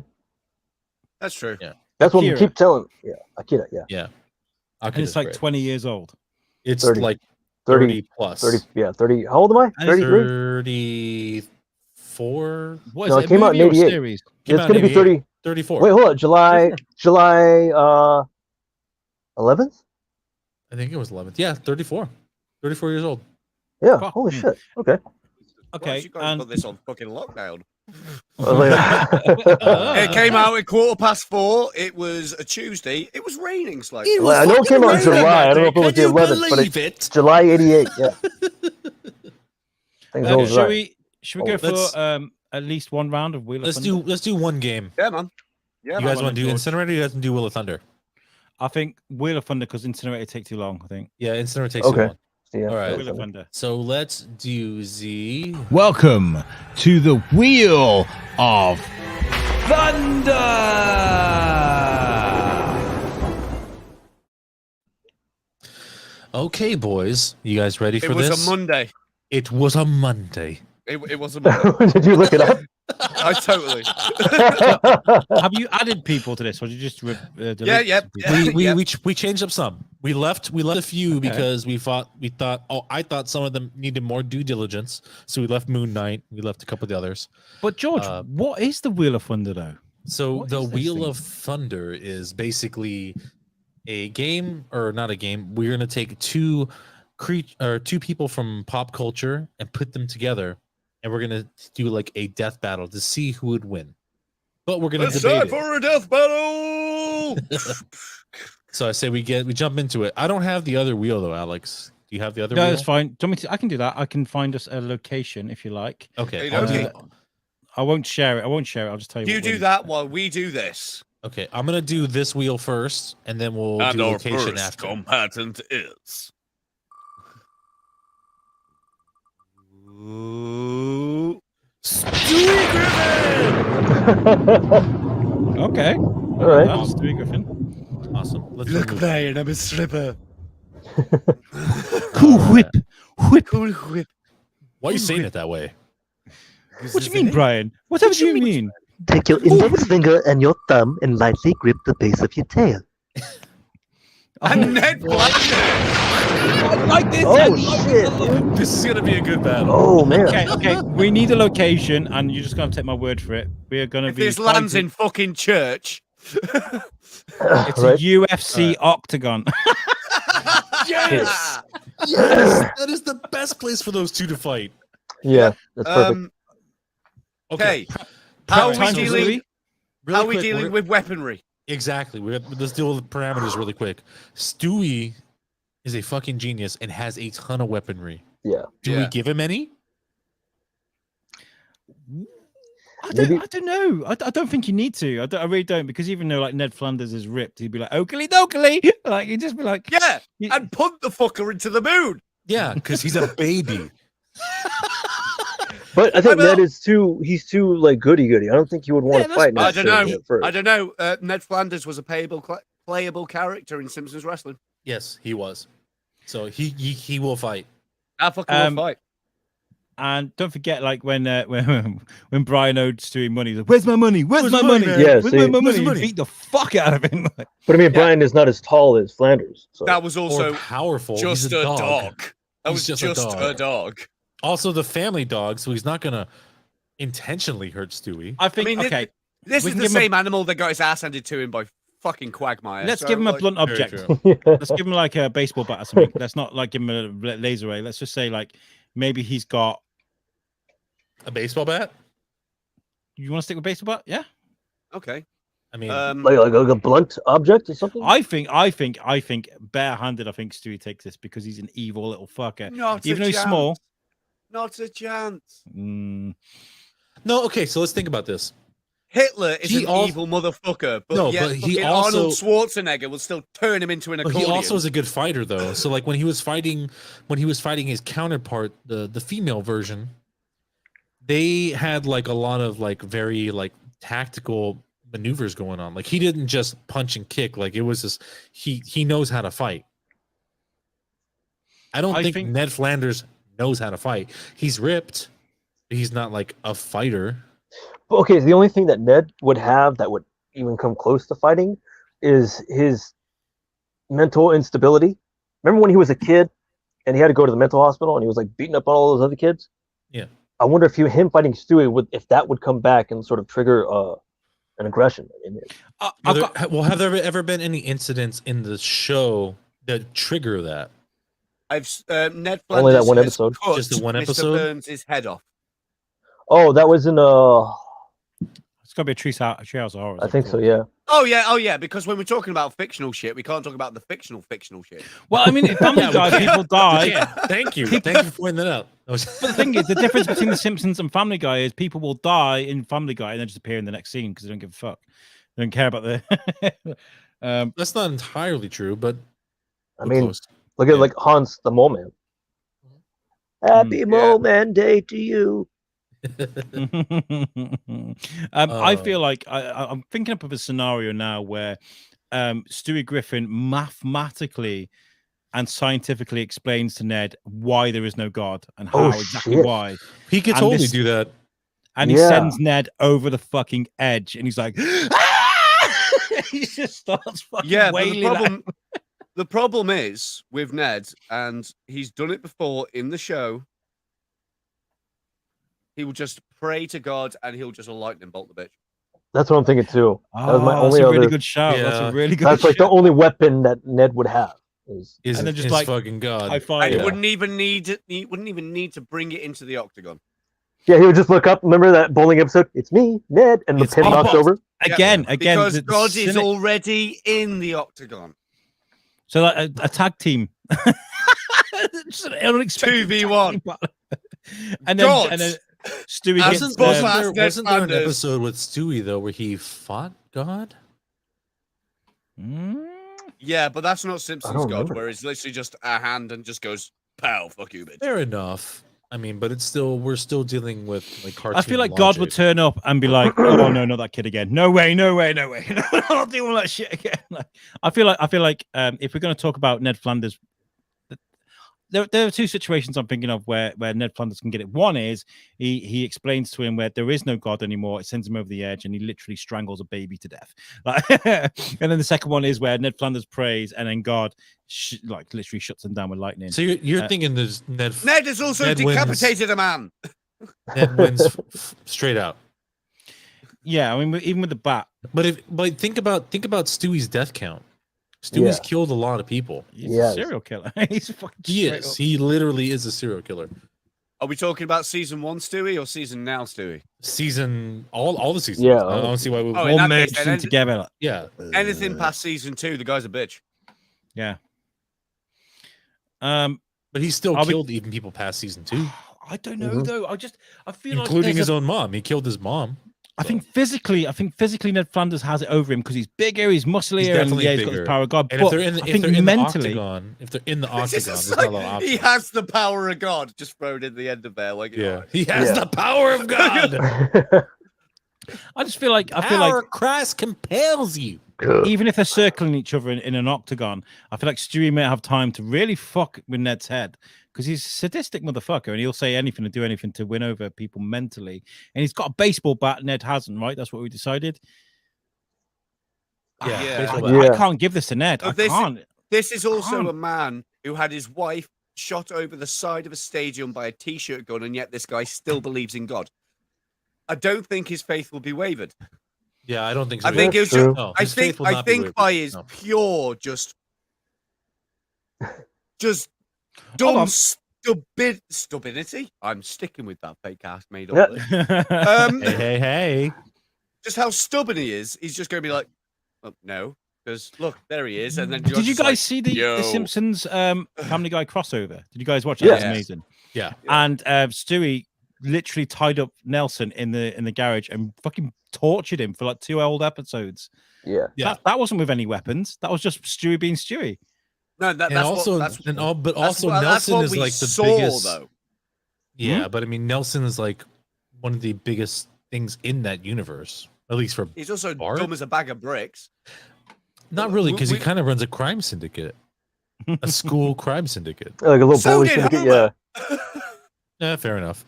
Speaker 4: That's true.
Speaker 1: Yeah.
Speaker 3: That's what we
Speaker 2: Akira.
Speaker 3: keep telling. Yeah. Akira. Yeah.
Speaker 1: Yeah.
Speaker 2: And
Speaker 1: Akira's
Speaker 2: it's like
Speaker 1: great.
Speaker 2: 20 years old.
Speaker 1: It's
Speaker 3: 30.
Speaker 1: like
Speaker 3: 30,
Speaker 1: 30 plus.
Speaker 3: 30. Yeah. 30. How old am I?
Speaker 2: And it's
Speaker 3: 33.
Speaker 1: 34.
Speaker 2: What is
Speaker 3: No,
Speaker 2: it?
Speaker 3: it came out in
Speaker 2: a movie or
Speaker 3: 88.
Speaker 2: series?
Speaker 1: Came
Speaker 3: It's
Speaker 1: out
Speaker 3: going to
Speaker 1: in
Speaker 3: be 30.
Speaker 1: 34.
Speaker 3: Wait, hold on. July 11th?
Speaker 1: I think it was 11th. Yeah, 34. 34 years old.
Speaker 3: Yeah.
Speaker 2: Fuck
Speaker 3: Holy
Speaker 2: me.
Speaker 3: shit. Okay.
Speaker 4: Why
Speaker 2: Okay.
Speaker 4: you guys
Speaker 2: And
Speaker 4: put this on fucking lockdown? It came out at 4:15. It was a Tuesday. It was raining slightly.
Speaker 3: I know it came out in July. I don't know if it was the 11th, but it's July '88. Yeah.
Speaker 2: Should we go for at least one round of Wheel of Thunder?
Speaker 1: Let's do one game.
Speaker 4: Yeah, man. Yeah,
Speaker 1: you guys want to do Incinerator? You guys want to do Wheel of Thunder?
Speaker 2: I think Wheel of Thunder because Incinerator take too long. I think.
Speaker 1: Yeah, Incinerator takes too long.
Speaker 3: Yeah.
Speaker 1: All right.
Speaker 2: Wheel of Thunder.
Speaker 1: So let's do Z.
Speaker 5: Welcome to the Wheel of Thunder.
Speaker 1: Okay, boys, you guys ready for
Speaker 4: this?
Speaker 1: It was
Speaker 4: a Monday.
Speaker 1: It was a Monday.
Speaker 4: It was a Monday.
Speaker 3: Did you look it up?
Speaker 4: I totally.
Speaker 2: Have you added people to this, or did you just
Speaker 1: We changed up some. We left a few because we thought I thought some of them needed more due diligence, so we left Moon Knight. We left a couple of the others.
Speaker 2: But George, what is the Wheel of Thunder though?
Speaker 1: So the Wheel of Thunder is basically a game, or not a game. We're gonna take two people from pop culture and put them together. And we're gonna do like a death battle to see who would win. But we're gonna debate it.
Speaker 4: For a death battle.
Speaker 1: So I say we jump into it. I don't have the other wheel though, Alex. Do you have the other wheel?
Speaker 2: No, that's fine. Do you want me to, I can do that. I can find us a location if you like.
Speaker 1: Okay.
Speaker 2: I won't share it. I'll just tell you.
Speaker 4: You do that while we do this.
Speaker 1: Okay, I'm gonna do this wheel first, and then we'll do
Speaker 4: our
Speaker 1: location
Speaker 4: first
Speaker 1: after.
Speaker 4: combatant is. Stewie Griffin!
Speaker 2: Okay.
Speaker 3: All right.
Speaker 2: That's Stewie Griffin.
Speaker 1: Awesome. Let's
Speaker 4: Look,
Speaker 1: move.
Speaker 4: Brian, I'm a stripper.
Speaker 2: Cool whip.
Speaker 4: Cool whip.
Speaker 1: Why are you saying it that way?
Speaker 2: What do you mean, Brian? Whatever do you mean?
Speaker 8: Take your index finger and your thumb and lightly grip the base of your tail.
Speaker 4: And Ned Flanders.
Speaker 2: I like this.
Speaker 3: Oh shit!
Speaker 1: This is gonna be a good battle.
Speaker 3: Oh man.
Speaker 2: Okay. We need a location, and you're just gonna take my word for it. We are gonna
Speaker 4: If
Speaker 2: be.
Speaker 4: this lands in fucking church.
Speaker 2: It's
Speaker 3: Right.
Speaker 2: a UFC octagon.
Speaker 1: Yes, yes, that is the best place for those two to fight.
Speaker 3: Yeah, that's perfect.
Speaker 4: Okay. How are we dealing?
Speaker 1: Really
Speaker 4: How are we
Speaker 1: quick,
Speaker 4: dealing with weaponry?
Speaker 1: Exactly. Let's deal with parameters really quick. Stewie is a fucking genius and has a ton of weaponry.
Speaker 3: Yeah.
Speaker 1: Do we give him any?
Speaker 2: I don't know. I don't think you need to. I really don't, because even though like Ned Flanders is ripped, he'd be like oakley dokley. Like he'd just be like,
Speaker 4: yeah, and punt the fucker into the moon.
Speaker 1: Yeah, because he's a baby.
Speaker 3: But I think Ned is he's too like goody. I don't think you would want to fight Ned.
Speaker 4: I don't know. Ned Flanders was a playable character in Simpsons Wrestling.
Speaker 1: Yes, he was. So he will fight.
Speaker 4: I fucking will fight.
Speaker 2: And don't forget, like when Brian owed Stewie money, he's like, "Where's my money? Where's my money?
Speaker 3: Yeah,
Speaker 2: where's my money?" You beat the fuck out of him.
Speaker 3: But I mean, Brian is not as tall as Flanders. So.
Speaker 4: That was also
Speaker 1: powerful.
Speaker 4: Just a dog. That was just a dog.
Speaker 1: Also, the family dog, so he's not gonna intentionally hurt Stewie.
Speaker 2: I think. Okay,
Speaker 4: this is the same animal that got his ass handed to him by fucking Quagmire.
Speaker 2: Let's give him a blunt object. Let's give him like a baseball bat or something. Let's not like give him a laser ray. Let's just say like maybe he's got
Speaker 1: a baseball bat.
Speaker 2: You want to stick with baseball bat? Yeah.
Speaker 4: Okay.
Speaker 1: I mean,
Speaker 3: like a blunt object or something.
Speaker 2: I think barehanded. I think Stewie takes this because he's an evil little fucker. Even though he's small.
Speaker 4: Not a chance.
Speaker 2: No.
Speaker 1: Okay. So let's think about this.
Speaker 4: Hitler is an evil motherfucker, but but Arnold Schwarzenegger will still turn him into an accordion.
Speaker 1: He also is a good fighter, though. So like when he was fighting his counterpart, the female version, they had like a lot of like very like tactical maneuvers going on. Like he didn't just punch and kick. Like it was just he knows how to fight. I don't think Ned Flanders knows how to fight. He's ripped, but he's not like a fighter.
Speaker 3: Okay, the only thing that Ned would have that would even come close to fighting is his mental instability. Remember when he was a kid and he had to go to the mental hospital and he was like beating up on all those other kids?
Speaker 1: Yeah.
Speaker 3: I wonder if him fighting Stewie if that would come back and sort of trigger an aggression.
Speaker 1: Have there ever been any incidents in the show that trigger that?
Speaker 4: Ned Flanders
Speaker 3: only that one episode.
Speaker 1: Just the one episode.
Speaker 4: Mr. Burns' head off.
Speaker 3: Oh, that was in
Speaker 2: It's got to be a Treehouse of Horror.
Speaker 3: I think so. Yeah.
Speaker 4: Oh yeah. Because when we're talking about fictional shit, we can't talk about the fictional shit.
Speaker 2: Well, I mean, in Family Guy, people die.
Speaker 1: Yeah, thank you. Thank you for pointing that out.
Speaker 2: But the thing is, the difference between The Simpsons and Family Guy is people will die in Family Guy and then just appear in the next scene because they don't give a fuck. They don't care about the.
Speaker 1: That's not entirely true, but
Speaker 3: I mean,
Speaker 1: close.
Speaker 3: look at like Hans the Mole Man. Happy
Speaker 4: Yeah.
Speaker 3: Mole Man Day to you.
Speaker 2: I feel like I'm thinking up of a scenario now where Stewie Griffin mathematically and scientifically explains to Ned why there is no God and how exactly
Speaker 3: shit.
Speaker 2: why.
Speaker 1: He could
Speaker 2: And
Speaker 1: totally
Speaker 2: this-
Speaker 1: do that.
Speaker 2: And he
Speaker 3: Yeah.
Speaker 2: sends Ned over the fucking edge and he's like, "Ah!" He just starts fucking
Speaker 4: Yeah, but
Speaker 2: wailing.
Speaker 4: the problem is with Ned, and he's done it before in the show. He will just pray to God and he'll just lightning bolt the bitch.
Speaker 3: That's what I'm thinking too. That was my
Speaker 2: That's
Speaker 3: only
Speaker 2: a really
Speaker 3: other.
Speaker 2: good shout. That's
Speaker 1: Yeah.
Speaker 2: a really good
Speaker 3: That's like the
Speaker 2: shout.
Speaker 3: only weapon that Ned would have. Is
Speaker 1: Is
Speaker 2: And then just
Speaker 1: his
Speaker 2: like,
Speaker 1: fucking god.
Speaker 2: high five.
Speaker 4: And
Speaker 1: Yeah.
Speaker 4: he wouldn't even need to bring it into the octagon.
Speaker 3: yeah, he would just look up. Remember that bowling episode? It's me, Ned, and the
Speaker 1: It's
Speaker 3: pin
Speaker 1: me.
Speaker 3: knocks over.
Speaker 2: Again,
Speaker 4: Because
Speaker 2: the
Speaker 4: God is
Speaker 2: cynic-
Speaker 4: already in the octagon.
Speaker 2: So like a tag team. Just an unexpected
Speaker 4: 2v1.
Speaker 2: tag team. and
Speaker 4: God.
Speaker 2: then Stewie
Speaker 4: As
Speaker 2: gets
Speaker 4: Boss
Speaker 1: Wasn't
Speaker 4: Last
Speaker 1: there,
Speaker 4: Ned
Speaker 1: wasn't there an
Speaker 4: Flanders.
Speaker 1: episode with Stewie though where he fought God?
Speaker 4: Yeah, but that's not Simpsons
Speaker 3: don't
Speaker 4: God,
Speaker 3: remember.
Speaker 4: where it's literally just a hand and just goes, pow, fuck you, bitch.
Speaker 1: Fair enough. I mean, but it's still we're still dealing with like cartoon.
Speaker 2: I feel like God would
Speaker 1: logic.
Speaker 2: turn up and be like, "Oh no, not that kid again! No way, no way, no way! No, I'm not doing all that shit again." Like, I feel like if we're going to talk about Ned Flanders, there are two situations I'm thinking of where Ned Flanders can get it. One is he explains to him where there is no God anymore. It sends him over the edge, and he literally strangles a baby to death. Like, and then the second one is where Ned Flanders prays, and then God like literally shuts him down with lightning.
Speaker 1: So you're thinking there's Ned
Speaker 4: Ned has also
Speaker 1: Ned wins.
Speaker 4: decapitated a man.
Speaker 1: Ned wins straight out.
Speaker 2: Yeah, I mean, even with the bat,
Speaker 1: But think about Stewie's death count. Stewie's
Speaker 3: Yeah.
Speaker 1: killed a lot of people.
Speaker 2: he's
Speaker 3: Yes.
Speaker 2: a serial killer. He's fucking
Speaker 1: He
Speaker 2: straight
Speaker 1: is.
Speaker 2: up.
Speaker 1: He literally is a serial killer.
Speaker 4: Are we talking about season 1 Stewie or season now Stewie?
Speaker 1: Season all the seasons.
Speaker 3: Yeah.
Speaker 1: I don't see why we.
Speaker 4: Oh, in
Speaker 2: All
Speaker 4: that
Speaker 2: merged
Speaker 4: case,
Speaker 2: in
Speaker 4: then-
Speaker 2: together. Like,
Speaker 1: yeah.
Speaker 4: Anything past season 2, the guy's a bitch.
Speaker 2: yeah.
Speaker 1: But he still
Speaker 2: Are we-
Speaker 1: killed even people past season 2,
Speaker 2: I don't know
Speaker 3: Mhm.
Speaker 2: though. I feel like
Speaker 1: including
Speaker 2: there's
Speaker 1: his
Speaker 2: a-
Speaker 1: own mom. He killed his mom.
Speaker 2: I think physically, Ned Flanders has it over him because he's bigger, he's musclier, and
Speaker 1: definitely
Speaker 2: yeah, he's got
Speaker 1: bigger.
Speaker 2: his power of God.
Speaker 1: And
Speaker 2: But
Speaker 1: if they're in,
Speaker 2: I
Speaker 1: if
Speaker 2: think
Speaker 1: they're in
Speaker 2: mentally,
Speaker 1: the octagon, if they're in the
Speaker 4: It's
Speaker 1: octagon,
Speaker 4: just
Speaker 1: there's not a lot of
Speaker 4: he
Speaker 1: options.
Speaker 4: has the power of God just thrown in the end of there. Like,
Speaker 1: Yeah,
Speaker 4: oh,
Speaker 1: he has
Speaker 3: Yeah.
Speaker 1: the power of God.
Speaker 2: I just feel like
Speaker 1: Power of Christ compels you.
Speaker 2: even if they're circling each other in an octagon, I feel like Stewie may have time to really fuck with Ned's head because he's a sadistic motherfucker and he'll say anything and do anything to win over people mentally. And he's got a baseball bat. Ned hasn't, right? That's what we decided.
Speaker 1: Yeah,
Speaker 4: Yeah.
Speaker 1: baseball
Speaker 2: I,
Speaker 1: bat.
Speaker 3: Yeah.
Speaker 2: I can't give this to Ned.
Speaker 4: Oh,
Speaker 2: I
Speaker 4: this-
Speaker 2: can't.
Speaker 4: This is also
Speaker 2: Can't.
Speaker 4: a man who had his wife shot over the side of a stadium by a t-shirt gun, and yet this guy still believes in God. I don't think his faith will be wavered.
Speaker 1: Yeah, I don't think so.
Speaker 4: I think
Speaker 1: either.
Speaker 4: it's just,
Speaker 3: true.
Speaker 1: No,
Speaker 4: I
Speaker 1: his faith
Speaker 4: think,
Speaker 1: will
Speaker 4: I
Speaker 1: not be
Speaker 4: think
Speaker 1: wavered.
Speaker 4: by his
Speaker 1: No.
Speaker 4: pure, just
Speaker 2: Hold on.
Speaker 4: dumb stupidity. I'm sticking with that fake ass made
Speaker 3: Yeah.
Speaker 4: up. list.
Speaker 1: Hey.
Speaker 4: Just how stubborn he is. He's just going to be like, oh, no, because look, there he is. And then
Speaker 2: Did you
Speaker 4: just
Speaker 2: guys
Speaker 4: like,
Speaker 2: see the
Speaker 4: "Yo."
Speaker 2: Simpsons Family Guy crossover? Did you guys watch it?
Speaker 3: Yeah.
Speaker 2: That's amazing.
Speaker 1: Yeah.
Speaker 2: And Stewie literally tied up Nelson in the garage and fucking tortured him for like 2 old episodes.
Speaker 3: Yeah.
Speaker 1: Yeah.
Speaker 2: That wasn't with any weapons. That was just Stewie being Stewie.
Speaker 4: No, that,
Speaker 1: And
Speaker 4: that's
Speaker 1: also,
Speaker 4: what, that's,
Speaker 1: and all, but
Speaker 4: that's
Speaker 1: also
Speaker 4: what- that's
Speaker 1: Nelson
Speaker 4: what
Speaker 1: is
Speaker 4: we
Speaker 1: like the
Speaker 4: saw,
Speaker 1: biggest.
Speaker 4: though.
Speaker 1: Yeah, but I mean, Nelson is like one of the biggest things in that universe, at least for
Speaker 4: He's also
Speaker 1: Bart?
Speaker 4: dumb as a bag of bricks.
Speaker 1: not really because he
Speaker 4: we-
Speaker 1: kind of runs a crime syndicate, a school crime syndicate.
Speaker 3: Like a little
Speaker 4: So
Speaker 3: bowling
Speaker 4: did
Speaker 3: syndicate. Yeah.
Speaker 4: Homer.
Speaker 1: Yeah, fair enough.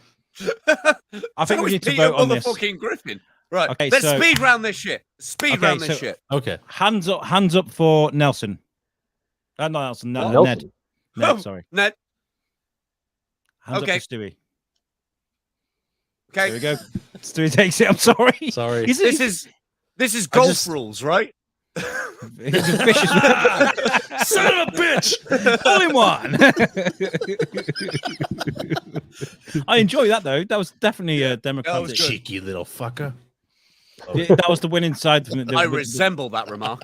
Speaker 2: I think
Speaker 4: So
Speaker 2: we
Speaker 4: is
Speaker 2: need to
Speaker 4: Peter
Speaker 2: vote on this.
Speaker 4: motherfucking Griffin. Right,
Speaker 2: Okay,
Speaker 4: let's
Speaker 2: so-
Speaker 4: speed round this shit. Speed
Speaker 2: Okay,
Speaker 4: round this
Speaker 2: so-
Speaker 4: shit.
Speaker 1: Okay,
Speaker 2: Hands up for Nelson. Not Nelson.
Speaker 4: What?
Speaker 2: Ned.
Speaker 3: Nelson.
Speaker 2: Ned, sorry.
Speaker 4: Ned,
Speaker 2: Hands
Speaker 4: Okay.
Speaker 2: up for Stewie.
Speaker 4: okay.
Speaker 2: There we go. Stewie takes it. I'm sorry.
Speaker 1: sorry.
Speaker 2: He's,
Speaker 4: This
Speaker 2: he's,
Speaker 4: is golf
Speaker 1: just-
Speaker 4: rules, right?
Speaker 2: he's a vicious man.
Speaker 1: Son of a bitch!
Speaker 2: All in one. I enjoy that though. That was definitely a democratic.
Speaker 4: good.
Speaker 1: Cheeky little fucker.
Speaker 2: Yeah, that was the winning side for me.
Speaker 4: I resemble that remark.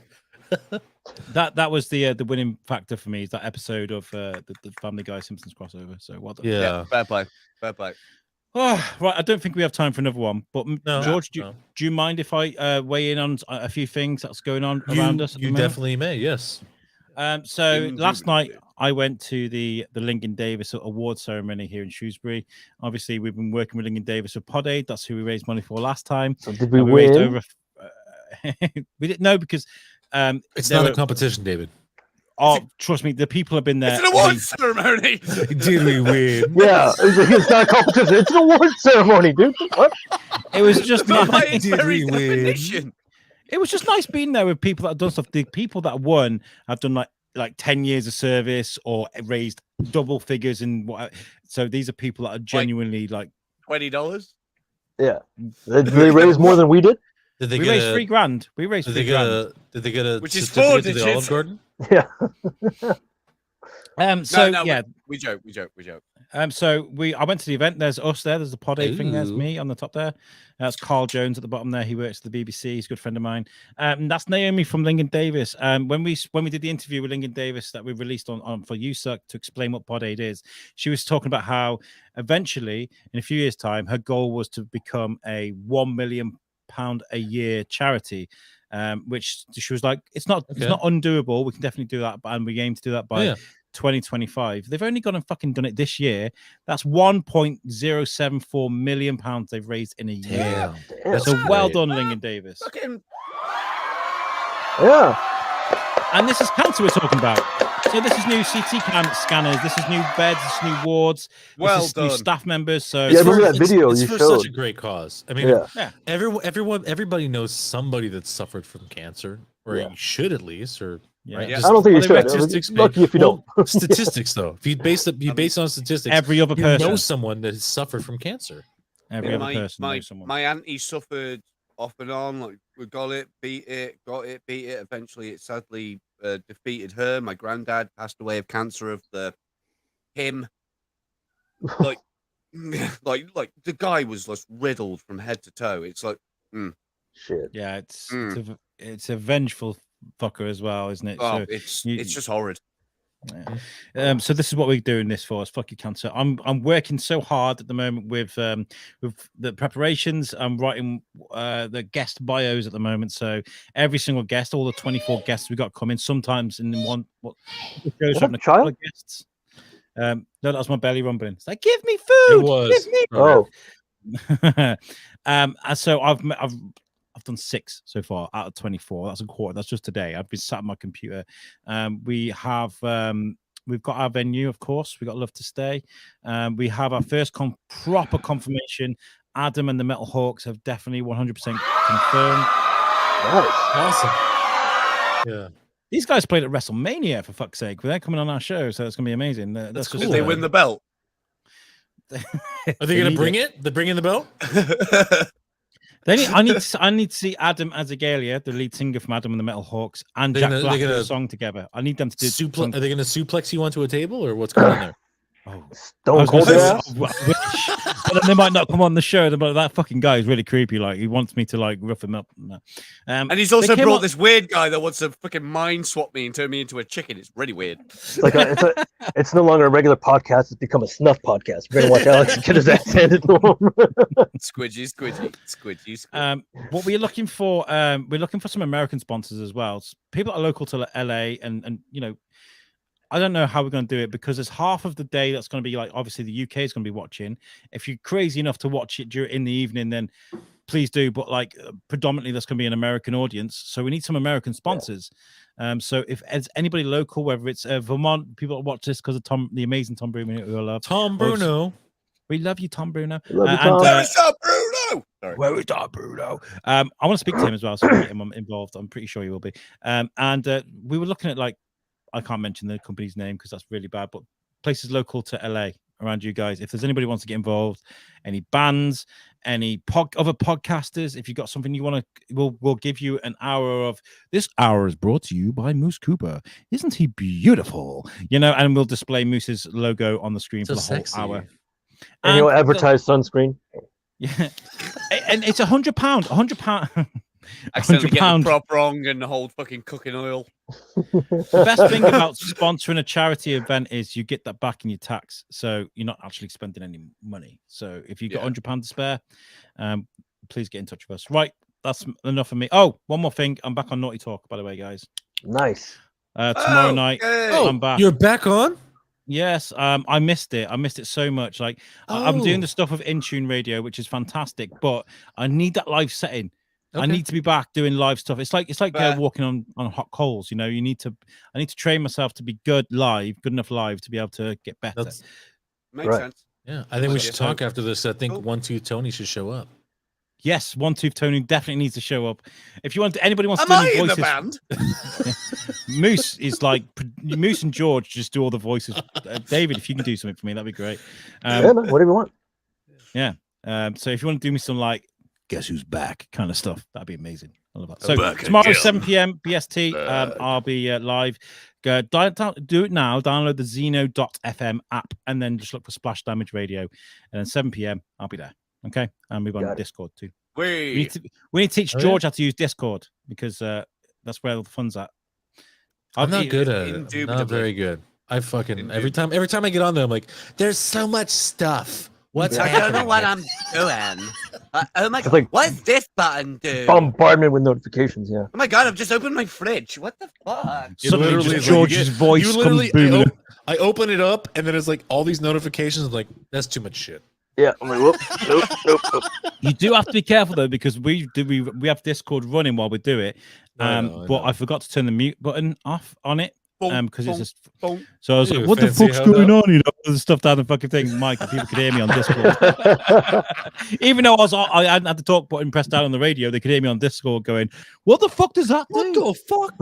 Speaker 2: That was the winning factor for me. Is that episode of the Family Guy Simpsons crossover? So well done.
Speaker 1: Yeah.
Speaker 4: Fair play. Fair play.
Speaker 2: Oh, right. I don't think we have time for another one. But
Speaker 1: No.
Speaker 2: George, do
Speaker 1: No.
Speaker 2: you mind if I weigh in on a few things that's going on around us? At the
Speaker 1: You
Speaker 2: moment?
Speaker 1: definitely may. Yes.
Speaker 2: So last night I went to the Lincoln Davis award ceremony here in Shrewsbury. Obviously, we've been working with Lincoln Davis with Pod Aid. That's who we raised money for last time.
Speaker 3: So did we
Speaker 2: raised
Speaker 3: win?
Speaker 2: over. We didn't know because
Speaker 1: It's not a competition, David.
Speaker 2: Oh, trust me, the people have been there.
Speaker 4: It's an award ceremony.
Speaker 1: Did we win?
Speaker 3: Yeah, it's not a competition. It's an award ceremony, dude. What?
Speaker 2: It was just
Speaker 4: By
Speaker 2: nice.
Speaker 4: its very definition.
Speaker 2: It was just nice being there with people that have done stuff. The people that won have done like 10 years of service or raised double figures in what. So these are people that are genuinely like
Speaker 4: $20.
Speaker 3: Yeah, did they raise more than we did?
Speaker 1: Did they
Speaker 2: we
Speaker 1: get
Speaker 2: raised
Speaker 1: a,
Speaker 2: $3,000. We raised
Speaker 1: Did they
Speaker 2: $3,000.
Speaker 1: get a
Speaker 4: Which is
Speaker 1: certificate
Speaker 4: 4
Speaker 1: to the
Speaker 4: digits.
Speaker 1: Olive Garden?
Speaker 3: Yeah.
Speaker 2: So
Speaker 4: No,
Speaker 2: yeah.
Speaker 4: we joke.
Speaker 2: So I went to the event. There's us there. There's the Pod 8 thing. There's
Speaker 1: Ooh.
Speaker 2: me on the top there. That's Carl Jones at the bottom there. He works at the BBC. He's a good friend of mine. That's Naomi from Lincoln Davis. When we did the interview with Lincoln Davis that we released on for USUC to explain what Pod 8 is, she was talking about how eventually, in a few years' time, her goal was to become a £1 million a year charity. Which she was like, it's not undoable. We can definitely do that, and we aim to do that by 2025. They've only gone and fucking done it this year. That's £1.074 million they've raised in a year. So well done, Lincoln Davis.
Speaker 3: Yeah.
Speaker 2: And this is cancer we're talking about. So this is new CT scanners. This is new beds. This is new wards.
Speaker 4: Well
Speaker 2: this is
Speaker 4: done.
Speaker 2: new staff members. So
Speaker 3: Yeah, I remember that video
Speaker 1: It's
Speaker 3: you
Speaker 1: for
Speaker 3: showed.
Speaker 1: such a great cause. I mean,
Speaker 3: Yeah.
Speaker 1: everybody knows somebody that's suffered from cancer, or you should at least, or right.
Speaker 4: Yeah.
Speaker 1: Just
Speaker 3: I don't think you should.
Speaker 1: statistics,
Speaker 3: Lucky if you
Speaker 1: well,
Speaker 3: don't.
Speaker 1: statistics, though. If you base on statistics,
Speaker 2: every other
Speaker 1: you
Speaker 2: person
Speaker 1: know someone that has suffered from cancer.
Speaker 2: Every other person knows someone.
Speaker 4: My auntie suffered off and on. Like we got it, beat it. Eventually, it sadly defeated her. My granddad passed away of cancer of him. Like, like the guy was just riddled from head to toe. It's like,
Speaker 3: Shit.
Speaker 2: Yeah, it's a vengeful fucker as well, isn't it?
Speaker 4: Oh,
Speaker 2: So
Speaker 4: it's just horrid.
Speaker 2: Yeah. So this is what we're doing this for. It's fuck your cancer. I'm working so hard at the moment with the preparations. I'm writing the guest bios at the moment. So every single guest, all the 24 guests we got coming, sometimes in one shows having a couple of guests. No, that was my belly rumbling. It's like, give me food.
Speaker 1: It was.
Speaker 2: Give me
Speaker 3: Oh.
Speaker 2: and so I've done 6 so far out of 24. That's a quarter. That's just today. I've been sat at my computer. We've got our venue, of course. We got Love to Stay. We have our first proper confirmation. Adam and the Metal Hawks have definitely 100% confirmed.
Speaker 3: Nice.
Speaker 1: Awesome. Yeah.
Speaker 2: These guys played at WrestleMania, for fuck's sake. They're coming on our show, so it's gonna be amazing.
Speaker 1: That's cool.
Speaker 4: Did they win the belt?
Speaker 1: Are they going to bring it? They're bringing the belt?
Speaker 2: I need to see Adam Azagalia, the lead singer from Adam and the Metal Hawks, and Jack Black do a song together. I need them to do.
Speaker 1: Are they going to suplex you onto a table, or what's going on there?
Speaker 2: Oh,
Speaker 3: Stone Cold ass.
Speaker 2: but then they might not come on the show. But that fucking guy is really creepy. Like he wants me to like rough him up.
Speaker 4: And he's also brought this weird guy that wants to fucking mind swap me and turn me into a chicken. It's really weird.
Speaker 3: It's no longer a regular podcast. It's become a snuff podcast. We're gonna watch Alex get his ass handed to him.
Speaker 4: Squidgy.
Speaker 2: What we're looking for, we're looking for some American sponsors as well. People that are local to LA, and you know. I don't know how we're going to do it because there's half of the day that's going to be like, obviously the UK is going to be watching. If you're crazy enough to watch it in the evening, then please do. But like predominantly that's going to be an American audience. So we need some American sponsors. Yeah. So if there's anybody local, whether it's Vermont, people that watch this because of the amazing Tom Bruno who I love.
Speaker 1: Tom Bruno.
Speaker 2: We love you, Tom Bruno.
Speaker 3: Love you, Tom.
Speaker 4: Where is Tom Bruno? Sorry.
Speaker 2: Where is Tom Bruno? I want to speak to him as well, so we'll get him involved. I'm pretty sure he will be. And we were looking at like, I can't mention the company's name because that's really bad, but places local to LA around you guys. If there's anybody who wants to get involved, any bands, any other podcasters. If you've got something you want to, we'll give you an hour of. This hour is brought to you by Moose Cooper. Isn't he beautiful? And we'll display Moose's logo on the screen for the whole hour.
Speaker 3: And you'll advertise sunscreen.
Speaker 2: Yeah, and it's £100. £100.
Speaker 4: Accidentally get the prop wrong and hold fucking cooking oil.
Speaker 2: The best thing about sponsoring a charity event is you get that back in your tax, so you're not actually spending any money. So if you've got £100 to spare, please get in touch with us. Right, that's enough for me. Oh, one more thing. I'm back on Naughty Talk, by the way, guys.
Speaker 3: Nice.
Speaker 2: Tomorrow night, I'm back.
Speaker 1: You're back on?
Speaker 2: Yes, I missed it. I missed it so much. Like I'm doing the stuff with Intune Radio, which is fantastic, but I need that live setting. Okay. I need to be back doing live stuff. It's like walking on hot coals. I need to train myself to be good enough live to be able to get better.
Speaker 4: Makes sense.
Speaker 1: Yeah, I think we should talk after this. I think One Tooth Tony should show up.
Speaker 2: Yes, One Tooth Tony definitely needs to show up. If you want, anybody wants
Speaker 4: Am
Speaker 2: to do
Speaker 4: I
Speaker 2: any
Speaker 4: in
Speaker 2: voices,
Speaker 4: the band?
Speaker 2: Moose is like Moose and George just do all the voices. David, if you can do something for me, that'd be great.
Speaker 3: Yeah, man, whatever you want.
Speaker 2: Yeah. So if you want to do me some like guess who's back kind of stuff, that'd be amazing. I love that. So tomorrow 7 p.m. BST, I'll be live. Do it now. Download the Zeno.fm app and then just look for Splash Damage Radio. And then 7 p.m. I'll be there. Okay, and we're on Discord too. We need to teach George how to use Discord because that's where all the fun's at.
Speaker 1: I'm not good at it. Not very good. I fucking every time I get on there, I'm like, there's so much stuff. What's happening?
Speaker 4: I don't know what I'm doing. Oh my god!
Speaker 3: Like,
Speaker 4: what's this button do?
Speaker 3: Bombardment with notifications. Yeah.
Speaker 4: Oh my god! I've just opened my fridge. What the fuck?
Speaker 2: Suddenly, just George's voice comes booming.
Speaker 1: I open it up, and then it's like all these notifications. I'm like, that's too much shit.
Speaker 3: Yeah. I'm like, whoop, nope.
Speaker 2: You do have to be careful though, because we have Discord running while we do it. But I forgot to turn the mute button off on it. Because it's just so I was like, what the fuck's going on? There's stuff down the fucking thing, Mike. If people could hear me on Discord, even though I hadn't had the talk button pressed down on the radio, they could hear me on Discord going, "What the fuck does that do?
Speaker 1: What the fuck?"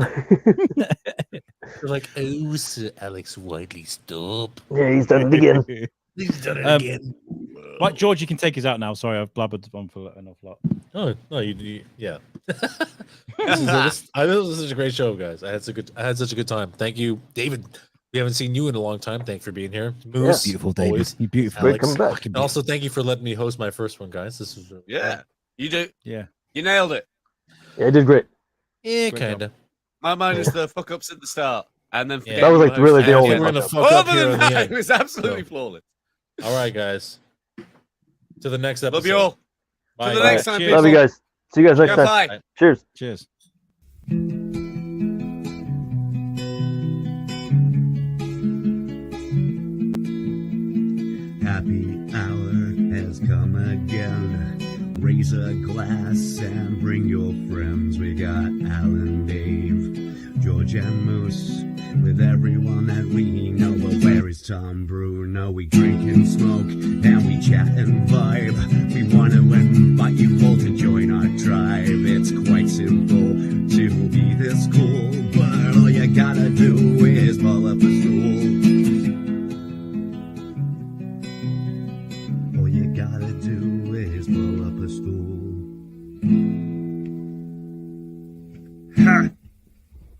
Speaker 1: They're like, "Oh, Sir Alex Whiteley, stop!"
Speaker 3: Yeah, he's done it again.
Speaker 1: He's done it again.
Speaker 2: Right, George, you can take us out now. Sorry, I've blabbered on for an awful lot.
Speaker 1: Oh no, yeah. This was such a great show, guys. I had such a good time. Thank you, David. We haven't seen you in a long time. Thanks for being here. Moose,
Speaker 2: beautiful, David. You're beautiful.
Speaker 3: Great coming back.
Speaker 1: And also, thank you for letting me host my first one, guys. This was really fun.
Speaker 4: You do.
Speaker 2: Yeah,
Speaker 4: you nailed it.
Speaker 3: Yeah, I did great.
Speaker 1: Yeah, kind of.
Speaker 4: My mind is the fuck ups at the start, and then
Speaker 3: that was like really the only
Speaker 1: one.
Speaker 4: It was absolutely flawless.
Speaker 1: All right, guys. To the next episode.
Speaker 4: Love you all.
Speaker 1: Bye.
Speaker 4: To the next time.
Speaker 3: Love you guys. See you guys next time.
Speaker 4: Bye.
Speaker 3: Cheers.
Speaker 2: Cheers.
Speaker 9: Happy hour has come again. Raise a glass and bring your friends. We got Alan, Dave, George, and Moose. With everyone that we know. But where is Tom Bruno? We drink and smoke and we chat and vibe. We want to invite you all to join our tribe. It's quite simple to be this cool, but all you gotta do is pull up a stool. All you gotta do is pull up a stool.